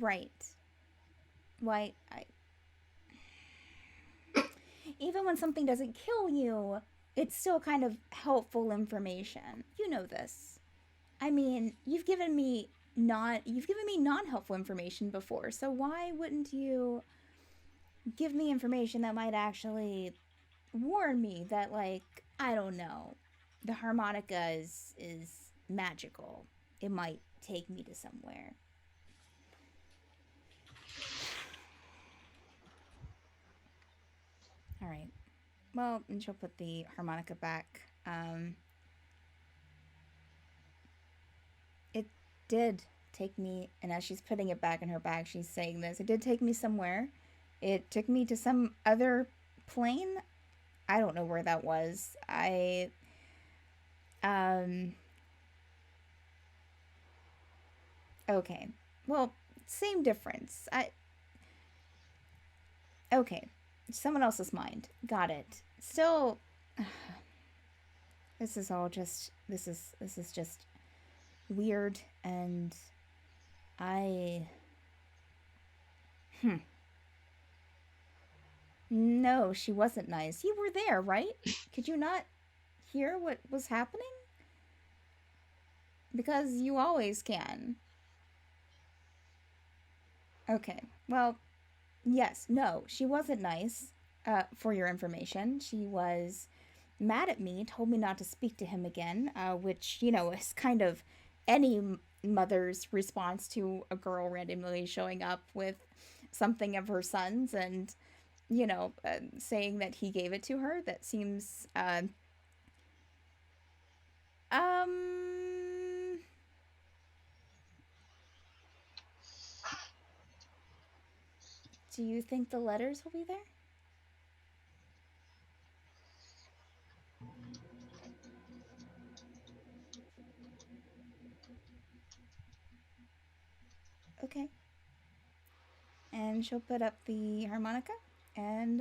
Right. Why, even when something doesn't kill you, it's still kind of helpful information. You know this. I mean, you've given me non-helpful information before, so why wouldn't you give me information that might actually warn me that, like, I don't know, the harmonica is magical. It might take me to somewhere. All right. Well, and she'll put the harmonica back. It did take me, and as she's putting it back in her bag, she's saying this. It did take me somewhere. It took me to some other plane. I don't know where that was. Okay. Well, same difference. Okay. Someone else's mind. Got it. Still, this is just weird, and No, she wasn't nice. You were there, right? Could you not hear what was happening? Because you always can. Okay. Well, yes. No, she wasn't nice. For your information, she was mad at me, told me not to speak to him again, which, is kind of any mother's response to a girl randomly showing up with something of her son's and, saying that he gave it to her. That seems, do you think the letters will be there? Okay. And she'll put up the harmonica and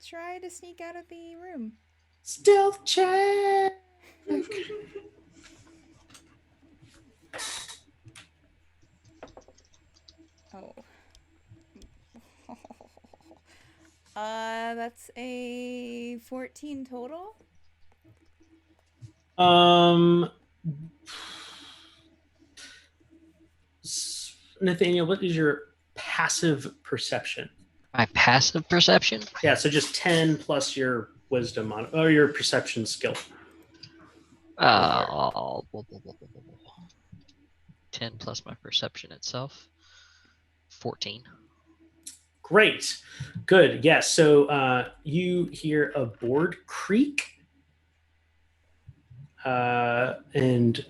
try to sneak out of the room. Stealth check. Oh. That's a 14 total. Nathaniel, what is your passive perception? My passive perception? Yeah, so just 10 plus your wisdom or your perception skill. 10 plus my perception itself. 14. Great. Good. Yes. So you hear a board creak. And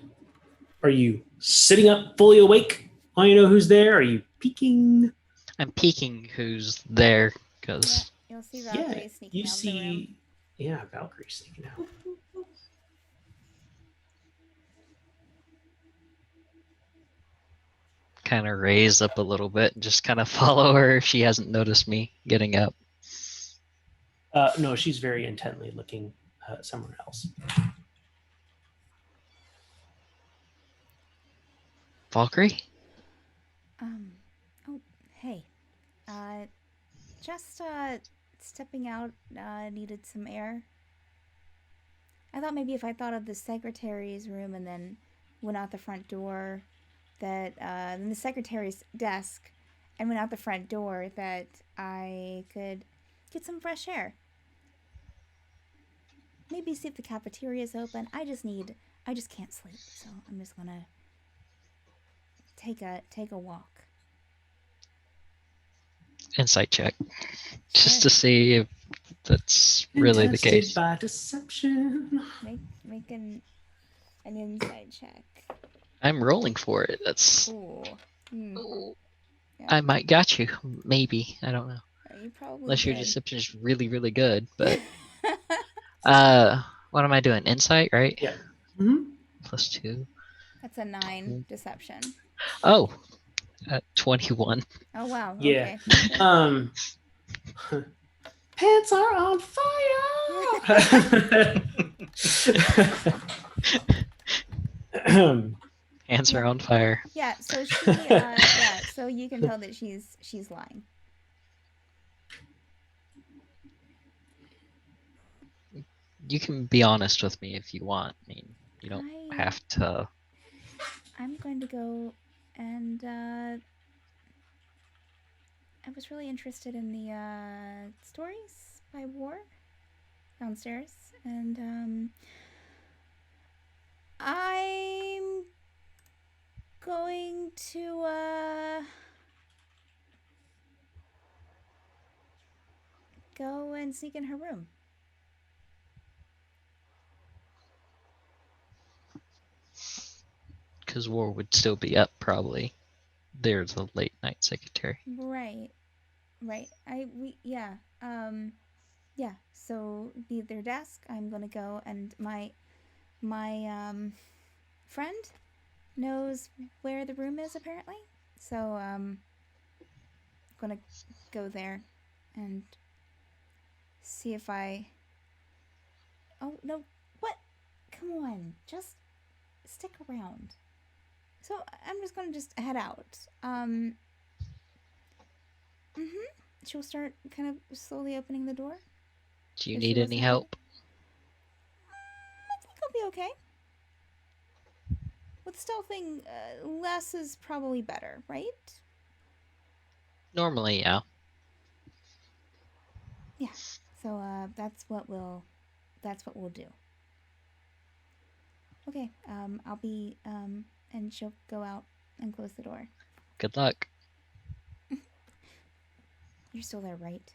are you sitting up fully awake? Want you know who's there? Are you peeking? I'm peeking who's there because You'll see Valkyrie sneaking out of the room. Yeah, Valkyrie sneaking out. kind of raise up a little bit and just kind of follow her if she hasn't noticed me getting up. No, she's very intently looking somewhere else. Valkyrie? Oh, hey. Just stepping out, needed some air. I thought maybe if I thought of the secretary's room and then went out the front door, that, in the secretary's desk, and went out the front door, that I could get some fresh air. Maybe see if the cafeteria's open. I just can't sleep, so I'm just gonna take a walk. Insight check. Just to see if that's really the case. By deception. Make an insight check. I'm rolling for it. That's. Ooh. Yeah. Yeah. I might got you. Maybe. I don't know. You probably Unless your did. deception is really, really good. But what am I doing? Insight, right? Yeah. Mm-hmm. +2. That's a 9 deception. Oh, 21. Oh wow. Yeah. Okay. Pants are on fire. Hands are on fire. Yeah. So so you can tell that she's lying. You can be honest with me if you want. I mean, you don't have to. I'm going to go and I was really interested in the stories by War downstairs, and I'm going to go and sneak in her room. Because War would still be up, probably. They're the late night secretary. Right. Yeah. So be at their desk. I'm gonna go, and my friend knows where the room is apparently. So gonna go there and see if I. Oh no! What? Come on! Just stick around. So I'm just gonna head out. She'll start kind of slowly opening the door. Do you need any help? be okay. With stealthing, less is probably better, right? Normally, yeah. Yeah. So that's what we'll do. Okay. I'll be and she'll go out and close the door. Good luck. You're still there, right?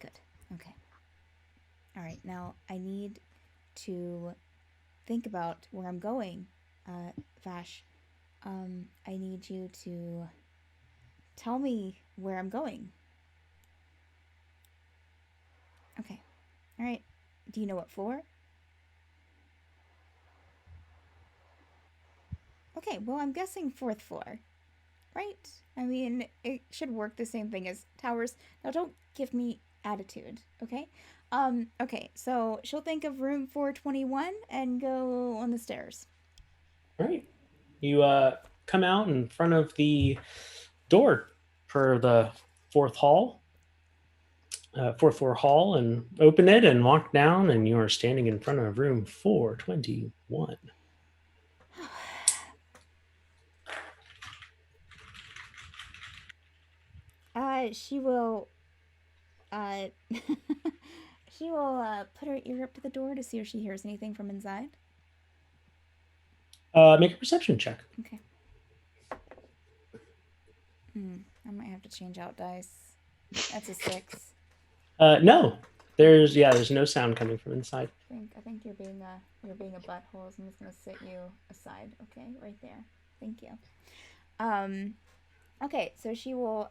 Good. Okay. All right. Now I need to think about where I'm going, Vash. I need you to tell me where I'm going. Okay. All right. Do you know what floor? Okay, well, I'm guessing 4th floor. Right? I mean, it should work the same thing as towers. Now, don't give me attitude, okay? Okay, so she'll think of room 421 and go on the stairs. All right. You come out in front of the door for the fourth floor hall, and open it and walk down, and you are standing in front of room 421. She will she will put her ear up to the door to see if she hears anything from inside. Make a perception check. Okay. I might have to change out dice. That's a 6. No. There's no sound coming from inside. I think you're being a butthole, so I'm just gonna sit you aside, okay? Right there. Thank you. Okay, so she will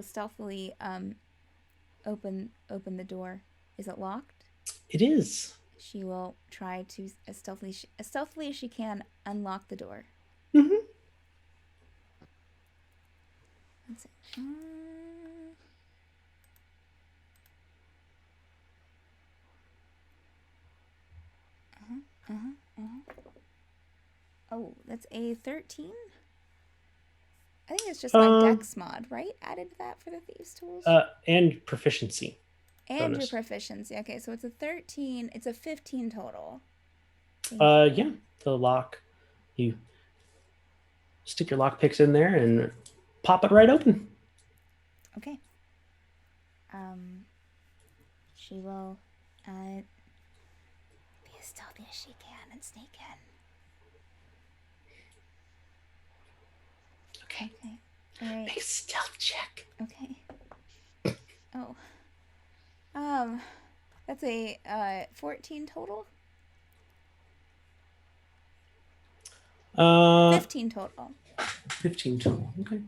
stealthily open the door. Is it locked? It is. She will try to as stealthily as she can unlock the door. Mm-hmm. Let's see. Oh, that's a 13. I think it's just my Dex mod, right? Added to that for the Thieves' Tools. And proficiency. And bonus. your proficiency. Okay, so it's a 13. It's a 15 total. Yeah, the lock. You stick your lock picks in there and pop it right open. Okay. She will be as stealthy as she can and sneak in. Okay. All right. Make a stealth check. Okay. Oh. That's a 14 total. 15 total. 15 total. Okay.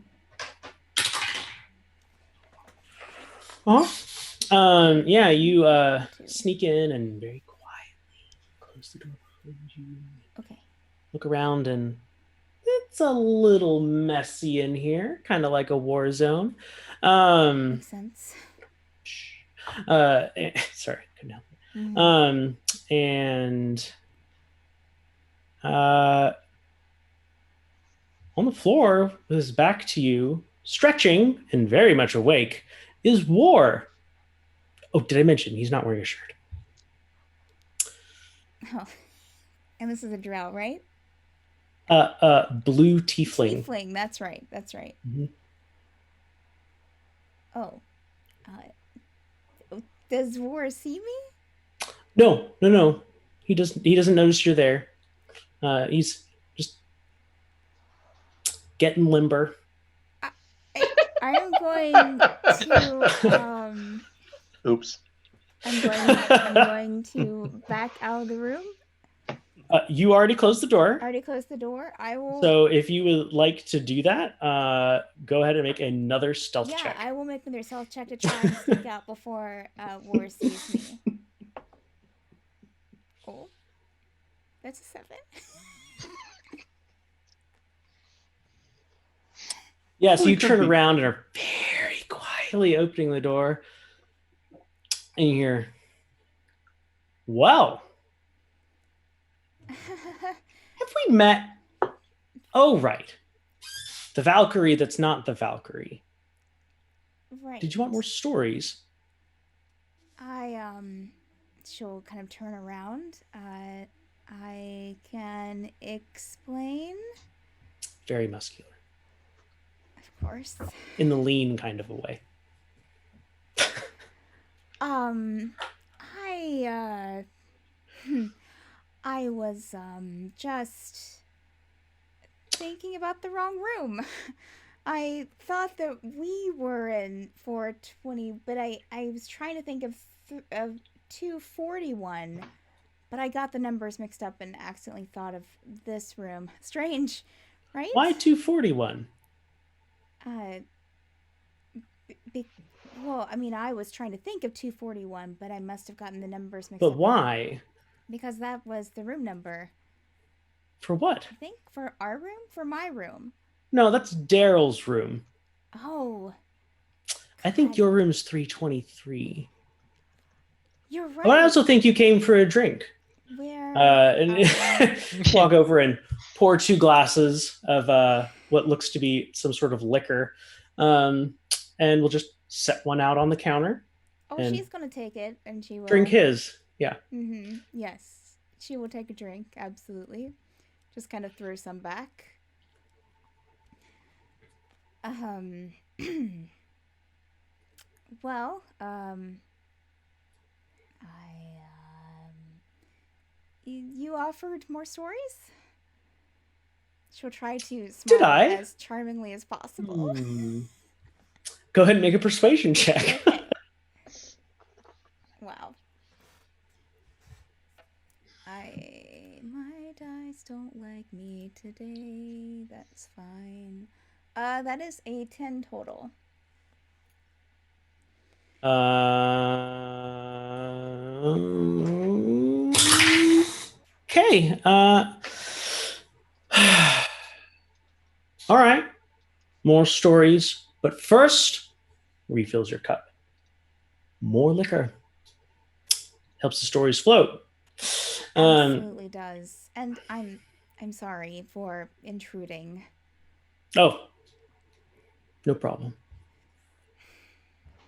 Yeah, you sneak in and very quietly close the door behind you. Okay. Look around, and it's a little messy in here, kind of like a war zone. Makes sense. Sorry, couldn't help it. Mm. And on the floor, with his back to you, stretching and very much awake, is War. Oh, did I mention he's not wearing a shirt? Oh. And this is a drow, right? Blue tiefling. Tiefling, that's right. Mm-hmm. Oh. Does War see me? No. He doesn't notice you're there. He's just getting limber. I'm going to Oops. I'm going to back out of the room. You already closed the door. Already closed the door. I will. So if you would like to do that, go ahead and make another stealth check. Yeah, I will make another stealth check to try and sneak out before War sees me. Oh, that's a 7. Yeah, so you turn around and are very quietly opening the door, and you hear, "Well, have we met? Oh, right. The Valkyrie that's not the Valkyrie. Right. Did you want more stories?" She'll kind of turn around. I can explain, Very muscular. of course. In the lean kind of a way. I I was just thinking about the wrong room. I thought that we were in 420, but I was trying to think of 241, but I got the numbers mixed up and accidentally thought of this room. Strange, right? Why 241? Well, I mean, I was trying to think of 241, but I must have gotten the numbers mixed But up. why? Because that was the room number. For what? I think for our room? For my room. No, that's Daryl's room. Oh. I think God. your room's 323. You're right. But I also think you came for a drink. Where? And walk over and pour 2 glasses of what looks to be some sort of liquor. And we'll just set one out on the counter. Oh, and she's going to take it and she will. Drink his. Yeah. Mm-hmm. Yes. She will take a drink. Absolutely. Just kind of throw some back. Well, you offered more stories? She'll try to smile as charmingly as possible. Go ahead and make a persuasion check. Okay. Wow. My dice don't like me today. That's fine. That is a 10 total. Okay. All right. More stories. But first, refills your cup. More liquor. Helps the stories float. Absolutely does. And I'm sorry for intruding. Oh. No problem.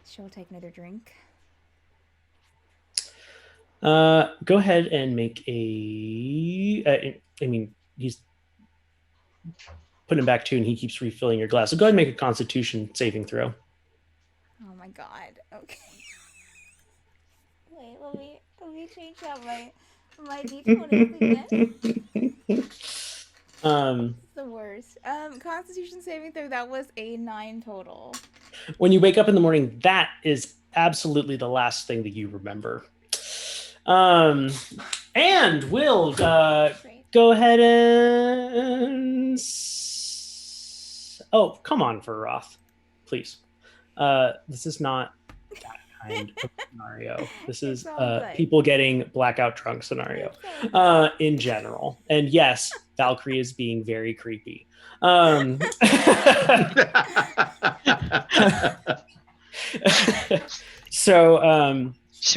She'll take another drink. Go ahead and make a. I mean, he's putting him back too, and he keeps refilling your glass. So go ahead and make a Constitution saving throw. Oh my god. Okay. Wait, let me change out my D20 again. It's the worst. Constitution saving throw, that was a 9 total. When you wake up in the morning, that is absolutely the last thing that you remember. And we'll go ahead and oh, come on, Veroth, please. This is not that kind of scenario. This is people getting blackout drunk scenario in general. And yes, Valkyrie is being very creepy. So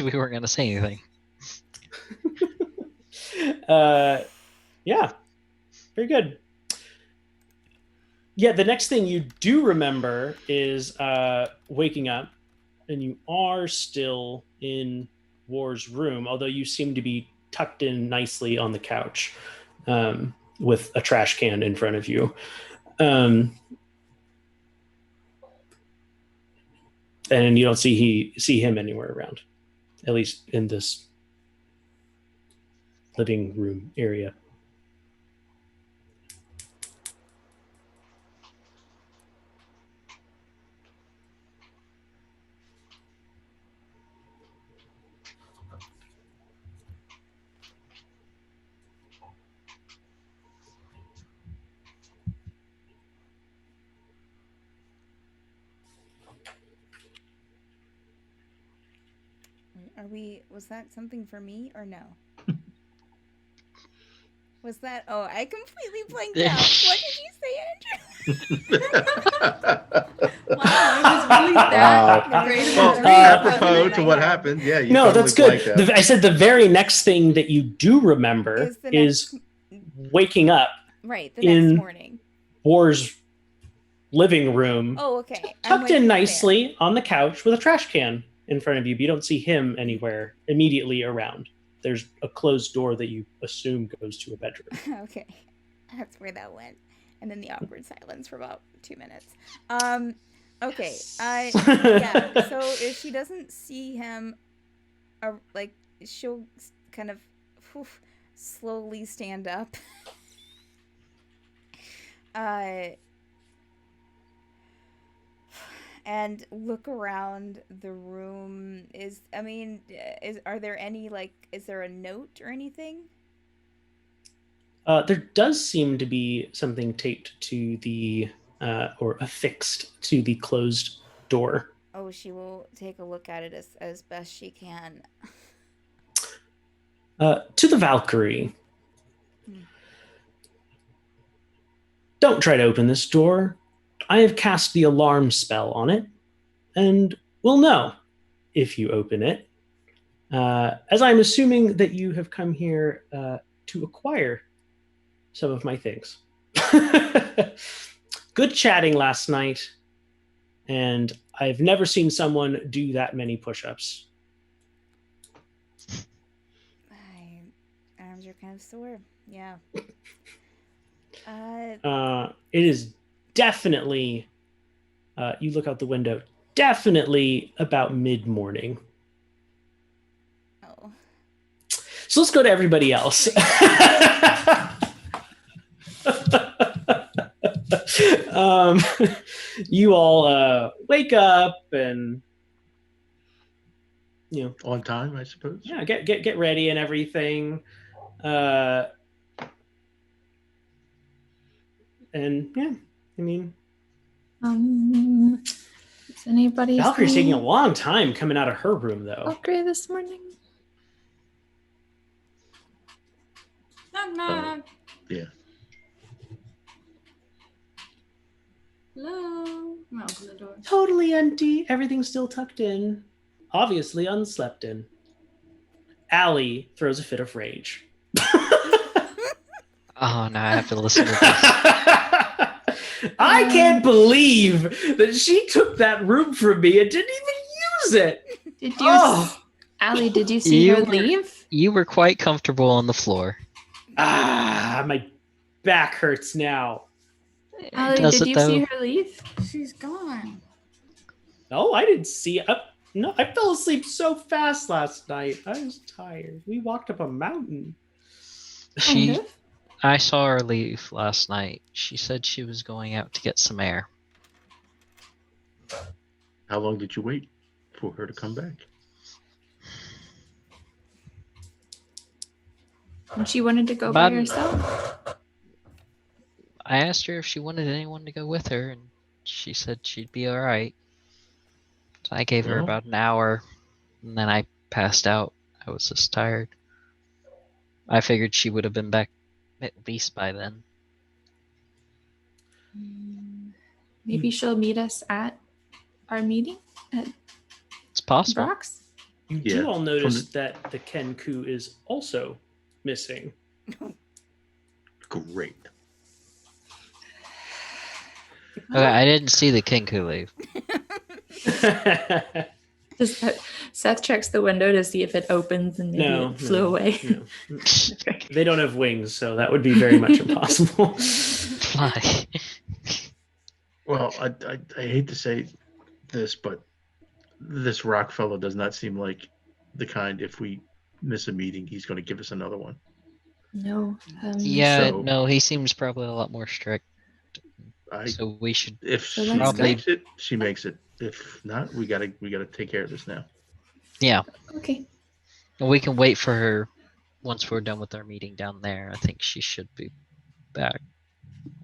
we weren't gonna say anything. Yeah, very good. Yeah, the next thing you do remember is waking up, and you are still in War's room, although you seem to be tucked in nicely on the couch with a trash can in front of you. And you don't see him anywhere around, at least in this living room area. Was that something for me or no? Was that? Oh, I completely blanked out. What did you say, Andrew? Wow, it was really that great. Well, apropos to what happened, yeah. You no, totally that's good. I said the very next thing that you do remember is waking up. Right, the next morning. War's living room. Oh, okay. Tucked in nicely on the couch with a trash can in front of you, but you don't see him anywhere immediately around. There's a closed door that you assume goes to a bedroom. Okay, that's where that went. And then the awkward silence for about 2 minutes. Okay, yeah. So if she doesn't see him, like she'll kind of slowly stand up. And look around the room. Is there any, like, is there a note or anything? There does seem to be something taped to the or affixed to the closed door. Oh, she will take a look at it as best she can. To the Valkyrie. Don't try to open this door. I have cast the alarm spell on it, and will know if you open it. As I'm assuming that you have come here to acquire some of my things. Good chatting last night, and I've never seen someone do that many push-ups. My arms are kind of sore. Yeah. It is definitely, you look out the window, definitely about mid-morning. Oh. So let's go to everybody else. You all wake up and, you know, On time, I suppose. yeah, get ready and everything. And yeah, I mean, is anybody Valkyrie's taking a seeing long time coming out of her room, though. Valkyrie this morning? Knock, knock. Yeah. Hello. I'm gonna open the door. Totally empty. Everything's still tucked in. Obviously unslept in. Allie throws a fit of rage. Oh, now I have to listen to this. I can't believe that she took that room from me and didn't even use it. Did you, Oh. Allie? Did you see her You were- leave? You were quite comfortable on the floor. My back hurts now. Allie, Does did it you though? see her leave? She's gone. No, I didn't see it. No, I fell asleep so fast last night. I was tired. We walked up a mountain. She, Kind of. I saw her leave last night. She said she was going out to get some air. How long did you wait for her to come back? And she wanted to go by Bob- herself. I asked her if she wanted anyone to go with her, and she said she'd be all right. So I gave her Well. about an hour, and then I passed out. I was just tired. I figured she would have been back at least by then. Maybe she'll meet us at our meeting at It's possible. Brock's. You Yeah, do all from notice that the Kenku is also missing. Great. Okay, I didn't see the Kinku leave. Seth checks the window to see if it opens and maybe it flew away. No. They don't have wings, so that would be very much impossible. Fly. Well, I hate to say this, but this rock fellow does not seem like the kind, if we miss a meeting, he's going to give us another one. No. Yeah, So- no, he seems probably a lot more strict. So we should. If So she let's Probably- makes it, she makes it. If not, we gotta take care of this now. Yeah, Okay. we can wait for her once we're done with our meeting down there. I think she should be back,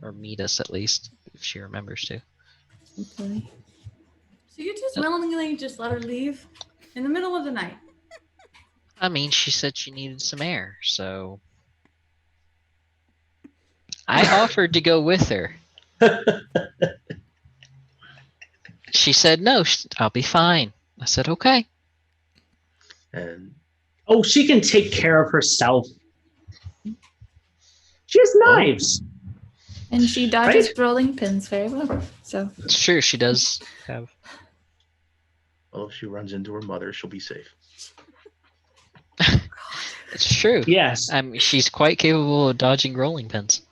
or meet us at least if she remembers to. Hopefully. So you just willingly just let her leave in the middle of the night? I mean, she said she needed some air, so I offered to go with her. She said no, I'll be fine. I said okay. And Oh, she can take care of herself. She has knives. And she dodges Right? rolling pins very well. So Sure, she does have. Well, if she runs into her mother, she'll be safe. It's true. Yes. She's quite capable of dodging rolling pins.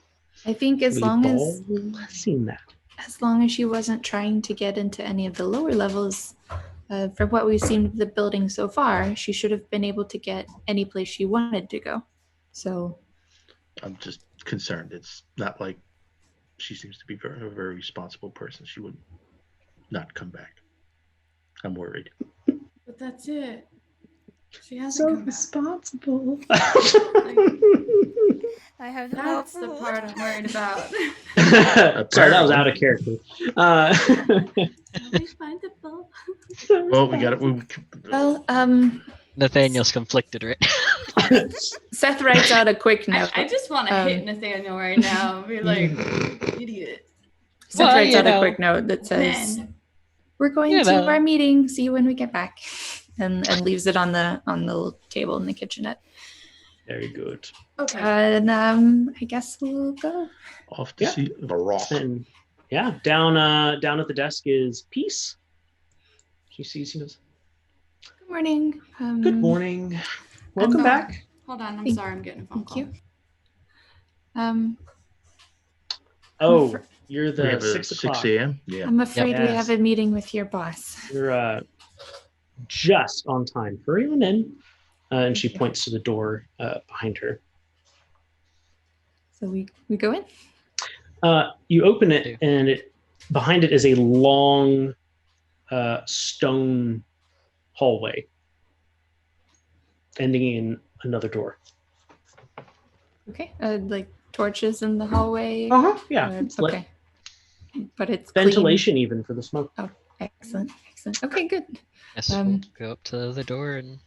I think as We've long all seen that. as she wasn't trying to get into any of the lower levels, from what we've seen of the building so far, she should have been able to get any place she wanted to go. So I'm just concerned. It's not like she seems to be a very responsible person. She would not come back. I'm worried. But that's it. She hasn't So come back. responsible. I have That's the part I'm worried about. Sorry, that was out of character. Always findable. Well, we got it. well, Nathaniel's conflicted, right? Seth writes out a quick note. I just want to hit Nathaniel right now and be like, idiot. Seth Well, writes you out a know. quick note that says, Man. "We're going You to know. our meeting. See you when we get back," and leaves it on the little table in the kitchenette. Very good. Okay. And I guess we'll go. Off to see the rock. And yeah, down at the desk is Peace. She sees you. Good morning. Good morning. Welcome back. Hold on. I'm Thank- sorry. I'm getting a phone Thank call. you. Oh, you're We the have a 6 o'clock. 6 a.m. Yeah. I'm afraid we Yes. have a meeting with your boss. You're just on time. Hurry on in. And she Thank you. points to the door behind her. So we go in. You open it, and behind it is a long stone hallway, ending in another door. Okay. Like torches in the hallway. Yeah. Or- It's lit. okay. But it's Ventilation even for the smoke. Clean. Oh, excellent. Okay, good. Yes, we'll go up to the door and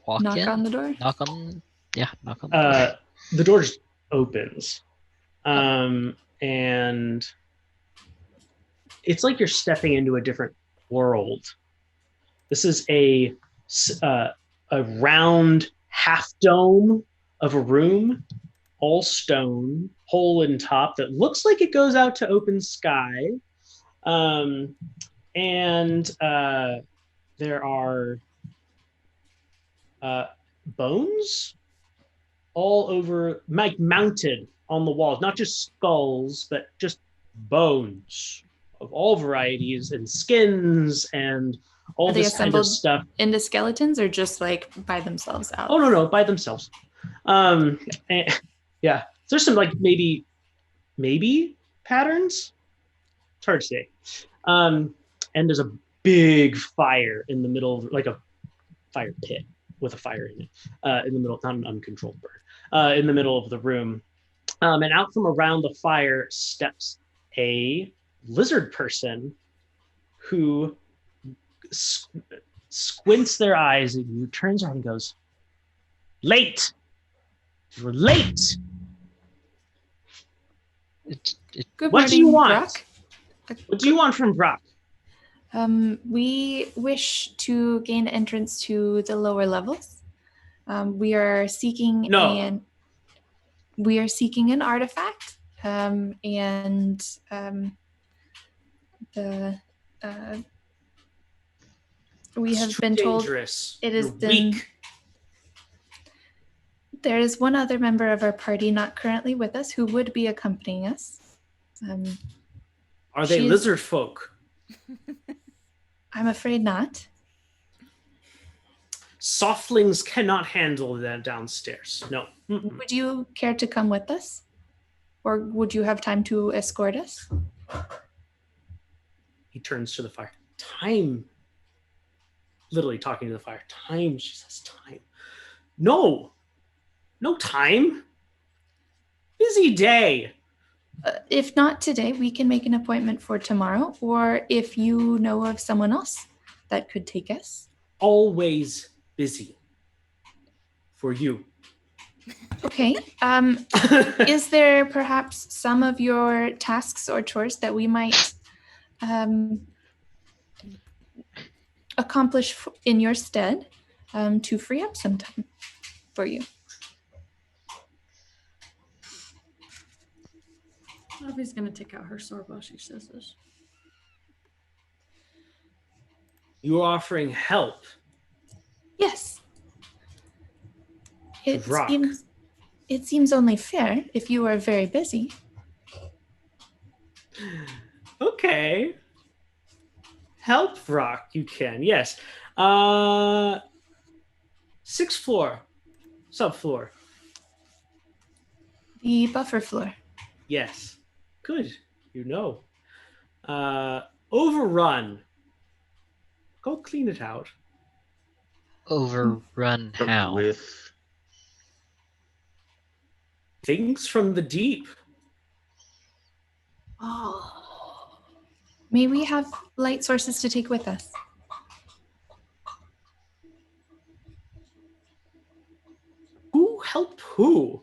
walk Knock in. on the door. Knock on the door. The door just opens. And it's like you're stepping into a different world. This is a round half dome of a room, all stone, hole in top that looks like it goes out to open sky. And there are bones all over, like mounted on the walls, not just skulls, but just bones of all varieties and skins and all Are they this kind of assembled stuff. into skeletons or just like by themselves out? Oh no, by themselves. And, yeah, there's some like maybe patterns. It's hard to say. And there's a big fire in the middle, like a fire pit with a fire in it, in the middle, not an uncontrolled burn, in the middle of the room. And out from around the fire steps a lizard person who squints their eyes at you, turns around and goes, "Late! You're late! Good What do you morning, want? Brock. What do you want from Brock?" We wish to gain entrance to the lower levels. We are seeking an artifact, and we have been told dangerous. it is You're weak. There is one other member of our party not currently with us who would be accompanying us. Are they she's- lizard folk? I'm afraid not. Softlings cannot handle that downstairs. No. Mm-mm. Would you care to come with us? Or would you have time to escort us? He turns to the fire. Time. Literally talking to the fire. Time. She says time. No time. Busy day. If not today, we can make an appointment for tomorrow. Or if you know of someone else that could take us. Always busy. For you. Okay. Is there perhaps some of your tasks or chores that we might accomplish in your stead to free up some time for you? Bobby's gonna take out her sword while she says this. You're offering help. Yes. It Rock. seems only fair if you are very busy. Okay. Help Rock, you can. Yes. 6th floor. Subfloor. The buffer floor. Yes. Good. You know. Overrun. Go clean it out. Overrun But how? with Things from the deep. Oh. May we have light sources to take with us? Who helped who?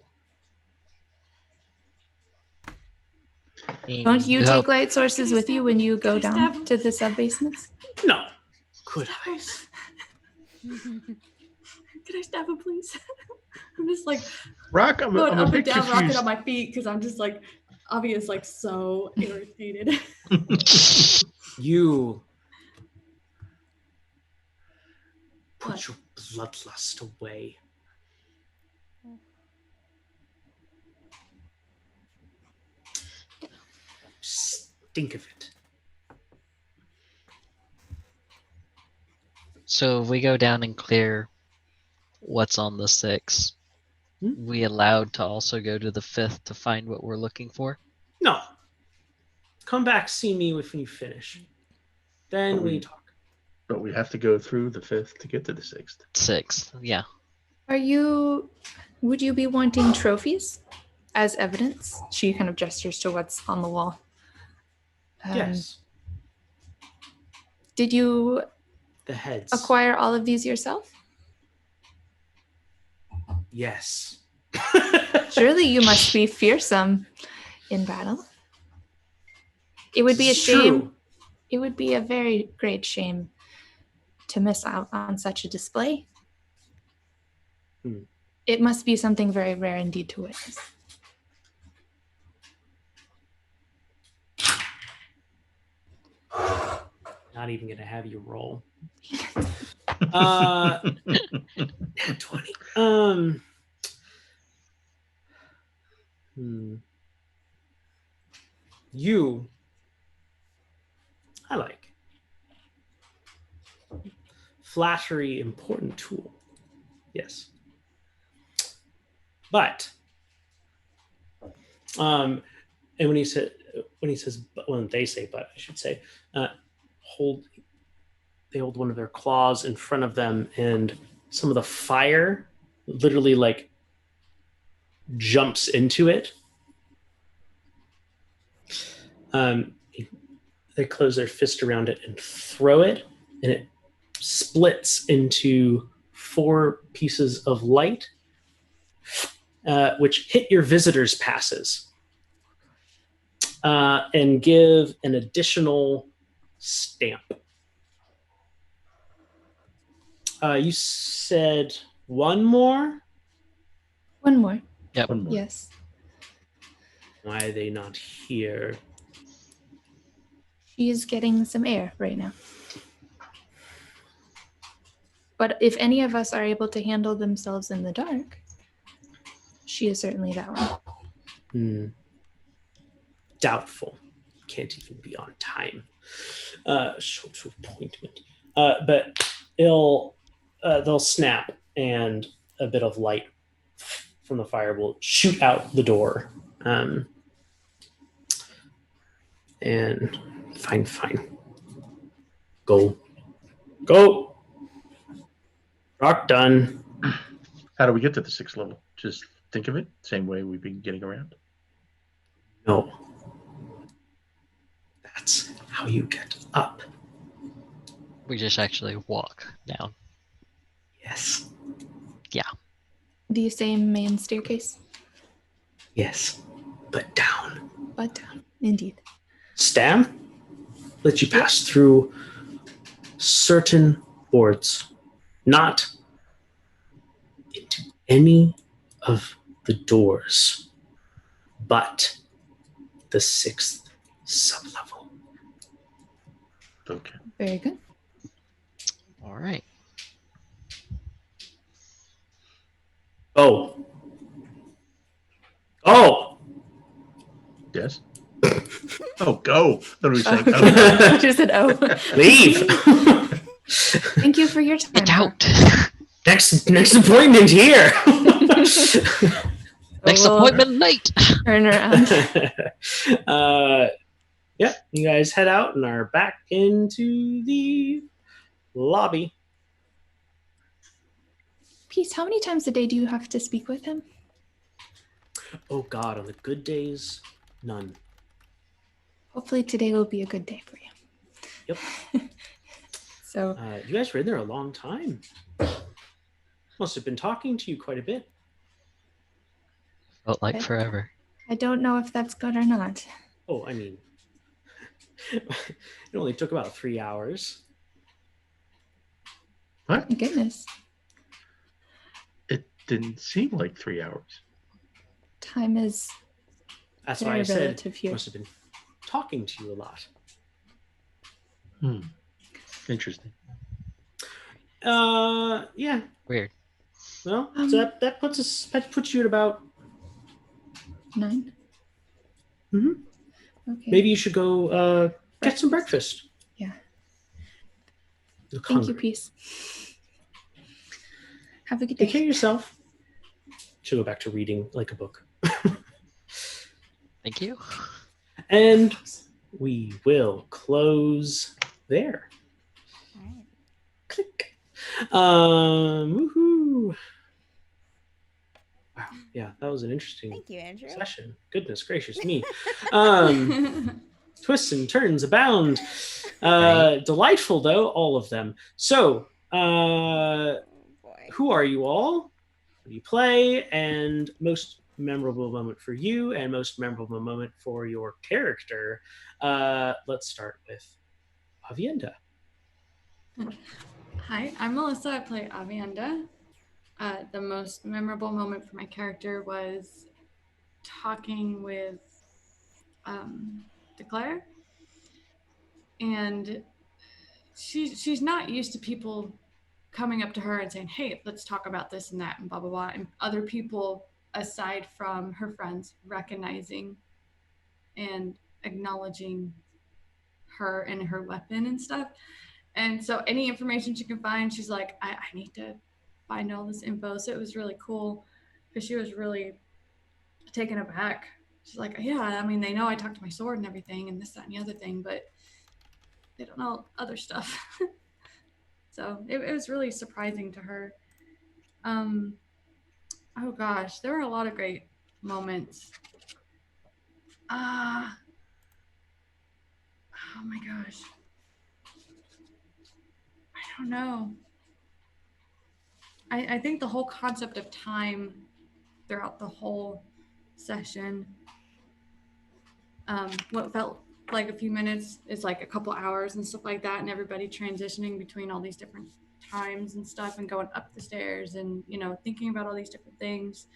Don't you help. take light sources with you when you go Can I stab down him? to the sub-basements? No. Could I? Can I stab him, please? I'm just like Rock, I'm going a up and bit down, rocking confused. on my feet because I'm just like obvious, like so irritated. You put What? your bloodlust away. Stink of it. So if we go down and clear what's on the 6th, we allowed to also go to the 5th to find what we're looking for? No. Come back, see me when you finish. Then we talk. But we have to go through the 5th to get to the 6th. 6th, yeah. Would you be wanting trophies as evidence? She kind of gestures to what's on the wall. Yes. Did you The heads. acquire all of these yourself? Yes. Surely you must be fearsome in battle. It would be a It's shame. true. It would be a very great shame to miss out on such a display. It must be something very rare indeed to witness. Not even gonna have you roll. 20. You. I like. Flattery, important tool. Yes. But and when they say, but I should say, they hold one of their claws in front of them, and some of the fire literally like jumps into it. They close their fist around it and throw it, and it splits into 4 pieces of light, which hit your visitors' passes and give an additional stamp. You said one more? One more. Yep. One more. Yes. Why are they not here? She's getting some air right now. But if any of us are able to handle themselves in the dark, she is certainly that one. Doubtful. Can't even be on time. Short appointment. But they'll snap, and a bit of light from the fire will shoot out the door. And fine. Go. Rock done. How do we get to the 6th level? Just think of it same way we've been getting around. No. That's how you get up. We just actually walk down. Yes. Yeah. The same main staircase? Yes. But down. But down, indeed. Stam let you pass through certain boards, not into any of the doors, but the 6th sublevel. Okay. Very good. All right. Oh. Oh. Yes. Oh, go. I thought we were saying, oh, Just said, oh. Leave. Thank you for your time. Get out. Next appointment here. Next We'll appointment late. Turn around. Yeah, you guys head out and are back into the lobby. Peace, how many times a day do you have to speak with him? Oh God, on the good days, none. Hopefully today will be a good day for you. Yep. So You guys were in there a long time. Must have been talking to you quite a bit. Felt like forever. I don't know if that's good or not. Oh, I mean, it only took about 3 hours. what? My goodness. It didn't seem like 3 hours. Time is That's why very I said relative here. must have been talking to you a lot. Interesting. Yeah. Weird. Well, so that puts you at about 9. Mhm. Okay. Maybe you should go get some breakfast. Yeah. Look Thank you, hungry. Peace. Have a good Take care day. of yourself. She'll go back to reading like a book. Thank you. And we will close there. All right. Click. Woohoo. Wow. Yeah, that was an interesting Thank you, Andrew. session. Goodness gracious me. Twists and turns abound. Right. Delightful though, all of them. So, Oh, boy. who are you all? What do you play? And most memorable moment for you, and most memorable moment for your character. Let's start with Avienda. Hi, I'm Melissa. I play Avienda. The most memorable moment for my character was talking with Declare. And she's not used to people coming up to her and saying, hey, let's talk about this and that and blah, blah, blah. And other people, aside from her friends, recognizing and acknowledging her and her weapon and stuff. And so any information she can find, she's like, I need to find all this info. So it was really cool because she was really taken aback. She's like, yeah, I mean, they know I talked to my sword and everything and this, that, and the other thing, but they don't know other stuff. So it was really surprising to her. Oh gosh, there were a lot of great moments. Oh my gosh. I don't know. I think the whole concept of time throughout the whole session, what felt like a few minutes is like a couple hours and stuff like that, and everybody transitioning between all these different times and stuff and going up the stairs and, you know, thinking about all these different things.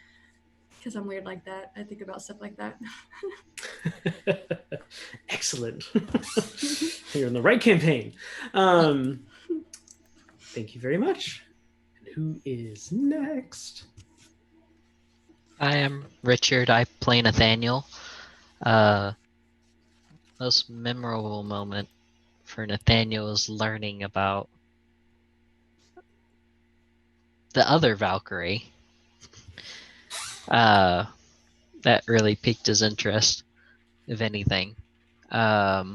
Because I'm weird like that. I think about stuff like that. Excellent. You're in the right campaign. Thank you very much. And who is next? I am Richard. I play Nathaniel. Most memorable moment for Nathaniel is learning about the other Valkyrie. That really piqued his interest, if anything. My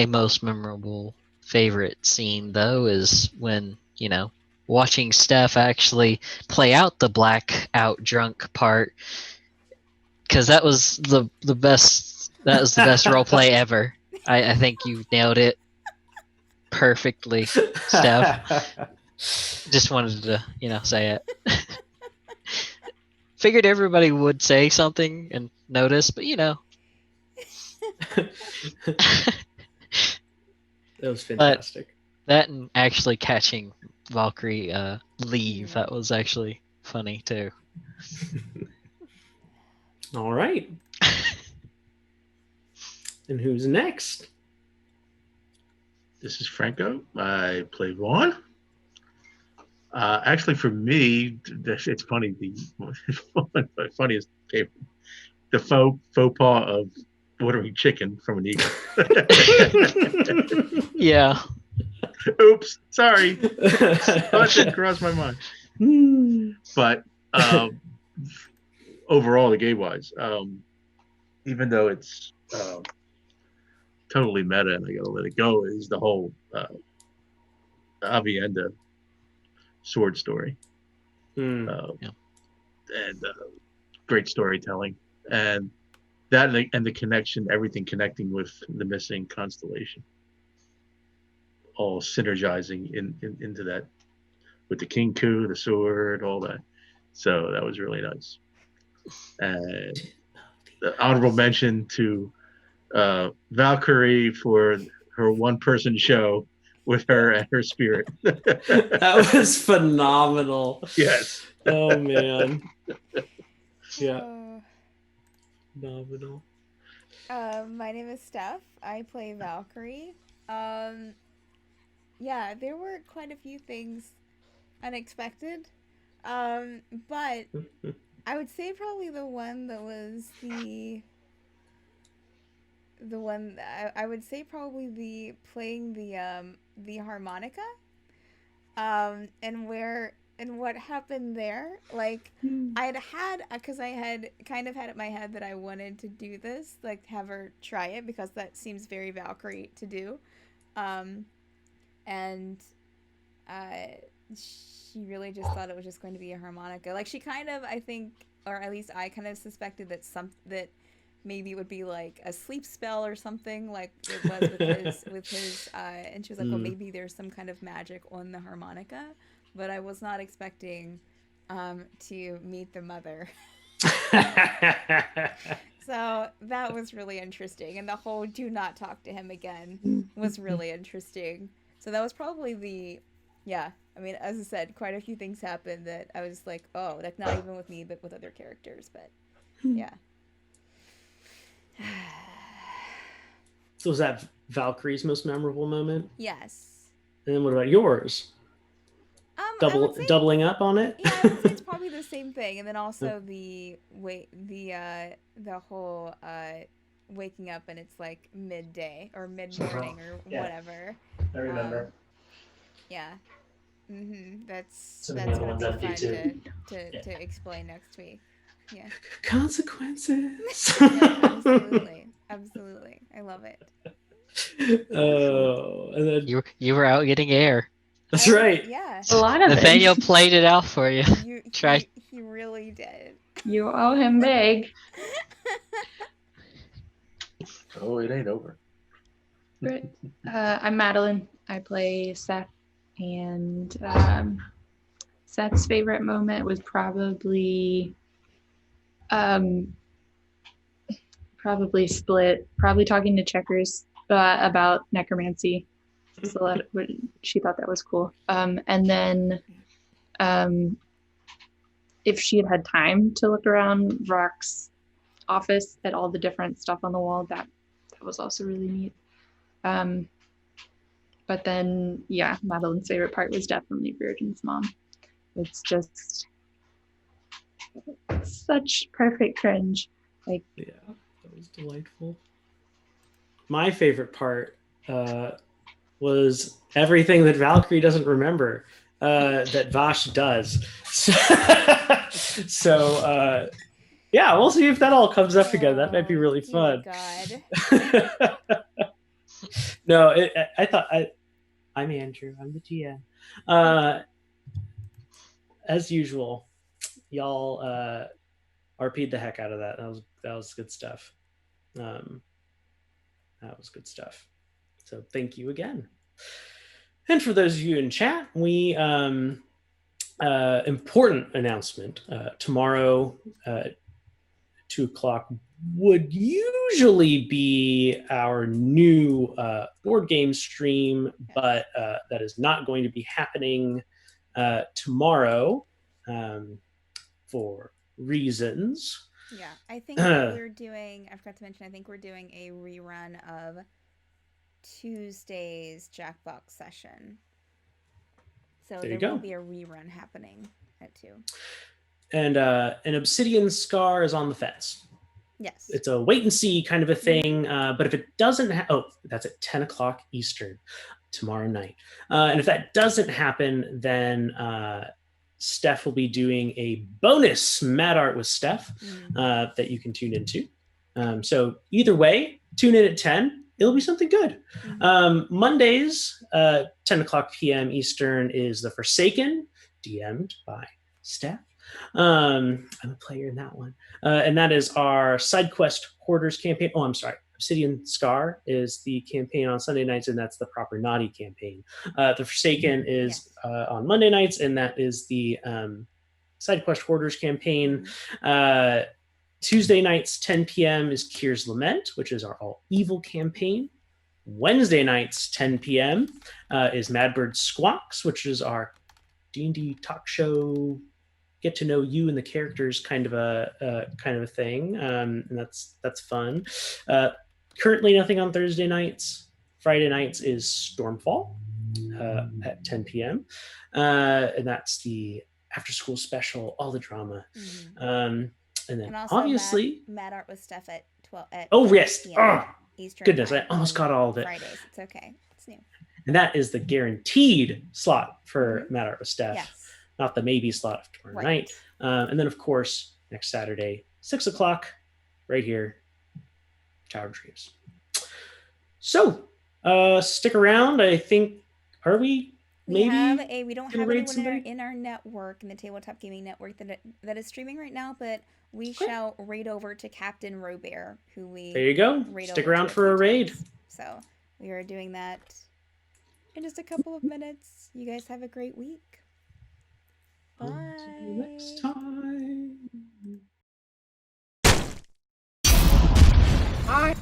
most memorable favorite scene, though, is when, you know, watching Steph actually play out the blackout drunk part, because that was the best. That was the best role play ever. I think you nailed it perfectly, Steph. Just wanted to, you know, say it. Figured everybody would say something and notice, but you know. That was fantastic. That and actually catching Valkyrie leave, that was actually funny too. All right. And who's next? This is Franco. I play Vaughn. Actually, for me, it's funny. The funniest came the faux pas of ordering chicken from an eagle. Yeah. Oops, sorry. That didn't cross my mind. But overall, the game wise, even though it's totally meta and I gotta let it go, is the whole Avienda sword story. Yeah. And great storytelling. And that and the connection, everything connecting with the missing constellation. All synergizing into that with the King Ku, the sword, all that. So that was really nice. And the honorable mention to Valkyrie for her one-person show with her and her spirit. That was phenomenal. Yes. Oh man. Yeah. Oh. Phenomenal. My name is Steph. I play Valkyrie. Yeah, there were quite a few things unexpected. But I would say probably the one that was the one I would say probably the playing the harmonica. And where and what happened there, like I'd had because I had kind of had it in my head that I wanted to do this, like have her try it because that seems very Valkyrie to do. Um and she really just thought it was just going to be a harmonica. Like she kind of, I think, or at least I kind of suspected that maybe it would be like a sleep spell or something, like it was with his. And she was like, well, maybe there's some kind of magic on the harmonica, but I was not expecting to meet the mother. So that was really interesting, and the whole "do not talk to him again" was really interesting. So that was probably yeah. I mean, as I said, quite a few things happened that I was like, oh, like not even with me, but with other characters. But yeah. So was that Valkyrie's most memorable moment? Yes. And then what about yours? Doubling up on it? Yeah, I would say it's probably the same thing. And then also the whole waking up and it's like midday or mid morning or whatever. I remember. Yeah. That's many other gonna ones be I do fun too. to explain next week. Yeah. Consequences. Yeah, absolutely. I love it. Oh, and then You were out getting air. that's right. Yeah. A lot of Nathaniel it. played it out for you. Try. He really did. You owe him big. Oh, it ain't over. Right. I'm Madeline. I play Seth, and Seth's favorite moment was probably split. Probably talking to Checkers about necromancy. So she thought that was cool. And then if she had had time to look around Rock's office at all the different stuff on the wall, that was also really neat. But then, yeah, Madeline's favorite part was definitely Virgin's mom. It's just such perfect cringe. Like, Yeah, that was delightful. My favorite part was everything that Valkyrie doesn't remember that Vash does. So yeah, we'll see if that all comes up again. That might be really fun. God. No, I thought I'm Andrew. I'm the GM. As usual, y'all RP'd the heck out of that. That was good stuff. That was good stuff. So thank you again. And for those of you in chat, we important announcement tomorrow. 2:00 would usually be our new board game stream, but that is not going to be happening tomorrow for reasons. Yeah, I think we're doing. I forgot to mention. I think we're doing a rerun of Tuesday's Jackbox session. So There you there will go. be a rerun happening at 2. And an Obsidian Scar is on the fence. Yes. It's a wait and see kind of a thing. But if it doesn't, that's at 10 o'clock Eastern tomorrow night. And if that doesn't happen, then Steph will be doing a bonus Mad Art with Steph that you can tune into. So either way, tune in at 10. It'll be something good. Mondays, 10 o'clock p.m. Eastern is The Forsaken, DM'd by Steph. I'm a player in that one. And that is our side quest Hoarders campaign. Oh, I'm sorry. Obsidian Scar is the campaign on Sunday nights, and that's the proper naughty campaign. The Forsaken is on Monday nights, and that is the side quest Hoarders campaign. Tuesday nights, 10 p.m. is Kyr's Lament, which is our all evil campaign. Wednesday nights, 10 p.m. Is Madbird Squawks, which is our D&D talk show, get to know you and the characters kind of a thing, and that's fun. Currently, nothing on Thursday nights. Friday nights is Stormfall at 10 p.m. And that's the after-school special, all the drama. And then also obviously Mad Art with Steph at 12. Yes. Oh, Eastern goodness, time I almost got all of it. Fridays. It's okay. It's new. And that is the guaranteed slot for Mad Art with Steph. Yes. Not the maybe slot of tomorrow night. And then, of course, next Saturday, 6 o'clock, right here, Tower of Dreams. So, stick around. I think, are we? We maybe don't have anyone in our network, in the Tabletop Gaming Network, that is streaming right now, but we shall raid over to Captain Robert, who we there you go. Stick around for a raid. Times. So we are doing that in just a couple of minutes. You guys have a great week. Bye. Until next time. Bye.